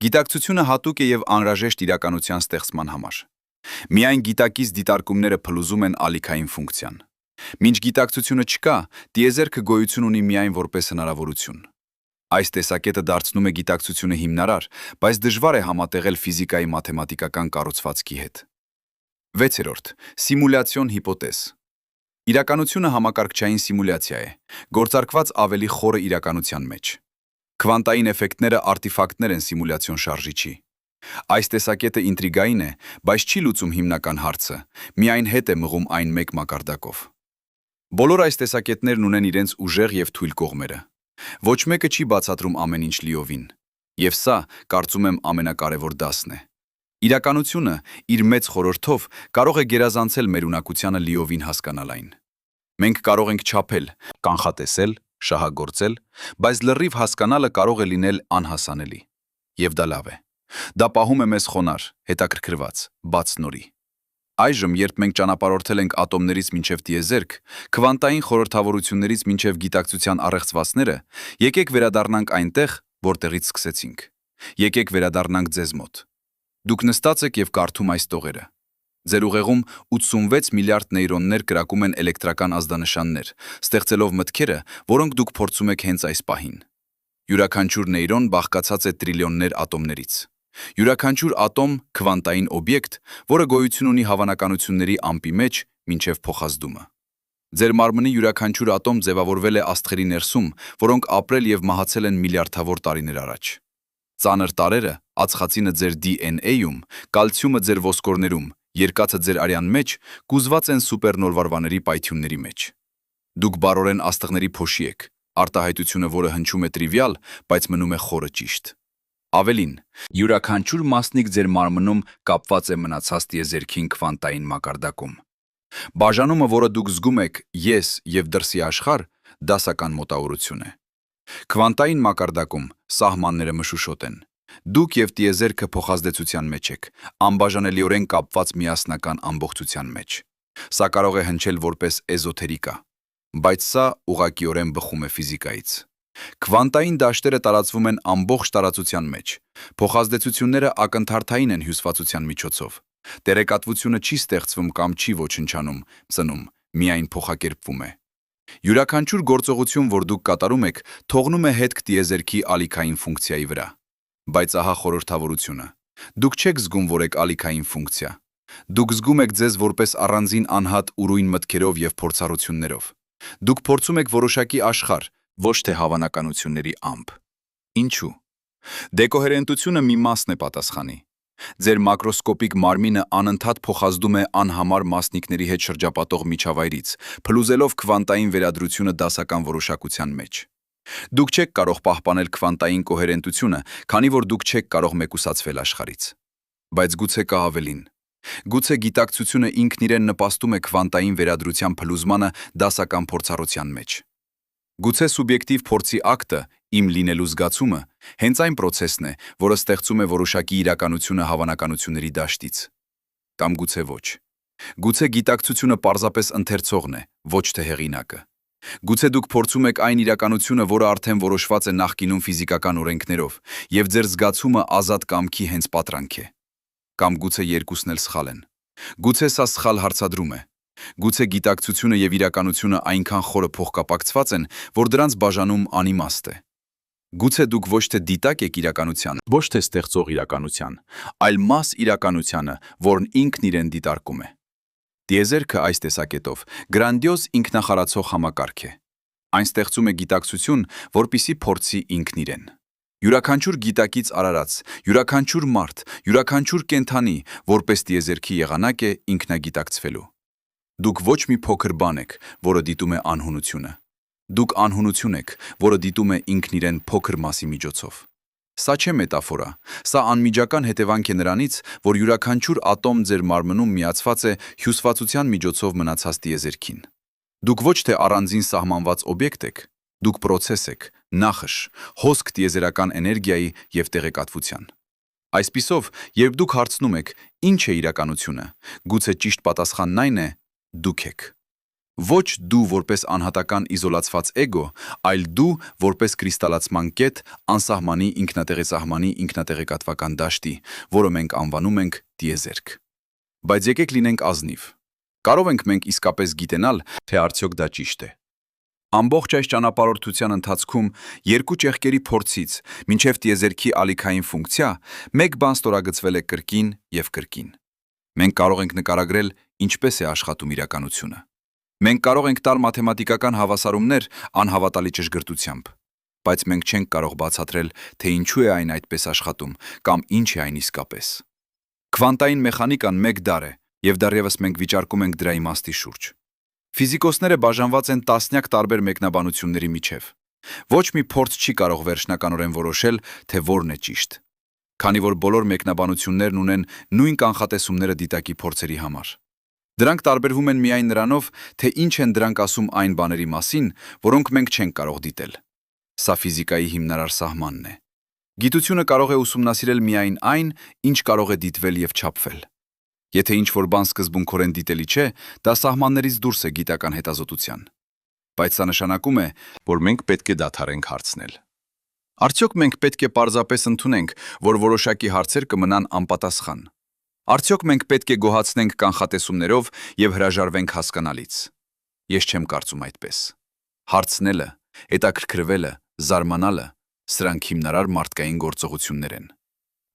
Գիտակցությունը հատուկ է եւ անհրաժեշտ իրականության ստեղծման համար։ Միայն գիտակից դիտարկումները փլուզում են ալիքային ֆունկցիան։ Մինչ գիտակցությունը չկա, տիեզերքը գոյություն ունի միայն որպես հնարավորություն։ Այս տեսակետը դարձնում է գիտակցությունը հիմնարար, բայց դժվար է համատեղել ֆիզիկայի մաթեմատիկական կառուցվածքի հետ։ Վեցերորդ՝ սիմուլյացիոն հիպոթեզ։ Իրականությունը համակարգչային սիմուլյացիա է, գործարկված ավելի խորը իրականության մեջ։ Քվանտային էֆեկտները արտիֆակտներ են սիմուլյացիոն շարժիչի։ Այս տեսակետը ինտրիգային է, բայց չի լուծում հիմնական հարցը, միայն հետ է մղում այն մեկ մակարդակով։ Բոլոր այս տեսակետներն ունեն իրենց ուժեղ եւ թույլ կողմերը։ Ոչ մեկը չի բացատրում ամեն ինչ լիովին։ Եվ սա, կարծում եմ, ամենակարևոր դասն է։ Իրականությունը իր մեծ խորհրդով կարող է գերազանցել մեր ունակությանը լիովին հասկանալ այն։ Մենք կարող ենք չափել, կանխատեսել, շահագործել, բայց լրիվ հասկանալը կարող է լինել անհասանելի։ Եվ դա լավ է։ Դա պահում է մեզ խոնարհ, հետաքրքրված, բաց նորի։ Այժմ, երբ մենք ճանապարհորդել ենք ատոմներից մինչև տիեզերք, քվանտային խորհրդավորություններից մինչև գիտակցության առեղծվածները, եկեք վերադառնանք այնտեղ, որտեղից սկսեցինք։ Եկեք վերադառնանք ձեզ մոտ։ Դուք նստած եք եւ կարդում այս տողերը։ Ձեր ուղեղում 86 միլիարդ նեյրոններ կրակում են էլեկտրական ազդանշաններ, ստեղծելով մտքերը, որոնք դուք փորձում եք հենց այս պահին։ Յուրաքանչյուր նեյրոն բաղկացած է տրիլիոններ ատոմներից։ Յուրաքանչյուր ատոմ քվանտային օբյեկտ, որը գոյություն ունի հավանականությունների ամպի մեջ մինչև փոխազդումը։ Ձեր մարմնի յուրաքանչյուր ատոմ ձևավորվել է աստղերի ներսում, որոնք ապրել եւ մահացել են միլիարդավոր տարիներ առաջ։ Ծանր տարրերը, ածխածինը ձեր DNA-ում, կալցիումը ձեր ոսկորներում, երկաթը ձեր արյան մեջ կուզված են սուպերնովարվաների պայթյունների մեջ։ Դուք բարորեն աստղների փոշի եք, արտահայտությունը, որը հնչում է տրիվիալ, բայց մնում է խորը ճիշտ։ Ավելին, յուրաքանչյուր մասնիկ ձեր մարմնում կապված է մնացած տիեզերքին քվանտային մակարդակում։ Բաժանումը, որը դուք զգում եք ես եւ դրսի աշխարհ, դասական մոտավորություն է։ Քվանտային մակարդակում սահմանները մշուշոտ են։ Դուք եւ տիեզերքը փոխազդեցության մեջ եք, անբաժանելիորեն կապված միասնական ամբողջության մեջ։ Սա կարող է հնչել որպես էզոթերիկա, բայց սա ուղղակիորեն բխում է ֆիզիկայից։ Քվանտային դաշտերը տարածվում են ամբողջ տարածության մեջ։ Փոխազդեցությունները ակնթարթային են հյուսվածության միջոցով։ Տեղեկատվությունը չի ստեղծվում կամ չի ոչնչանում, ծնում, միայն փոխակերպվում է։ Յուրաքանչյուր գործողություն, որ դուք կատարում եք, թողնում է հետք տիեզերքի ալիքային ֆունկցիայի վրա։ Բայց ահա խորհրդավորությունը։ Դուք չեք զգում, որ եք ալիքային ֆունկցիա։ Դուք զգում եք ձեզ որպես առանձին անհատ ուրույն մտքերով եւ փորձառություններով։ Դուք փորձում եք որոշակի աշխարհ, ոչ թե հավանականությունների ամփ։ Ինչու՞։ Դեկոհերենտությունը մի մասն է պատասխանի։ Ձեր մակրոսկոպիկ մարմինը անընդհատ փոխազդում է անհամար մասնիկների հետ շրջապատող միջավայրից, փլուզելով քվանտային վերադրությունը դասական որոշակության մեջ։ Դուք չեք կարող պահպանել քվանտային կոհերենտությունը, քանի որ դուք չեք կարող մեկուսացվել աշխարհից։ Բայց գուցե կա ավելին։ Գուցե գիտակցությունը ինքն իրեն նպաստում է քվանտային վերադրության փլուզմանը դասական փորձառության մեջ։ Գուցե սուբյեկտիվ փորձի ակտը, իմ լինելու զգացումը, հենց այն պրոցեսն է, որը ստեղծում է որոշակի իրականությունը հավանականությունների դաշտից։ Կամ գուցե ոչ։ Գուցե գիտակցությունը պարզապես ընթերցողն է, ոչ թե հեղինակը։ Գուցե դուք փորձում եք այն իրականությունը, որը արդեն որոշված է նախկինում ֆիզիկական օրենքներով, եւ ձեր զգացումը ազատ կամքի հենց պատրանք է։ Կամ գուցե երկուսն էլ սխալ են։ Գուցե սա սխալ հարցադրում է։ Գուցե գիտակցությունը եւ իրականությունը այնքան խորը փոխկապակցված են, որ դրանց բաժանում անիմաստ է։ Գուցե դուք ոչ թե դիտակ եք իրականության, ոչ թե ստեղծող իրականության, այլ մաս իրականությանը, որն ինքն իրեն դիտարկում է։ Տիեզերքը այս տեսակետով գրանդիոզ ինքնախարացող համակարգ է։ Այն ստեղծում է գիտակցություն, որպիսի փորձի ինքն իրեն։ Յուրաքանչյուր գիտակից արարած, յուրաքանչյուր մարդ, յուրաքանչյուր կենդանի, որպես տիեզերքի եղանակ է ինքնագիտակցվելու։ Դուք ոչ մի փոքր բան եք, որը դիտում է անհունությունը։ Դուք անհունություն եք, որը դիտում է ինքն իրեն փոքր մասի միջոցով։ Սա չէ մետաֆորա, սա անմիջական հետևանք է նրանից, որ յուրաքանչյուր ատոմ ձեր մարմնում միացված է հյուսվածության միջոցով մնացած տիեզերքին։ Դուք ոչ թե առանձին սահմանված օբյեկտ եք, դուք պրոցես եք, նախշ, հոսք տիեզերական էներգիայի եւ տեղեկատվության։ Այսպիսով, երբ դուք հարցնում եք, ինչ է իրականությունը, գուցե ճիշտ պատասխանն այն է, դուք եք։ Ոչ դու որպես անհատական իզոլացված էգո, այլ դու որպես կրիստալացման կետ անսահմանի ինքնատեղեսահմանի ինքնատեղեկատվական դաշտի, որը մենք անվանում ենք տիեզերք։ Բայց եկեք լինենք ազնիվ։ Կարող ենք մենք իսկապես գիտենալ, թե արդյոք դա ճիշտ է։ Ամբողջ այս ճանապարհորդության ընթացքում երկու ճեղքերի փորձից մինչև տիեզերքի ալիքային ֆունկցիա մեկ բան ստորագրվել է կրկին եւ կրկին։ Մենք կարող ենք նկարագրել ինչպես է աշխատում իրականությունը։ Մենք կարող ենք տալ մաթեմատիկական հավասարումներ անհավատալի ճշգրտությամբ։ բայց մենք չենք կարող բացատրել, թե ինչու է այն այդպես աշխատում կամ ինչ է այն իսկապես։ Քվանտային մեխանիկան մեկ դար է, եւ դեռևս մենք վիճարկում ենք դրա իմաստի շուրջ։ Ֆիզիկոսները բաժանված են տասնյակ տարբեր մեկնաբանությունների միջև։ Ոչ մի փորձ չի կարող վերջնականորեն որոշել, թե որն է ճիշտ։ Քանի որ բոլոր մեկնաբանություններն ունեն նույն կանխատեսումները դիտակի փորձերի համար։ Դրանք տարբերվում են միայն նրանով, թե ինչ են դրանք ասում այն բաների մասին, որոնք մենք չենք կարող դիտել։ Սա ֆիզիկայի հիմնարար սահմանն է։ Գիտությունը կարող է ուսումնասիրել միայն այն, ինչ կարող է դիտվել եւ չափվել։ Եթե ինչ-որ բան սկզբունքորեն դիտելի չէ, դա սահմաններից դուրս է գիտական հետազոտության։ Բայց սա նշանակում է, որ մենք պետք է դադարենք հարցնել։ Արդյոք մենք պետք է պարզապես ընդունենք, որ որոշակի հարցեր կմնան անպատասխան։ Արդյոք մենք պետք է գոհացնենք կանխատեսումներով եւ հրաժարվենք հասկանալից։ Ես չեմ կարծում այդպես։ Հարցնելը, հետաքրքրվելը, զարմանալը, սրանք հիմնարար մարդկային գործողություններ են։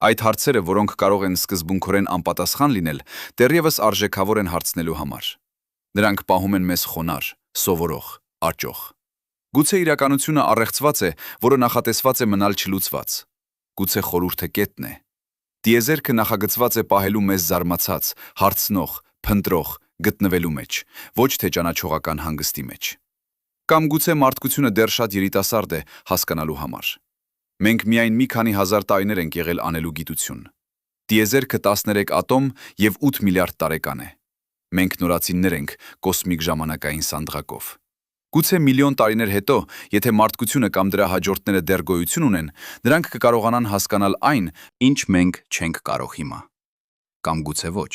Այդ հարցերը, որոնք կարող են սկզբունքորեն անպատասխան լինել, դեռևս արժեքավոր են հարցնելու համար։ Նրանք պահում են մեզ խոնար, սովորող, աճող։ Գուցե իրականությունը առեղծված է, որը նախատեսված է մնալ չլուծված։ Գուցե խորհուրդը կետն է։ Տիեզերքը նախագծված է պահելու մեզ զարմացած, հարցնող, փնտրող, գտնվելու մեջ, ոչ թե ճանաչողական հանգստի մեջ։ Կամ գուցե մարդկությունը դեռ շատ երիտասարդ է հասկանալու համար։ Մենք միայն մի քանի հազար տարիներ ենք եղել անելու գիտություն։ Տիեզերքը 13 ատոմ եւ 8 միլիարդ տարեկան է։ Մենք նորածիններ ենք կոսմիկ ժամանակային սանդղակով։ Գուցե միլիոն տարիներ հետո, եթե մարդկությունը կամ դրա հաջորդները դեռ գոյություն ունեն, նրանք կկարողանան հասկանալ այն, ինչ մենք չենք կարող հիմա։ Կամ գուցե ոչ։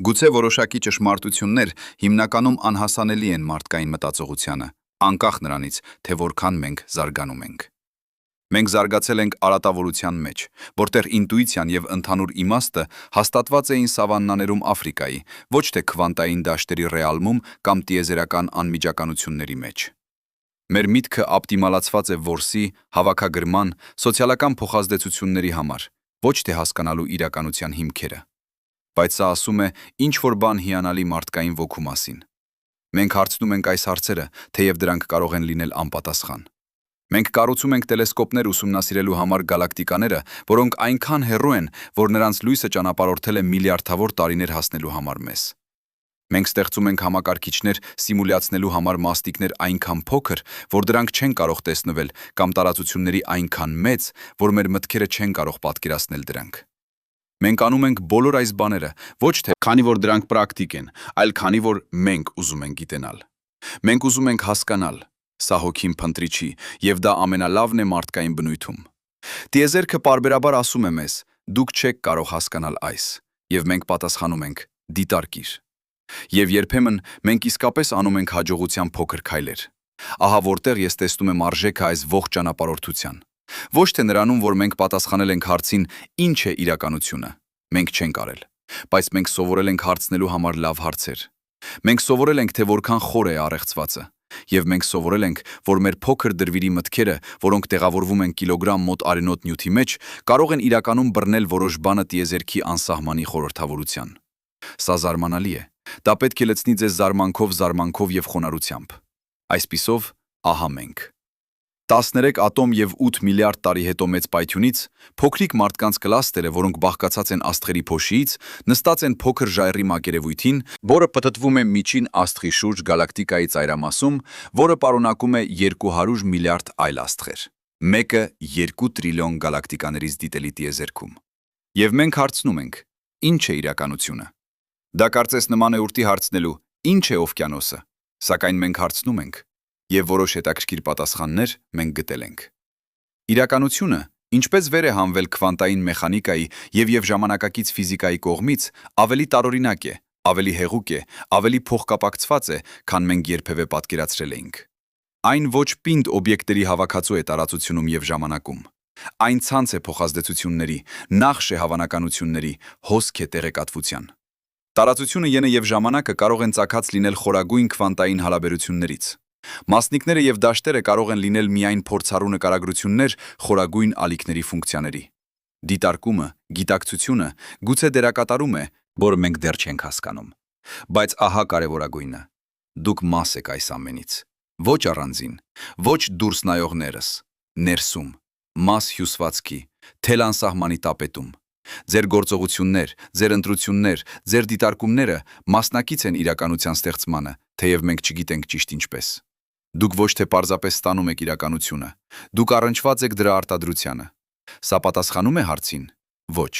Գուցե որոշակի ճշմարտություններ հիմնականում անհասանելի են մարդկային մտածողությանը, անկախ նրանից, թե որքան մենք զարգանում ենք։ Մենք զարգացել ենք արատավորության մեջ, որտեղ ինտուիցիան եւ ընդհանուր իմաստը հաստատված էին սավաննաներում Աֆրիկայի, ոչ թե քվանտային դաշտերի ռեալմում կամ տիեզերական անմիջականությունների մեջ։ Մեր միտքը օպտիմալացված է որսի, հավաքագրման, սոցիալական փոխազդեցությունների համար, ոչ թե հասկանալու իրականության հիմքերը։ Բայց սա ասում է ինչ-որ բան հիանալի մարդկային ոգու մասին։ Մենք հարցնում ենք այս հարցերը, թեև դրանք կարող են լինել անպատասխան։ Մենք կառուցում ենք տելեսկոպներ ուսումնասիրելու համար գալակտիկաները, որոնք այնքան հեռու են, որ նրանց լույսը ճանապարհորդել է միլիարդավոր տարիներ հասնելու համար մեզ։ Մենք ստեղծում ենք համակարգիչներ սիմուլյացնելու համար մաստիկներ այնքան փոքր, որ դրանք չեն կարող տեսնվել, կամ տարածությունների այնքան մեծ, որ մեր մտքերը չեն կարող պատկերացնել դրանք։ Մենք անում ենք բոլոր այս բաները, ոչ թե քանի որ դրանք պրակտիկ են, այլ քանի որ մենք ուզում ենք գիտենալ։ Մենք ուզում ենք հասկանալ։ Սա հոգին փնտրիչի, եւ դա ամենալավն է մարդկային բնույթում։ Տիեզերքը պարբերաբար ասում է մեզ. դուք չեք կարող հասկանալ այս, եւ մենք պատասխանում ենք. դիտարկիր։ Եվ երբեմն մենք իսկապես անում ենք հաջողության փոքր քայլեր։ Ահա որտեղ ես տեսնում եմ արժեքը այս ողջ ճանապարհորդության։ Ոչ թե նրանում, որ մենք պատասխանել ենք հարցին ինչ է իրականությունը։ Մենք չենք արել, բայց մենք սովորել ենք հարցնելու համար լավ հարցեր։ Մենք սովորել ենք, թե որքան խոր է առեղծվածը։ Եվ մենք սովորել ենք, որ մեր փոքր դրվիրի մտքերը, որոնք տեղավորվում են կիլոգրամ մոտ արենոտ նյութի մեջ, կարող են իրականում բռնել որոշ բանը տիեզերքի անսահմանի խորհրդավորության։ Սա զարմանալի է։ Դա պետք է լցնի ձեզ զարմանքով եւ խոնարհությամբ։ Այսպիսով, ահա մենք։ 13 ատոմ եւ 8 միլիարդ տարի հետո մեծ պայթյունից փոքրիկ մարդկանց կլաստերը, որոնք բաղկացած են աստղերի փոշիից, նստած են փոքր ժայռի մակերևույթին, որը պտտվում է միջին աստղի շուրջ գալակտիկայի ծայրամասում, որը պարունակում է 200 միլիարդ այլ աստղեր։ Մեկը 2 տրիլիոն գալակտիկաներից դիտելի տիեզերքում։ Եվ մենք հարցնում ենք. ինչ է իրականությունը։ Դա կարծես նման է ուրտի հարցնելու. ինչ է օվկիանոսը։ Սակայն մենք հարցնում ենք, եւ որոշ հետաքրքիր պատասխաններ մենք գտել ենք։ Իրականությունը, ինչպես վեր է հանվել քվանտային մեխանիկայի եւ ժամանակակից ֆիզիկայի կողմից, ավելի տարօրինակ է, ավելի հեղուկ է, ավելի փոխկապակցված է, քան մենք երբևէ պատկերացրել էինք։ Այն ոչ պինդ օբյեկտների հավաքածու է տարածությունում եւ ժամանակում։ Այն ցանց է փոխազդեցությունների, նախշ է հավանականությունների, հոսք է տեղեկատվության։ Տարածությունը եւ ժամանակը կարող են ծագած լինել խորագույն քվանտային հարաբերություններից։ Մասնիկները եւ դաշտերը կարող են լինել միայն փորձառու նկարագրություններ խորագույն ալիքների ֆունկցիաների։ Դիտարկումը, գիտակցությունը գուցե դերակատարում է, որը մենք դեռ չենք հասկանում։ Բայց ահա կարևորագույնը. դուք մաս եք այս ամենից։ Ոչ առանձին, ոչ դուրս նայողներս, ներսում, մաս հյուսվածքի, թել անսահմանի տապետում։ Ձեր գործողություններ, ձեր ընտրություններ, ձեր դիտարկումները մասնակից են իրականության ստեղծմանը, թեև մենք չգիտենք ճիշտ ինչպես։ Դուք ոչ թե պարզապես ստանում եք իրականությունը, դուք առնչված եք դրա արտադրությանը։ Սա պատասխանում է հարցին։ Ոչ։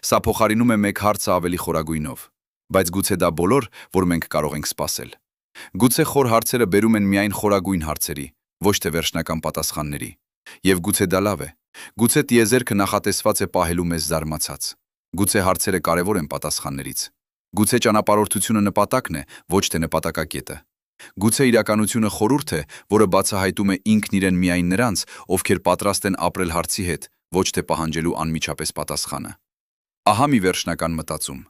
Սա փոխարինում է մեկ հարցը ավելի խորագույնով, բայց գուցե դա բոլոր, որ մենք կարող ենք սպասել։ Գուցե խոր հարցերը բերում են միայն խորագույն հարցերի, ոչ թե վերջնական պատասխանների։ Եվ գուցե դա լավ է։ Գուցե տիեզերքը նախատեսված է պահելու մեզ զարմացած։ Գուցե հարցերը կարևոր են պատասխաններից։ Գուցե ճանապարհորդությունը նպատակն է, ոչ թե նպատակակետը։ Գուցե իրականությունը խորհուրդ է, որը բացահայտում է ինքն իրեն միայն նրանց, ովքեր պատրաստ են ապրել հարցի հետ, ոչ թե պահանջելու անմիջապես պատասխանը։ Ահա մի վերջնական մտածում։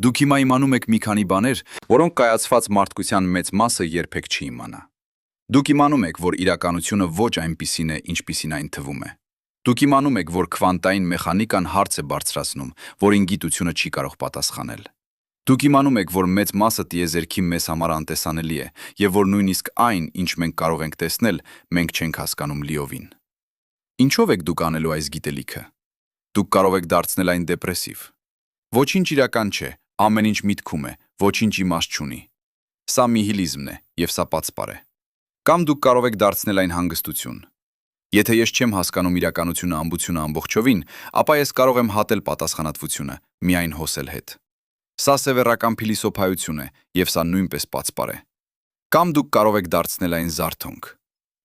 Դուք հիմա իմանում եք մի քանի բաներ, որոնք կայացված մարդկության մեծ մասը երբեք չի իմանա։ Դուք իմանում եք, որ իրականությունը ոչ այնպիսին է, ինչպիսին այն թվում է։ Դուք իմանում եք, որ քվանտային մեխանիկան հարց է բարձրացնում, որին գիտությունը չի կարող պատասխանել։ Դուք իմանում եք, որ մեծ մասը տիեզերքի մեզ համար անտեսանելի է, եւ որ նույնիսկ այն, ինչ մենք կարող ենք տեսնել, մենք չենք հասկանում լիովին։ Ինչով եք դուք անելու այս գիտելիքը։ Դուք կարող եք դարձնել այն դեպրեսիվ։ Ոչինչ իրական չէ, ամեն ինչ միտքում է, ոչինչ իմաստ չունի։ Սա նիհիլիզմն է, եւ սա պատսպար է։ Կամ դուք կարող եք դարձնել այն հանգստություն։ Եթե ես չեմ հասկանում իրականությունը ամբողջովին, ապա ես կարող եմ հատել պատասխանատվությունը, միայն հոսել հետ։ Սա սևեռական փիլիսոփայություն է, եւ սա նույնպես պատսպար է։ Կամ դուք կարող եք դարձնել այն զարթոնք։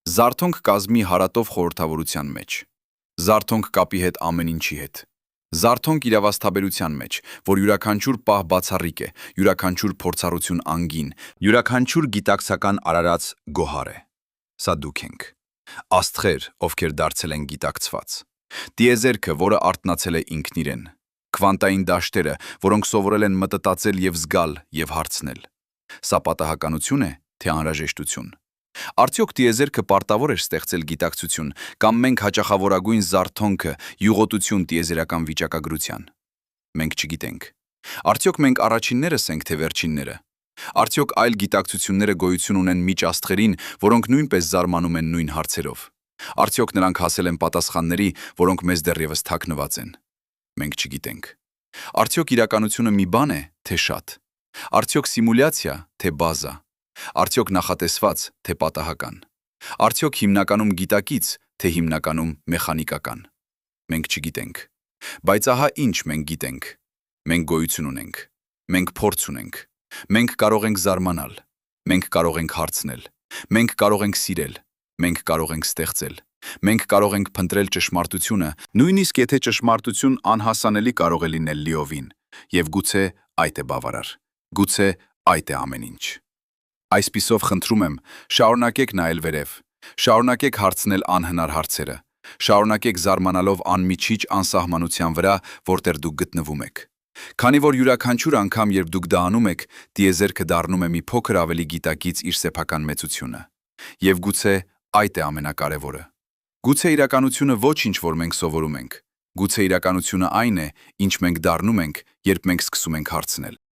Զարթոնք կազմի հարատով խորհրդավորության մեջ։ Զարթոնք կապի հետ ամեն ինչի հետ։ Զարթոնք իրավասթաբերության մեջ, որ յուրաքանչյուր պահ բացառիկ է, յուրաքանչյուր փորձառություն անգին, յուրաքանչյուր գիտակցական արարած գոհար է։ Սա դուք ենք։ Աստղեր, ովքեր դարձել են գիտակցված։ Տիեզերքը, որը արթնացել է ինքն իրեն։ Քվանտային դաշտերը, որոնք սովորել են մտածել եւ զգալ եւ հարցնել։ Սա պատահականություն է, թե անհրաժեշտություն։ Արդյոք տիեզերքը պարտավոր էր ստեղծել գիտակցություն, կամ մենք հաճախավորագույն զարթոնքը, յուղոտություն տիեզերական վիճակագրության։ Մենք չգիտենք։ Արդյոք մենք առաջիններս ենք, թե վերջինները։ Արդյոք այլ գիտակցությունները գոյություն ունեն միջ աստղերին, որոնք նույնպես զարմանում են նույն հարցերով։ Արդյոք նրանք հասել են պատասխանների, որոնք մեզ դեռևս թաքնված են։ Մենք չգիտենք։ Արդյոք իրականությունը մի բան է, թե շատ։ Արդյոք սիմուլյացիա, թե բազա։ Արդյոք նախատեսված, թե պատահական։ Արդյոք հիմնականում գիտակից, թե հիմնականում մեխանիկական։ Մենք չգիտենք։ Բայց ահա ինչ մենք գիտենք։ Մենք գոյություն ունենք։ Մենք փորձ ունենք։ Մենք կարող ենք զարմանալ։ Մենք կարող ենք հարցնել։ Մենք կարող ենք սիրել։ Մենք կարող ենք ստեղծել։ Մենք կարող ենք փնտրել ճշմարտությունը, նույնիսկ եթե ճշմարտություն անհասանելի կարող է լինել լիովին, եւ գուցե այդ է բավարար։ Գուցե այդ է ամեն ինչ։ Այսպիսով խնդրում եմ, շարունակեք նայել վերև, շարունակեք հարցնել անհնար հարցերը, շարունակեք զարմանալով անմիջիչ անսահմանության վրա, որտեղ դուք գտնվում եք։ Քանի որ յուրաքանչյուր անգամ, երբ դուք դա անում եք, տիեզերքը դառնում է մի փոքր ավելի գիտակից իր սեփական մեծությունը։ Եվ գուցե այդ է ամենակարևորը։ Գուցե իրականությունը ոչ ինչ, որ մենք սովորում ենք։ Գուցե իրականությունը այն է, ինչ մենք դառնում ենք, երբ մենք սկսում ենք հարցնել։